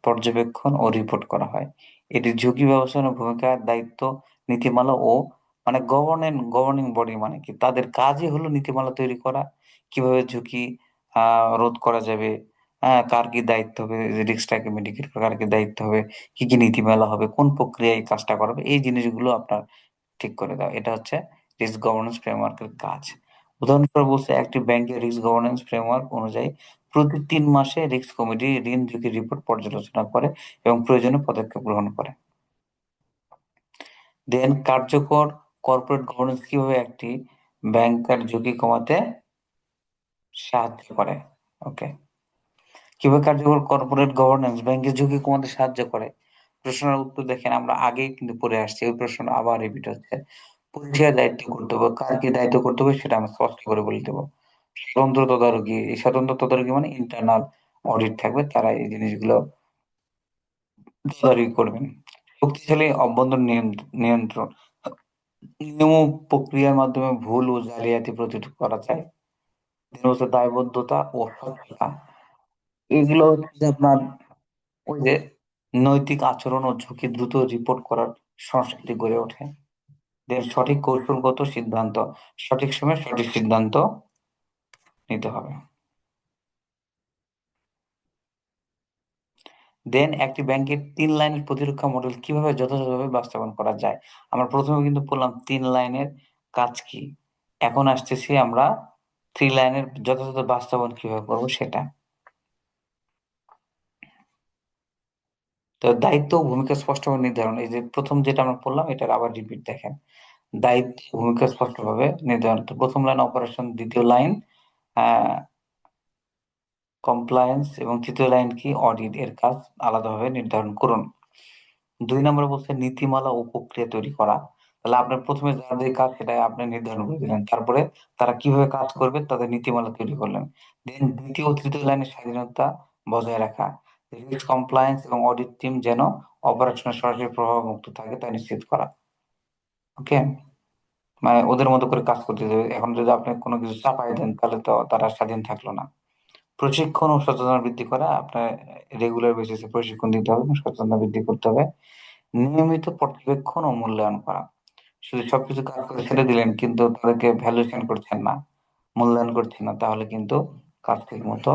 পর্যবেক্ষণ ও রিপোর্ট করা হয়। এটি ঝুঁকি ব্যবস্থাপনার ভূমিকা, দায়িত্ব, নীতিমালা ও মানে গভর্নিং বডি, মানে কি তাদের কাজই হলো নীতিমালা তৈরি করা, কিভাবে ঝুঁকি রোধ করা যাবে, হ্যাঁ, কার কি দায়িত্ব হবে, রিস্কটাকে মিটিগেট করা কার কি দায়িত্ব হবে, কি কি নীতিমালা হবে, কোন প্রক্রিয়ায় এই কাজটা করা হবে, এই জিনিসগুলো আপনার ঠিক করে দাও। এটা হচ্ছে রিস্ক গভর্নেন্স ফ্রেমওয়ার্কের কাজ। উদাহরণস্বরূপ বলছে, একটি ব্যাংকের রিস্ক গভর্নেন্স ফ্রেমওয়ার্ক অনুযায়ী প্রতি 3 মাসে রিস্ক কমিটি ঋণ ঝুঁকি রিপোর্ট পর্যালোচনা করে এবং প্রয়োজনীয় পদক্ষেপ গ্রহণ করে। দেন কার্যকর কর্পোরেট গভর্নেন্স কিভাবে একটি ব্যাংকের ঝুঁকি কমাতে সাহায্য করে। ওকে, কিভাবে কার্যকর কর্পোরেট গভর্নেন্স ব্যাংকের ঝুঁকি কমাতে সাহায্য করে। প্রশ্নের উত্তর দেখেন, আমরা আগেই কিন্তু পড়ে আসছি, ওই প্রশ্নটা আবার রিপিট হচ্ছে। পরিষ্কার দায়িত্ব কর্তব্য, কার কি দায়িত্ব কর্তব্য সেটা আমরা স্পষ্ট করে বলে দেবো। স্বতন্ত্র তদারকি, এই স্বতন্ত্র তদারকি মানে ইন্টারনাল অডিট থাকবে, তারা এই জিনিসগুলো তদারকি করবেন। শক্তিশালী অভ্যন্তরীণ নিয়ন্ত্রণ, নিয়ম ও প্রক্রিয়ার মাধ্যমে ভুল ও জালিয়াতি প্রতিরোধ করা যায়। then হচ্ছে দায়বদ্ধতা ও স্বচ্ছতা, এগুলো হচ্ছে যে আপনার ওই যে নৈতিক আচরণ ও ঝুঁকি দ্রুত রিপোর্ট করার সংস্কৃতি গড়ে ওঠে। দেন সঠিক কৌশলগত সিদ্ধান্ত, সঠিক সময়ে সঠিক সিদ্ধান্ত নিতে হবে। দেন একটি ব্যাংকের 3 লাইনের প্রতিরক্ষা মডেল কিভাবে যথাযথভাবে বাস্তবায়ন করা যায়। আমরা প্রথমে কিন্তু বললাম 3 লাইনের কাজ কি, এখন আসতেছি আমরা 3 লাইনের যথাযথ বাস্তবায়ন কিভাবে করবো সেটা। তো দায়িত্ব ও ভূমিকা স্পষ্টভাবে নির্ধারণ, এই যে প্রথম যেটা আমরা বললাম এটার আবার রিপিট দেখেন। দায়িত্ব ও ভূমিকা স্পষ্টভাবে নির্ধারণ, তো প্রথম লাইন অপারেশন, দ্বিতীয় লাইন কমপ্লায়েন্স এবং তৃতীয় লাইন কি অডিট, এর কাজ আলাদাভাবে নির্ধারণ করুন। 2 নম্বরে বলছে নীতিমালা ও প্রক্রিয়া তৈরি করা, তাহলে আপনার প্রথমে যাদের কাজ সেটা আপনি নির্ধারণ করে দিলেন, তারপরে তারা কিভাবে কাজ করবে তাদের নীতিমালা তৈরি করলেন। দেন দ্বিতীয় ও তৃতীয় লাইনের স্বাধীনতা বজায় রাখা, রিস্ক কমপ্লায়েন্স এবং অডিট টিম যেন অপারেশনের সরাসরি প্রভাব মুক্ত থাকে তা নিশ্চিত করা। ওকে, মানে ওদের মতো করে কাজ করতে দেবে, এখন যদি আপনি কোনো কিছু চাপাই দেন তাহলে তো তারা স্বাধীন থাকলো না। প্রশিক্ষণ ও সচেতনতা বৃদ্ধি করা, আপনার রেগুলার বেসিসে প্রশিক্ষণ দিতে হবে এবং সচেতনতা বৃদ্ধি করতে হবে। নিয়মিত পর্যবেক্ষণ ও মূল্যায়ন করা, শুধু সবকিছু কাজ করে ছেড়ে দিলেন কিন্তু তাদেরকে ভ্যালুয়েশন করছেন না, মূল্যায়ন করছেন না, তাহলে কিন্তু কাজ ঠিক মতো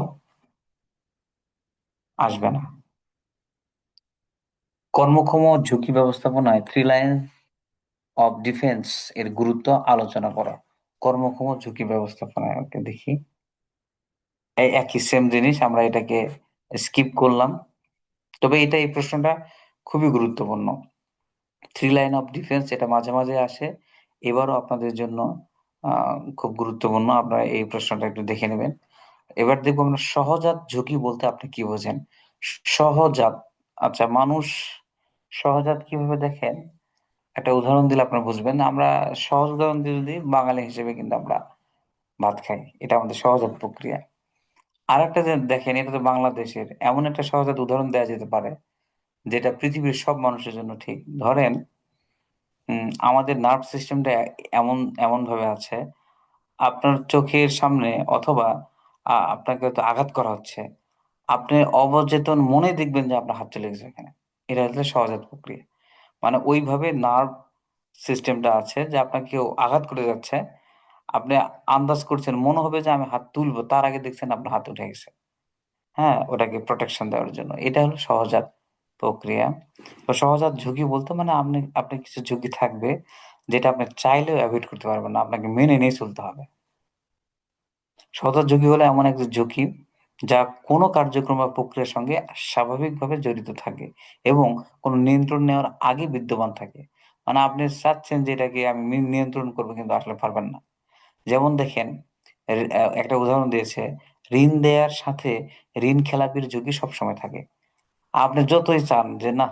আসবে না। কর্মক্ষম ও ঝুঁকি ব্যবস্থাপনায় 3 লাইন অফ ডিফেন্স এর গুরুত্ব আলোচনা করা। কর্মক্ষম ও ঝুঁকি ব্যবস্থাপনায়, ওকে দেখি, এই একই সেম জিনিস, আমরা এটাকে স্কিপ করলাম, তবে এই প্রশ্নটা খুবই গুরুত্বপূর্ণ। 3 লাইন অফ ডিফেন্স এটা মাঝে মাঝে আসে, এবারও আপনাদের জন্য খুব গুরুত্বপূর্ণ, আপনারা এই প্রশ্নটা একটু দেখে নেবেন। এবার দেখবো আমরা সহজাত ঝুঁকি বলতে আপনি কি বোঝেন। সহজাত, আচ্ছা, মানুষ সহজাত কিভাবে দেখেন, একটা উদাহরণ দিলে আপনারা বুঝবেন। আমরা সহজ উদাহরণ দিয়ে যদি বাঙালি হিসেবে কিন্তু আমরা ভাত খাই, এটা আমাদের সহজাত প্রক্রিয়া। আর একটা যে দেখেন, এটা তো বাংলাদেশের, এমন একটা সহজাত উদাহরণ দেওয়া যেতে পারে যেটা পৃথিবীর সব মানুষের জন্য ঠিক। ধরেন আমাদের নার্ভ সিস্টেমটা এমন এমন ভাবে আছে, আপনার চোখের সামনে অথবা আপনাকে হয়তো আঘাত করা হচ্ছে, আপনি অবচেতন মনে দেখবেন যে আপনার হাত চলে গেছে এখানে। এটা হচ্ছে সহজাত প্রক্রিয়া। মানে ওইভাবে নার্ভ সিস্টেমটা আছে যে আপনাকে কেউ আঘাত করে যাচ্ছে, আপনি আন্দাজ করছেন, মনে হবে যে আমি হাত তুলবো, তার আগে দেখছেন আপনার হাত উঠে গেছে। হ্যাঁ, ওটাকে প্রোটেকশন দেওয়ার জন্য। এটা হলো সহজাত প্রক্রিয়া। তো সহজাত ঝুঁকি বলতে মানে আপনি আপনার কিছু ঝুঁকি থাকবে যেটা আপনি চাইলেও অ্যাভয়েড করতে পারবেন না, আপনাকে মেনে নিয়ে চলতে হবে। সহজাত ঝুঁকি হলো এমন একটা ঝুঁকি যা কোনো কার্যক্রম বা প্রক্রিয়ার সঙ্গে স্বাভাবিকভাবে জড়িত থাকে এবং কোনো নিয়ন্ত্রণ নেওয়ার আগে বিদ্যমান থাকে। মানে আপনি চাচ্ছেন যে এটাকে আমি নিয়ন্ত্রণ করবো, কিন্তু আসলে পারবেন না। যেমন দেখেন, একটা উদাহরণ দিয়েছে, ঋণ দেয়ার সাথে ঋণ খেলাপির ঝুঁকি সবসময় থাকে। আপনি যতই চান যে না,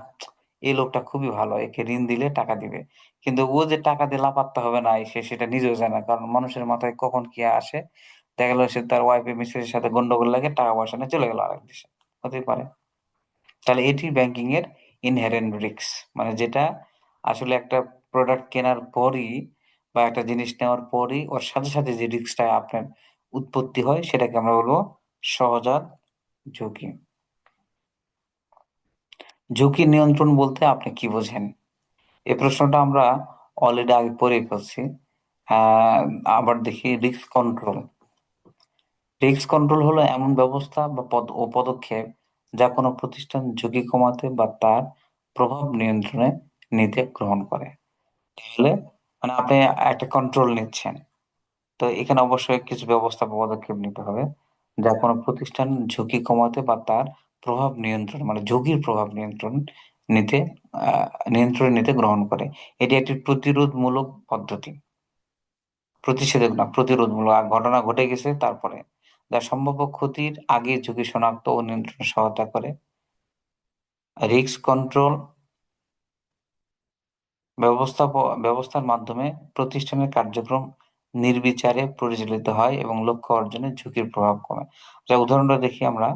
এই লোকটা খুবই ভালো, একে ঋণ দিলে টাকা দিবে, কিন্তু ও যে টাকা দিয়ে লাপাত্তা হবে না, সে সেটা নিজেও জানে না। কারণ মানুষের মাথায় কখন কি আসে, দেখা গেল সে তার ওয়াইফে মিসেসের সাথে গন্ডগোল লাগে, টাকা পয়সা নিয়ে চলে গেল আরেক দেশে, হতেই পারে। তাহলে এটি ব্যাংকিং এর ইনহেরেন্ট রিস্ক, মানে যেটা আসলে একটা প্রোডাক্ট কেনার পরই বা একটা জিনিস নেওয়ার পরই ওর সাথে সাথে যে রিস্কটা আপনার উৎপত্তি হয়, সেটাকে আমরা বলবো সহজাত ঝুঁকি। ঝুঁকি নিয়ন্ত্রণ বলতে আপনি কি বোঝেন? এই প্রশ্নটা আমরা অলরেডি আগে পড়ে ফেলছি। আহ, আবার দেখি, রিস্ক কন্ট্রোল। রিস্ক কন্ট্রোল হলো এমন ব্যবস্থা বা পদক্ষেপ যা কোনো প্রতিষ্ঠান ঝুঁকি কমাতে বা তার প্রভাব নিয়ন্ত্রণে নিতে গ্রহণ করে। তাহলে মানে আপনি একটা কন্ট্রোল নিচ্ছেন, তো এখানে অবশ্যই কিছু ব্যবস্থা বা পদক্ষেপ নিতে হবে যা কোনো প্রতিষ্ঠান ঝুঁকি কমাতে বা তার প্রভাব নিয়ন্ত্রণ, মানে ঝুঁকির প্রভাব নিতে আহ নিয়ন্ত্রণে নিতে গ্রহণ করে। এটি একটি প্রতিরোধমূলক পদ্ধতি, প্রতিষেধক না, প্রতিরোধমূলক। আর ঘটনা ঘটে গেছে তারপরে, যা সম্ভাব্য ক্ষতির আগে ঝুঁকি শনাক্ত ও নিয়ন্ত্রণে সহায়তা করে। রিস্ক কন্ট্রোল ব্যবস্থার মাধ্যমে প্রতিষ্ঠানের কার্যক্রম নির্বিচারে পরিচালিত হয় এবং লক্ষ্য অর্জনে ঝুঁকির প্রভাব কমে। যা উদাহরণটা দেখি আমরা,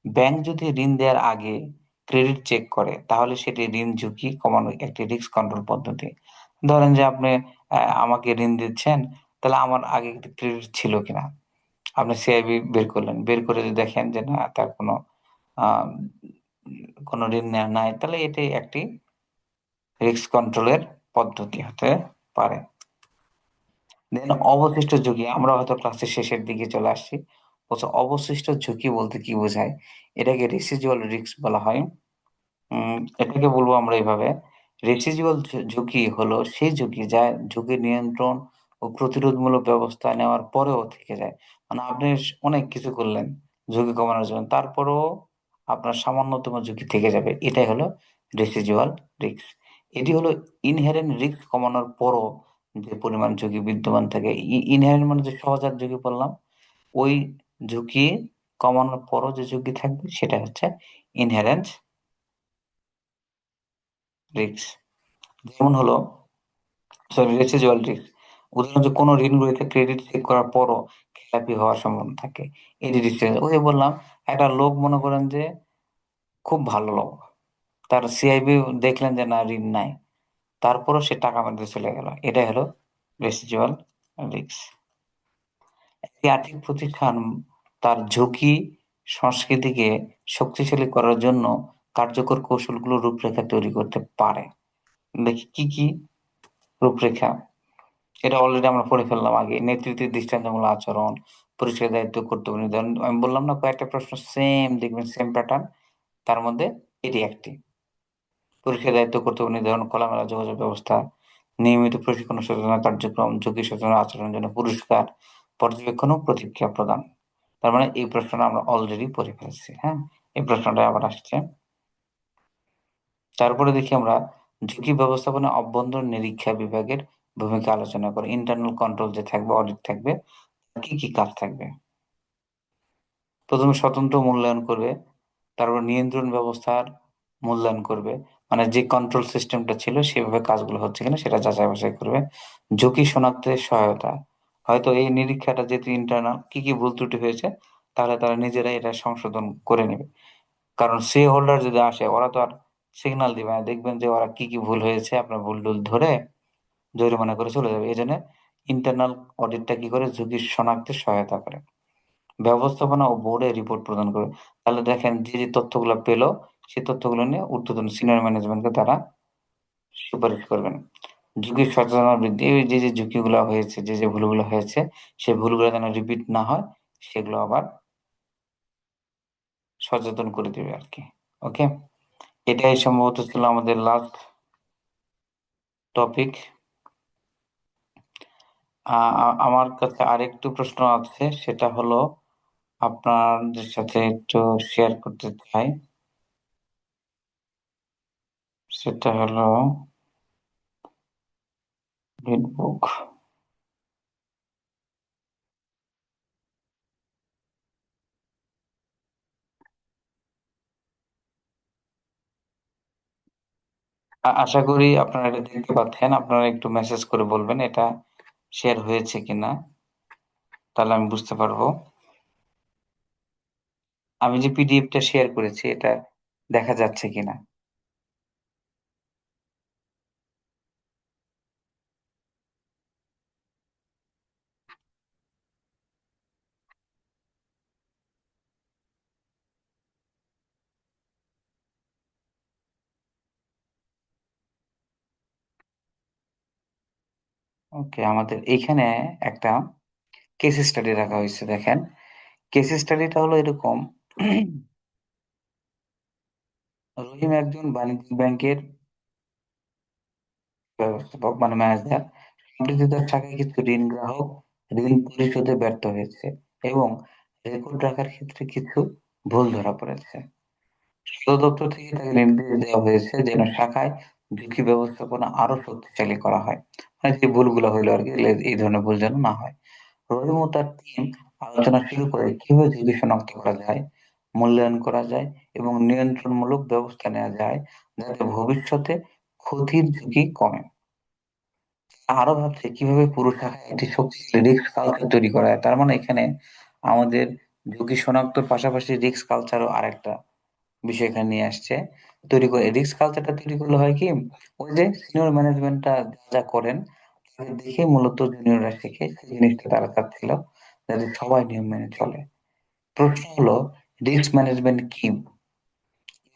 ব্যাংক যদি ঋণ দেওয়ার আগে ক্রেডিট চেক করে, তাহলে সেটি ঋণ ঝুঁকি কমানোর একটি রিস্ক কন্ট্রোল পদ্ধতি। ধরেন যে আপনি আমাকে ঋণ দিচ্ছেন, তাহলে আমার আগে ক্রেডিট ছিল কিনা, আপনি সিআইবি বের করলেন, বের করে যদি দেখেন যে না, তার আহ কোনো ঋণ নেওয়া নাই, তাহলে এটি একটি রিস্ক কন্ট্রোলের পদ্ধতি হতে পারে। দেন অবশিষ্ট ঝুঁকি, আমরা হয়তো ক্লাসের শেষের দিকে চলে আসছি। বলছে অবশিষ্ট ঝুঁকি বলতে কি বোঝায়? এটাকে রেসিডুয়াল রিস্ক বলা হয়। এটাকে বলবো আমরা এইভাবে, রেসিডুয়াল ঝুঁকি হলো সেই ঝুঁকি যা ঝুঁকি নিয়ন্ত্রণ ও প্রতিরোধমূলক ব্যবস্থা নেওয়ার পরেও থেকে যায়। মানে আপনি অনেক কিছু করলেন ঝুঁকি কমানোর জন্য, তারপরেও আপনার সামান্যতম ঝুঁকি থেকে যাবে, এটাই হলো রেসিডুয়াল রিস্ক। এটি হলো ইনহেরেন্ট রিস্ক কমানোর পরও যে পরিমাণ ঝুঁকি বিদ্যমান থাকে। ইনহেরেন্ট মানে যে সহজাত ঝুঁকি বললাম, ওই ঝুঁকি কমানোর পরও যে ঝুঁকি থাকবে সেটা হচ্ছে ইনহেরেন্ট রিস্ক। যেমন হলো, সরি, রেসিডুয়াল রিস্ক। উদাহরণ, যে কোনো ঋণগ্রহীতা ক্রেডিট চেক করার পরও খেলাপি হওয়ার সম্ভাবনা থাকে, এটি রিস্ক। ওই যে বললাম, একটা লোক মনে করেন যে খুব ভালো লোক, তার সিআইবি দেখলেন যে না, ঋণ নাই, তারপরও সে টাকা মেরে চলে গেল, এটাই হলো রেসিডুয়াল রিস্ক। একটি আর্থিক প্রতিষ্ঠান তার ঝুঁকি সংস্কৃতিকে শক্তিশালী করার জন্য কার্যকর কৌশলগুলো রূপরেখা তৈরি করতে পারে। দেখি কি কি রূপরেখা। এটা অলরেডি আমরা পড়ে ফেললাম আগে। নেতৃত্বের দৃষ্টান্তমূলক আচরণ, পরিষ্কার দায়িত্ব, কর্তব্য নির্ধারণ। আমি বললাম না, কয়েকটা প্রশ্ন সেম দেখবেন, সেম প্যাটার্ন, তার মধ্যে এটি একটি। পরিষ্কার দায়িত্ব, কর্তব্য নির্ধারণ, খোলামেলা যোগাযোগ ব্যবস্থা, নিয়মিত প্রশিক্ষণ ও সচেতনতা কার্যক্রম, ঝুঁকি সচেতন আচরণের জন্য পুরস্কার, পর্যবেক্ষণ ও প্রতিক্রিয়া প্রদান। তার মানে এই প্রশ্নটা আমরা অলরেডি পড়ে ফেলছি। হ্যাঁ, এই প্রশ্নটা আবার আসছে। তারপরে দেখি আমরা ঝুঁকি ব্যবস্থাপনা অভ্যন্তরীণ নিরীক্ষা বিভাগের ভূমিকা আলোচনা করি। ইন্টারনাল কন্ট্রোল যে থাকবে, অডিট থাকবে, কি কি কাজ থাকবে? প্রথমে স্বতন্ত্র মূল্যায়ন করবে, তারপর নিয়ন্ত্রণ ব্যবস্থার মূল্যায়ন করবে, মানে যে কন্ট্রোল সিস্টেমটা ছিল সেভাবে কাজগুলো হচ্ছে কিনা সেটা যাচাই বাছাই করবে। ঝুঁকি শনাক্তে সহায়তা, হয়তো এই নিরীক্ষাটা যেহেতু ইন্টারনাল, কি কি ভুল ত্রুটি হয়েছে তাহলে তারা নিজেরাই এটা সংশোধন করে নেবে। কারণ স্টে হোল্ডার যদি আসে ওরা তো আর সিগন্যাল দিবে না, দেখবেন যে ওরা কি কি ভুল হয়েছে আপনার ভুল টুল ধরে জরিমানা করে চলে যাবে। এই জন্য ইন্টারনাল অডিটটা কি করে, ঝুঁকি শনাক্তে সহায়তা করে। ব্যবস্থাপনা ও বোর্ডে রিপোর্ট প্রদান করে। তাহলে দেখেন যে যে তথ্যগুলো পেলো সেই তথ্যগুলো নিয়ে ঊর্ধ্বতন সিনিয়র ম্যানেজমেন্টকে তারা সুপারিশ করবেন। ঝুঁকি সচেতনতা বৃদ্ধি, এই যে যে ঝুঁকিগুলো হয়েছে, যে যে ভুলগুলো হয়েছে সেই ভুলগুলো যেন রিপিট না হয় সেগুলো আবার সচেতন করে দেবে আর কি। ওকে, এটাই সম্ভবত ছিল আমাদের লাস্ট টপিক। আমার কাছে আরেকটু প্রশ্ন আছে, সেটা হলো আপনাদের সাথে একটু শেয়ার করতে চাই। সেটা হলো বুক। আশা করি আপনারা এটা দেখতে পাচ্ছেন, আপনারা একটু মেসেজ করে বলবেন এটা শেয়ার হয়েছে কিনা, তাহলে আমি বুঝতে পারবো। আমি যে পিডিএফটা শেয়ার করেছি এটা দেখা যাচ্ছে কিনা। ওকে, আমাদের এইখানে একটা কেস স্টাডি রাখা হয়েছে। দেখেন, কেস স্টাডিটা হলো এরকম। রহিম একজন বাণিজ্যিক ব্যাংকের ব্যবস্থাপক মানে ম্যানেজার। সম্প্রতি তার শাখায় কিছু ঋণ গ্রাহক ঋণ পরিশোধে ব্যর্থ হয়েছে এবং রেকর্ড রাখার ক্ষেত্রে কিছু ভুল ধরা পড়েছে। সদর দপ্তর থেকে তাকে নির্দেশ দেওয়া হয়েছে যেন শাখায় ঝুঁকি ব্যবস্থাপনা আরো শক্তিশালী করা হয়। মানে যে ভুলগুলো হইলো আর কি, এই ধরনের ভুল যেন না হয়। রহিম ও তার টিম আলোচনা শুরু করে কিভাবে ঝুঁকি শনাক্ত করা যায়, মূল্যায়ন করা যায় এবং নিয়ন্ত্রণমূলক ব্যবস্থা নেওয়া যায় যাতে ভবিষ্যতে ক্ষতির ঝুঁকি কমে। আরো ভাবছে কিভাবে পুরো শাখায় একটি শক্তিশালী রিস্ক কালচার তৈরি করা যায়। তার মানে এখানে আমাদের ঝুঁকি শনাক্তর পাশাপাশি রিস্ক কালচারও আরেকটা বিষয় এখানে নিয়ে আসছে। তৈরি করে রিস্ক কালচারটা তৈরি করলে হয় কি, ওই যে সিনিয়র ম্যানেজমেন্টটা যা যা করেন তাদের দেখে মূলত জুনিয়ররা শেখে, সেই জিনিসটা তারা চাচ্ছিল যাতে সবাই নিয়ম মেনে চলে। প্রশ্ন হলো, রিস্ক ম্যানেজমেন্ট কি,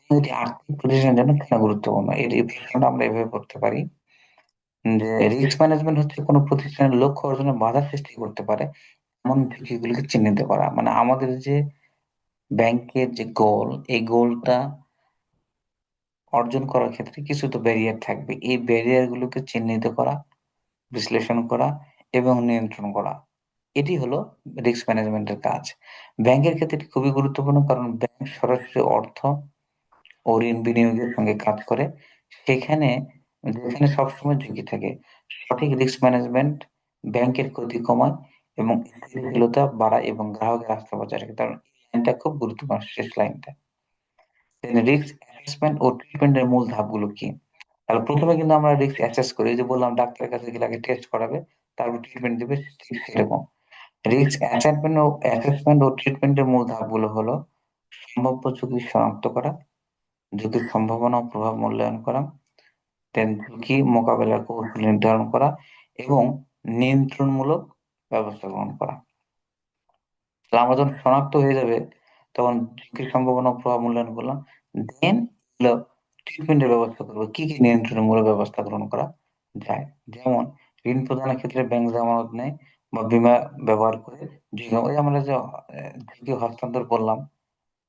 এটি আর্থিক প্রতিষ্ঠানের জন্য কেন গুরুত্বপূর্ণ? এই প্রশ্নটা আমরা এভাবে করতে পারি যে রিস্ক ম্যানেজমেন্ট হচ্ছে কোনো প্রতিষ্ঠানের লক্ষ্য অর্জনে বাধা সৃষ্টি করতে পারে এমন ঝুঁকিগুলিকে চিহ্নিত করা। মানে আমাদের যে ব্যাংকের যে গোল, এই গোলটা অর্জন করার ক্ষেত্রে কিছু তো ব্যারিয়ার থাকবে। এই ব্যারিয়ার গুলোকে চিহ্নিত করা, বিশ্লেষণ করা এবং নিয়ন্ত্রণ করা, এটি হলো রিস্ক ম্যানেজমেন্টের কাজ। ব্যাংকের ক্ষেত্রে এটি খুবই গুরুত্বপূর্ণ, কারণ ব্যাংক সরাসরি অর্থ ও ঋণ বিনিয়োগের সঙ্গে কাজ করে। সেখানে যেখানে সবসময় ঝুঁকি থাকে, সঠিক রিস্ক ম্যানেজমেন্ট ব্যাংকের ক্ষতি কমায় এবং স্থিতিশীলতা বাড়ায় এবং গ্রাহকের আস্থা বজায় রাখে। কারণ এই লাইনটা খুব গুরুত্বপূর্ণ, শেষ লাইনটা। রিস্ক অ্যাসেসমেন্ট ও ট্রিটমেন্টের মূল ধাপগুলো কি? তাহলে প্রথমে কিন্তু আমরা রিস্ক অ্যাসেস করি, এই যে বললাম ডাক্তারের কাছে গেলে আগে টেস্ট করাবে, তারপর ট্রিটমেন্ট দিবে, ঠিক সেরকম। রিস্ক অ্যাসেসমেন্ট ও ট্রিটমেন্টের মূল ধাপগুলো হলো সম্ভাব্য ঝুঁকি শনাক্ত করা, ঝুঁকির সম্ভাবনা ও প্রভাব মূল্যায়ন করা, দেন ঝুঁকি মোকাবেলার কৌশল নির্ধারণ করা এবং নিয়ন্ত্রণমূলক ব্যবস্থা গ্রহণ করা। তাহলে আমরা যখন শনাক্ত হয়ে যাবে তখন ঝুঁকির সম্ভাবনা ও প্রভাব মূল্যায়ন করলাম, দেন ট্রিটমেন্টের ব্যবস্থা করবো, কি কি নিয়ন্ত্রণমূলক ব্যবস্থা গ্রহণ করা যায়। যেমন ঋণ প্রদানের ক্ষেত্রে ব্যাংক জামানত নেয় বা বীমা ব্যবহার করে ঝুঁকি, ওই আমরা যে ঝুঁকি হস্তান্তর করলাম,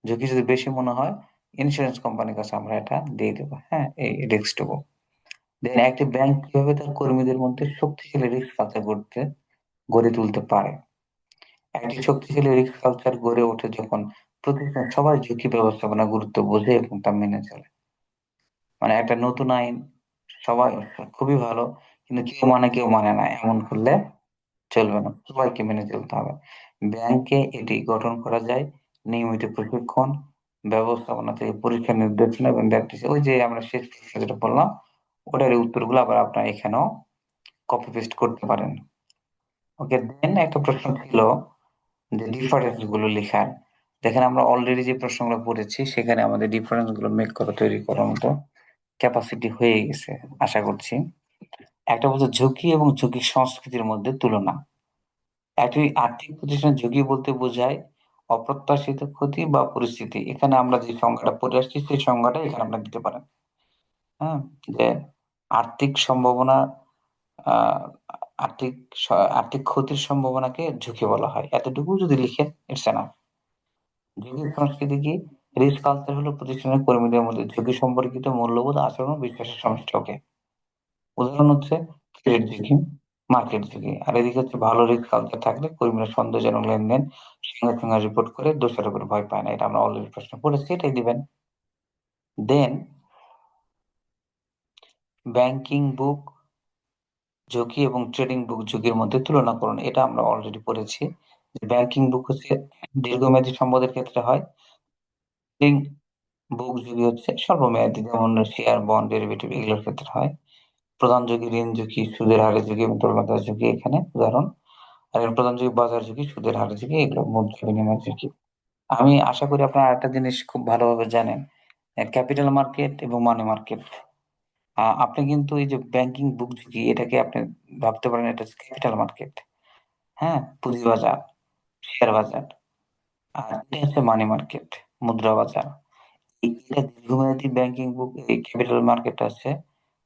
ঝুঁকি যদি বেশি মনে হয় ইন্স্যুরেন্স কোম্পানির কাছে আমরা এটা দিয়ে দেবো, হ্যাঁ, এই রিস্কটুকু। দেন একটি ব্যাংক কিভাবে তার কর্মীদের মধ্যে শক্তিশালী রিস্ক কালচার গড়ে তুলতে পারে। একটি শক্তিশালী রিস্ক কালচার গড়ে ওঠে যখন প্রতিষ্ঠান সবাই ঝুঁকি ব্যবস্থাপনা গুরুত্ব বোঝে এবং তা মেনে চলে। মানে একটা নতুন আইন সবাই খুবই ভালো, কিন্তু কেউ মানে না, এমন করলে চলবে না, সবাইকে মেনে চলতে হবে। ব্যাংকে এটি গঠন করা যায় নিয়মিত প্রশিক্ষণ, ব্যবস্থাপনা থেকে পরীক্ষা নির্দেশনা এবং দেখতেছি ওই যে আমরা শেষ প্রশ্ন যেটা বললাম ওটার উত্তরগুলো আবার আপনারা এখানেও কপি পেস্ট করতে পারেন। ওকে, দেন একটা প্রশ্ন ছিল যে ডিফারেন্স গুলো লেখার। দেখেন আমরা অলরেডি যে প্রশ্নগুলো পড়েছি সেখানে আমাদের ডিফারেন্স গুলো মেক করা তৈরি করার মতো ক্যাপাসিটি হয়ে গেছে আশা করছি। একটা বলতে ঝুঁকি এবং ঝুঁকি সংস্কৃতির মধ্যে তুলনা। একটি আর্থিক প্রতিষ্ঠানের ঝুঁকি বলতে বোঝায় অপ্রত্যাশিত ক্ষতি বা পরিস্থিতি। এখানে আমরা যে সংজ্ঞাটা পড়ে আসছি সেই সংজ্ঞাটা এখানে আপনারা দিতে পারেন। হ্যাঁ, যে আর্থিক সম্ভাবনা, আহ আর্থিক আর্থিক ক্ষতির সম্ভাবনাকে ঝুঁকি বলা হয়, এতটুকু যদি লিখেন ইটস এনাফ। ঝুঁকি সংস্কৃতি কি? রিস্ক কালচার হলো প্রতিষ্ঠানের কর্মীদের মধ্যে ঝুঁকি সম্পর্কিত মূল্যবোধ, আচরণ ও বিশ্বাসের সমষ্টি। ওকে, উদাহরণ হচ্ছে ক্রেডিট ঝুঁকি, মার্কেট ঝুঁকি। আর এদিকে হচ্ছে ভালো রিস্ক কালচার থাকলে কর্মীরা সন্দেহজনক লেনদেন সঙ্গে সঙ্গে রিপোর্ট করে দোষারোপের ভয় পায় না। এটা আমরা অলরেডি প্রশ্ন পড়েছি, এটাই দিবেন। দেন ব্যাংকিং বুক ঝুঁকি এবং ট্রেডিং বুক ঝুঁকির মধ্যে তুলনা করুন। এটা আমরা অলরেডি পড়েছি যে ব্যাংকিং বুক হচ্ছে দীর্ঘমেয়াদী সম্পদের ক্ষেত্রে হয়, ট্রেডিং বুক ঝুঁকি হচ্ছে স্বল্পমেয়াদী, যেমন শেয়ার, বন্ড, ডেরিভেটিভ এগুলোর ক্ষেত্রে হয়। প্রধান ঝুঁকি ঋণ ঝুঁকি, সুদের হারের ঝুঁকি এবং তরলতার ঝুঁকি এখানে উদাহরণ। আর এর প্রধান ঝুঁকি বাজার ঝুঁকি, সুদের হারের ঝুঁকি, এগুলো মুদ্রা বিনিময় ঝুঁকি। আমি আশা করি আপনারা আরেকটা জিনিস খুব ভালোভাবে জানেন, ক্যাপিটাল মার্কেট এবং মানি মার্কেট। আপনি কিন্তু এই যে ব্যাংকিং বুক ঝুঁকি এটাকে আপনি ভাবতে পারেন এটা ক্যাপিটাল মার্কেট, হ্যাঁ, পুঁজিবাজার, শেয়ার বাজার। আর এটা হচ্ছে মানি মার্কেট, মুদ্রা বাজার। এটা দীর্ঘমেয়াদী ব্যাংকিং বুক, এই ক্যাপিটাল মার্কেট আছে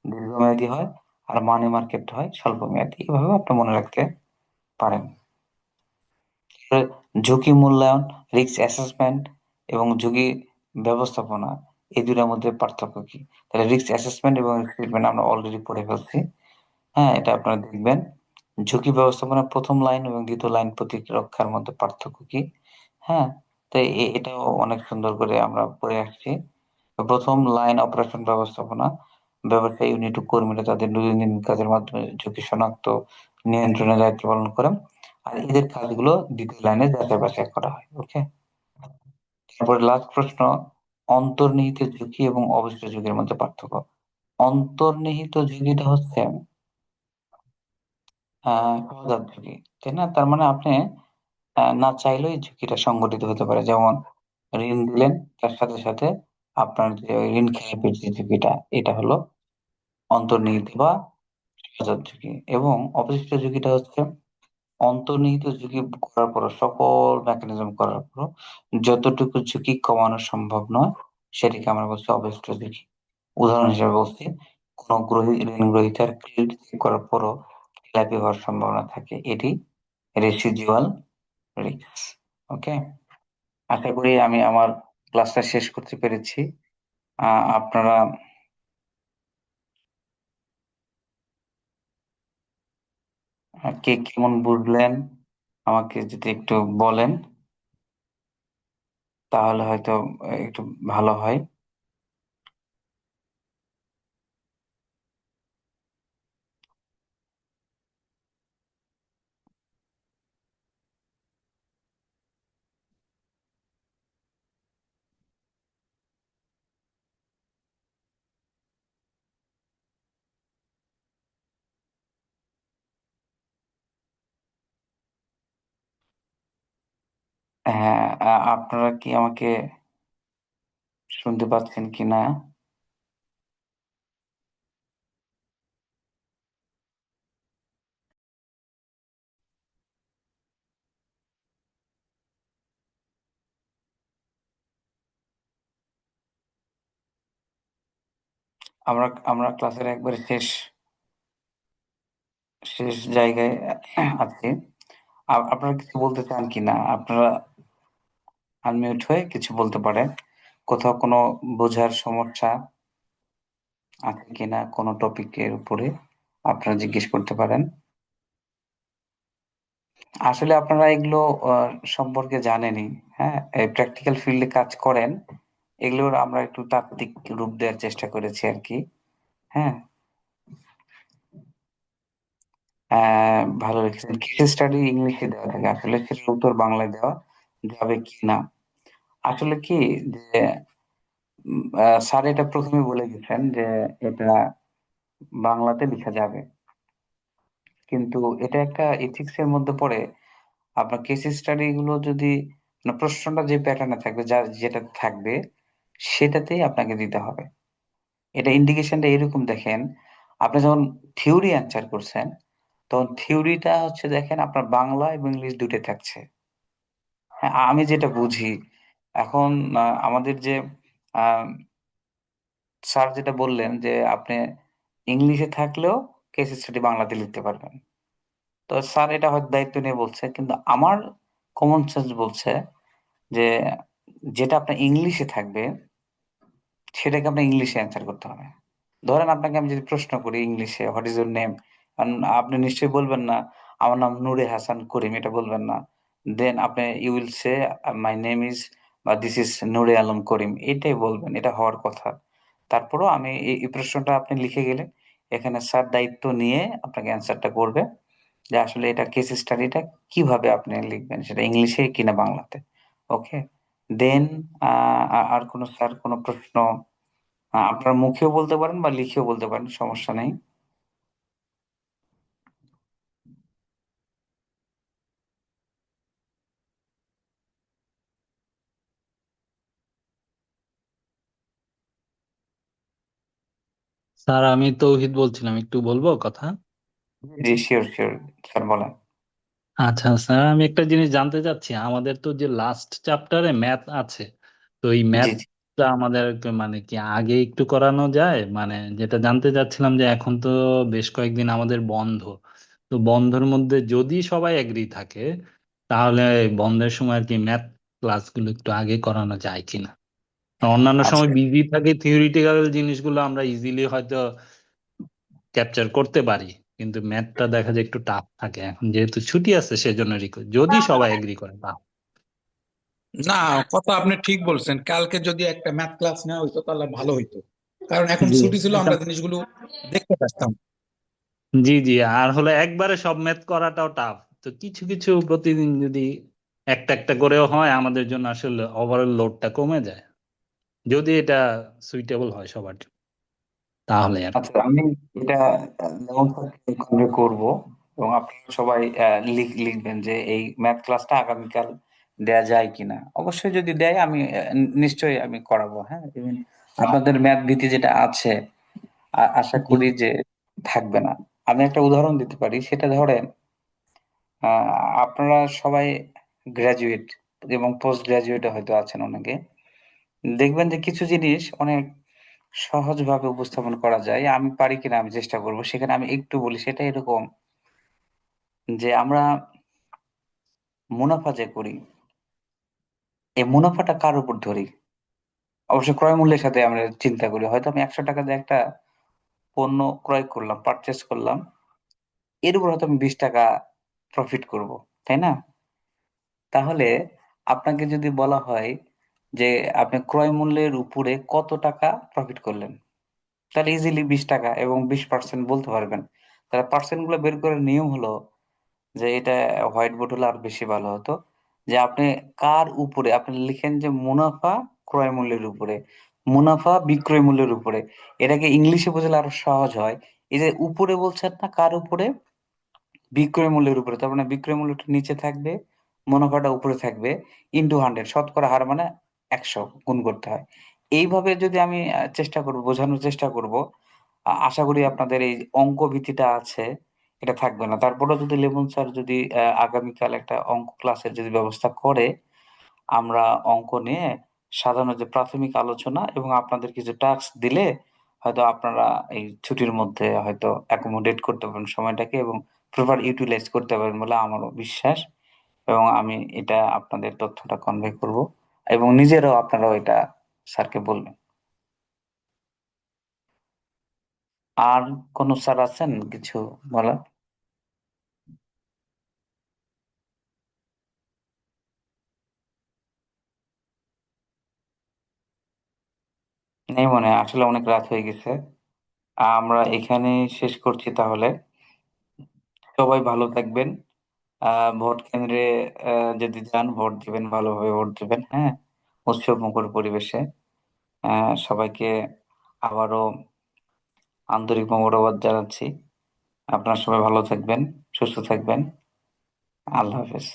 দীর্ঘমেয়াদী হয়, আর মানি মার্কেট হয় স্বল্প মেয়াদী। এভাবে আপনি মনে রাখতে পারেন। এবার ঝুঁকি মূল্যায়ন, রিস্ক অ্যাসেসমেন্ট এবং ঝুঁকি ব্যবস্থাপনা, এই দুটার মধ্যে পার্থক্য কি? তাহলে রিস্ক অ্যাসেসমেন্ট এবং রিস্ক ট্রিটমেন্ট আমরা অলরেডি পড়ে ফেলছি। হ্যাঁ, এটা আপনারা দেখবেন। ঝুঁকি ব্যবস্থাপনার প্রথম লাইন এবং দ্বিতীয় লাইন প্রতিরক্ষার মধ্যে পার্থক্য কি? হ্যাঁ, তো এটাও অনেক সুন্দর করে আমরা পড়ে আসছি। প্রথম লাইন অপারেশন ব্যবস্থাপনা, ব্যবসায়ী ইউনিট ও কর্মীরা তাদের দৈনন্দিন কাজের মাধ্যমে ঝুঁকি শনাক্ত, নিয়ন্ত্রণের দায়িত্ব পালন করেন। আর এদের কাজগুলো দ্বিতীয় লাইনে যাচাই বাছাই করা হয়। ওকে, তারপরে লাস্ট প্রশ্ন, অন্তর্নিহিত ঝুঁকি এবং অবশিষ্ট ঝুঁকির মধ্যে পার্থক্য। অন্তর্নিহিত ঝুঁকিটা হচ্ছে সহজাত ঝুঁকি, তাই না? তার মানে আপনি না চাইলেও এই ঝুঁকিটা সংঘটিত হতে পারে। যেমন ঋণ দিলেন, তার সাথে সাথে আপনার যে ওই ঋণ খেলাপির যে ঝুঁকিটা, এটা হলো অন্তর্নিহিত বা সহজাত ঝুঁকি। এবং অবশিষ্ট ঝুঁকিটা হচ্ছে অন্তর্নিহিত ঝুঁকি করার পর, সকল মেকানিজম করার পর যতটুকু ঝুঁকি কমানো সম্ভব নয় সেটাকে আমরা বলছি অবশিষ্ট ঝুঁকি। উদাহরণ হিসেবে বলছি, কোনো ঋণ গ্রহীতার ক্রেডিট চেক করার পরও খেলাপি হওয়ার সম্ভাবনা থাকে, এটি রেসিডুয়াল রিস্ক। ওকে, আশা করি আমি আমার ক্লাসটা শেষ করতে পেরেছি। আপনারা কে কেমন বুঝলেন আমাকে যদি একটু বলেন তাহলে হয়তো একটু ভালো হয়। হ্যাঁ, আপনারা কি আমাকে শুনতে পাচ্ছেন কিনা? আমরা আমরা ক্লাসের একবারে শেষ শেষ জায়গায় আছি। আপনারা কিছু বলতে চান কিনা? আপনারা আনমিউট হয়ে কিছু বলতে পারেন। কোথাও কোনো বোঝার সমস্যা আছে কিনা কোনো টপিকের উপরে আপনারা জিজ্ঞেস করতে পারেন। আসলে আপনারা এগুলো সম্পর্কে জানেনই, হ্যাঁ, এই প্র্যাকটিক্যাল ফিল্ডে কাজ করেন, এগুলোর আমরা একটু তাত্ত্বিক রূপ দেওয়ার চেষ্টা করেছি আর কি। হ্যাঁ, ভালো লিখেছেন। কেস স্টাডি ইংলিশে দেওয়া থাকে, আসলে সেটার উত্তর বাংলায় দেওয়া যাবে কি না। আসলে কি যে স্যার এটা প্রথমে বলে গেছেন যে এটা বাংলাতে লেখা যাবে, কিন্তু এটা একটা এথিক্স এর মধ্যে পড়ে। আপনার কেস স্টাডি গুলো যদি মানে প্রশ্নটা যে প্যাটার্নে থাকবে, যা যেটা থাকবে সেটাতেই আপনাকে দিতে হবে। এটা ইন্ডিকেশনটা এরকম দেখেন, আপনি যখন থিওরি অ্যান্সার করছেন তখন থিওরিটা হচ্ছে দেখেন আপনার বাংলা এবং ইংলিশ দুটোই থাকছে। হ্যাঁ, আমি যেটা বুঝি এখন, আমাদের যে স্যার যেটা বললেন যে আপনি ইংলিশে থাকলেও কেস স্টাডি বাংলাতে লিখতে পারবেন। তো স্যার এটা হয়তো দায়িত্ব নিয়ে বলছে, কিন্তু আমার কমন সেন্স বলছে যে যেটা আপনার ইংলিশে থাকবে সেটাকে আপনার ইংলিশে অ্যান্সার করতে হবে। ধরেন আপনাকে আমি যদি প্রশ্ন করি ইংলিশে, হোয়াট ইজ ইউর নেম, আপনি নিশ্চয়ই বলবেন না আমার নাম নূরে হাসান করিম, এটা বলবেন না। দেন আপনি you will say my name is বা দিস ইজ নূরে আলম করিম, এটাই বলবেন, এটা হওয়ার কথা। তারপরও আমি এই প্রশ্নটা আপনি লিখে গেলে এখানে স্যার দায়িত্ব নিয়ে আপনাকে অ্যান্সারটা করবে যে আসলে এটা কেস স্টাডিটা কিভাবে আপনি লিখবেন, সেটা ইংলিশে কিনা বাংলাতে। ওকে, দেন আর কোনো স্যার কোনো প্রশ্ন আপনার মুখেও বলতে পারেন বা লিখেও বলতে পারেন, সমস্যা নেই। স্যার আমি তৌহিদ বলছিলাম, একটু বলবো কথা? জি, শিওর শিওর, স্যার বলেন। আচ্ছা স্যার, আমি একটা জিনিস জানতে চাচ্ছি, আমাদের তো যে লাস্ট চ্যাপ্টারে ম্যাথ আছে, তো এই জি জি। ম্যাথটা আমাদের মানে কি আগে একটু করানো যায়? মানে যেটা জানতে চাচ্ছিলাম যে এখন তো বেশ কয়েকদিন আমাদের বন্ধ, তো বন্ধের মধ্যে যদি সবাই এগ্রি থাকে তাহলে বন্ধের সময় আর কি ম্যাথ ক্লাসগুলো একটু আগে করানো যায় কিনা। অন্যান্য আচ্ছা সময় বিজি থাকে, থিওরিটিক্যাল জিনিসগুলো আমরা ইজিলি হয়তো ক্যাপচার করতে পারি, কিন্তু ম্যাথটা দেখা যায় একটু টাফ থাকে। এখন যেহেতু ছুটি আছে সেজন্য রিকোয়েস্ট, যদি সবাই এগ্রি করে তাহলে। না, কথা আপনি ঠিক বলছেন, কালকে যদি একটা ম্যাথ ক্লাস নেওয়া হইতো তাহলে ভালো হইতো, কারণ এখন জি, ছুটি ছিল, এটা আমরা জিনিসগুলো দেখতে পারতাম। জি জি, আর হলে একবারে সব ম্যাথ করাটাও টাফ, তো কিছু কিছু প্রতিদিন যদি একটা একটা করেও হয় আমাদের জন্য আসলে ওভারঅল লোডটা কমে যায়, যদি এটা সুইটেবল হয় সবার জন্য তাহলে আর কি। আচ্ছা, আমি এটা যেমন কনভে করবো, এবং আপনারা সবাই লিখবেন যে এই ম্যাথ ক্লাসটা আগামীকাল দেয়া যায় কিনা। অবশ্যই যদি দেয় আমি নিশ্চয়ই আমি করাবো। হ্যাঁ, ইভেন আপনাদের ম্যাথ ভীতি যেটা আছে আশা জি করি যে থাকবে না। আমি একটা উদাহরণ দিতে পারি, সেটা ধরেন আহ, আপনারা সবাই গ্রাজুয়েট এবং পোস্ট গ্রাজুয়েটে হয়তো আছেন অনেকে। দেখবেন যে কিছু জিনিস অনেক সহজভাবে উপস্থাপন করা যায়, আমি পারি কিনা আমি চেষ্টা করব। সেখানে আমি একটু বলি, সেটা এরকম যে আমরা মুনাফা যে করি, এই মুনাফাটা কার উপর ধরি? অবশ্য ক্রয় মূল্যের সাথে আমরা চিন্তা করি, হয়তো আমি 100 টাকা দিয়ে একটা পণ্য ক্রয় করলাম, পারচেস করলাম, এর উপর হয়তো আমি 20 টাকা প্রফিট করব, তাই না? তাহলে আপনাকে যদি বলা হয় যে আপনি ক্রয় মূল্যের উপরে কত টাকা প্রফিট করলেন, তাহলে ইজিলি 20 টাকা এবং 20% বলতে পারবেন। তাহলে পার্সেন্ট গুলো বের করার নিয়ম হলো যে এটা হোয়াইট বোর্ড হলে আর বেশি ভালো হতো, যে আপনি কার উপরে আপনি লিখেন যে মুনাফা ক্রয় মূল্যের উপরে, মুনাফা বিক্রয় মূল্যের উপরে। এটাকে ইংলিশে বোঝালে আরো সহজ হয়। এই যে উপরে বলছেন না, কার উপরে? বিক্রয় মূল্যের উপরে। তার মানে বিক্রয় মূল্যটা নিচে থাকবে, মুনাফাটা উপরে থাকবে, ইন্টু 100, শতকরা হার মানে 100 গুণ করতে হয়। এইভাবে যদি আমি চেষ্টা করব, বোঝানোর চেষ্টা করব, আশা করি আপনাদের এই অঙ্ক ভীতিটা আছে এটা থাকবে না। তারপরেও যদি লেবুন স্যার যদি আগামীকাল একটা অঙ্ক ক্লাসের যদি ব্যবস্থা করে, আমরা অঙ্ক নিয়ে সাধারণ যে প্রাথমিক আলোচনা এবং আপনাদের কিছু টাস্ক দিলে হয়তো আপনারা এই ছুটির মধ্যে হয়তো অ্যাকোমোডেট করতে পারবেন সময়টাকে এবং প্রপার ইউটিলাইজ করতে পারবেন বলে আমারও বিশ্বাস। এবং আমি এটা আপনাদের তথ্যটা কনভে করব, এবং নিজেরাও আপনারাও এটা স্যারকে বলবেন। আর কোন স্যার আছেন কিছু বলার? নেই মনে হয়, আসলে অনেক রাত হয়ে গেছে। আমরা এখানে শেষ করছি তাহলে। সবাই ভালো থাকবেন। ভোট কেন্দ্রে যদি যান ভোট দিবেন, ভালোভাবে ভোট দিবেন। হ্যাঁ, উৎসবমুখর পরিবেশে। সবাইকে আবারও আন্তরিক মোবারকবাদ জানাচ্ছি। আপনারা সবাই ভালো থাকবেন, সুস্থ থাকবেন। আল্লাহ হাফেজ।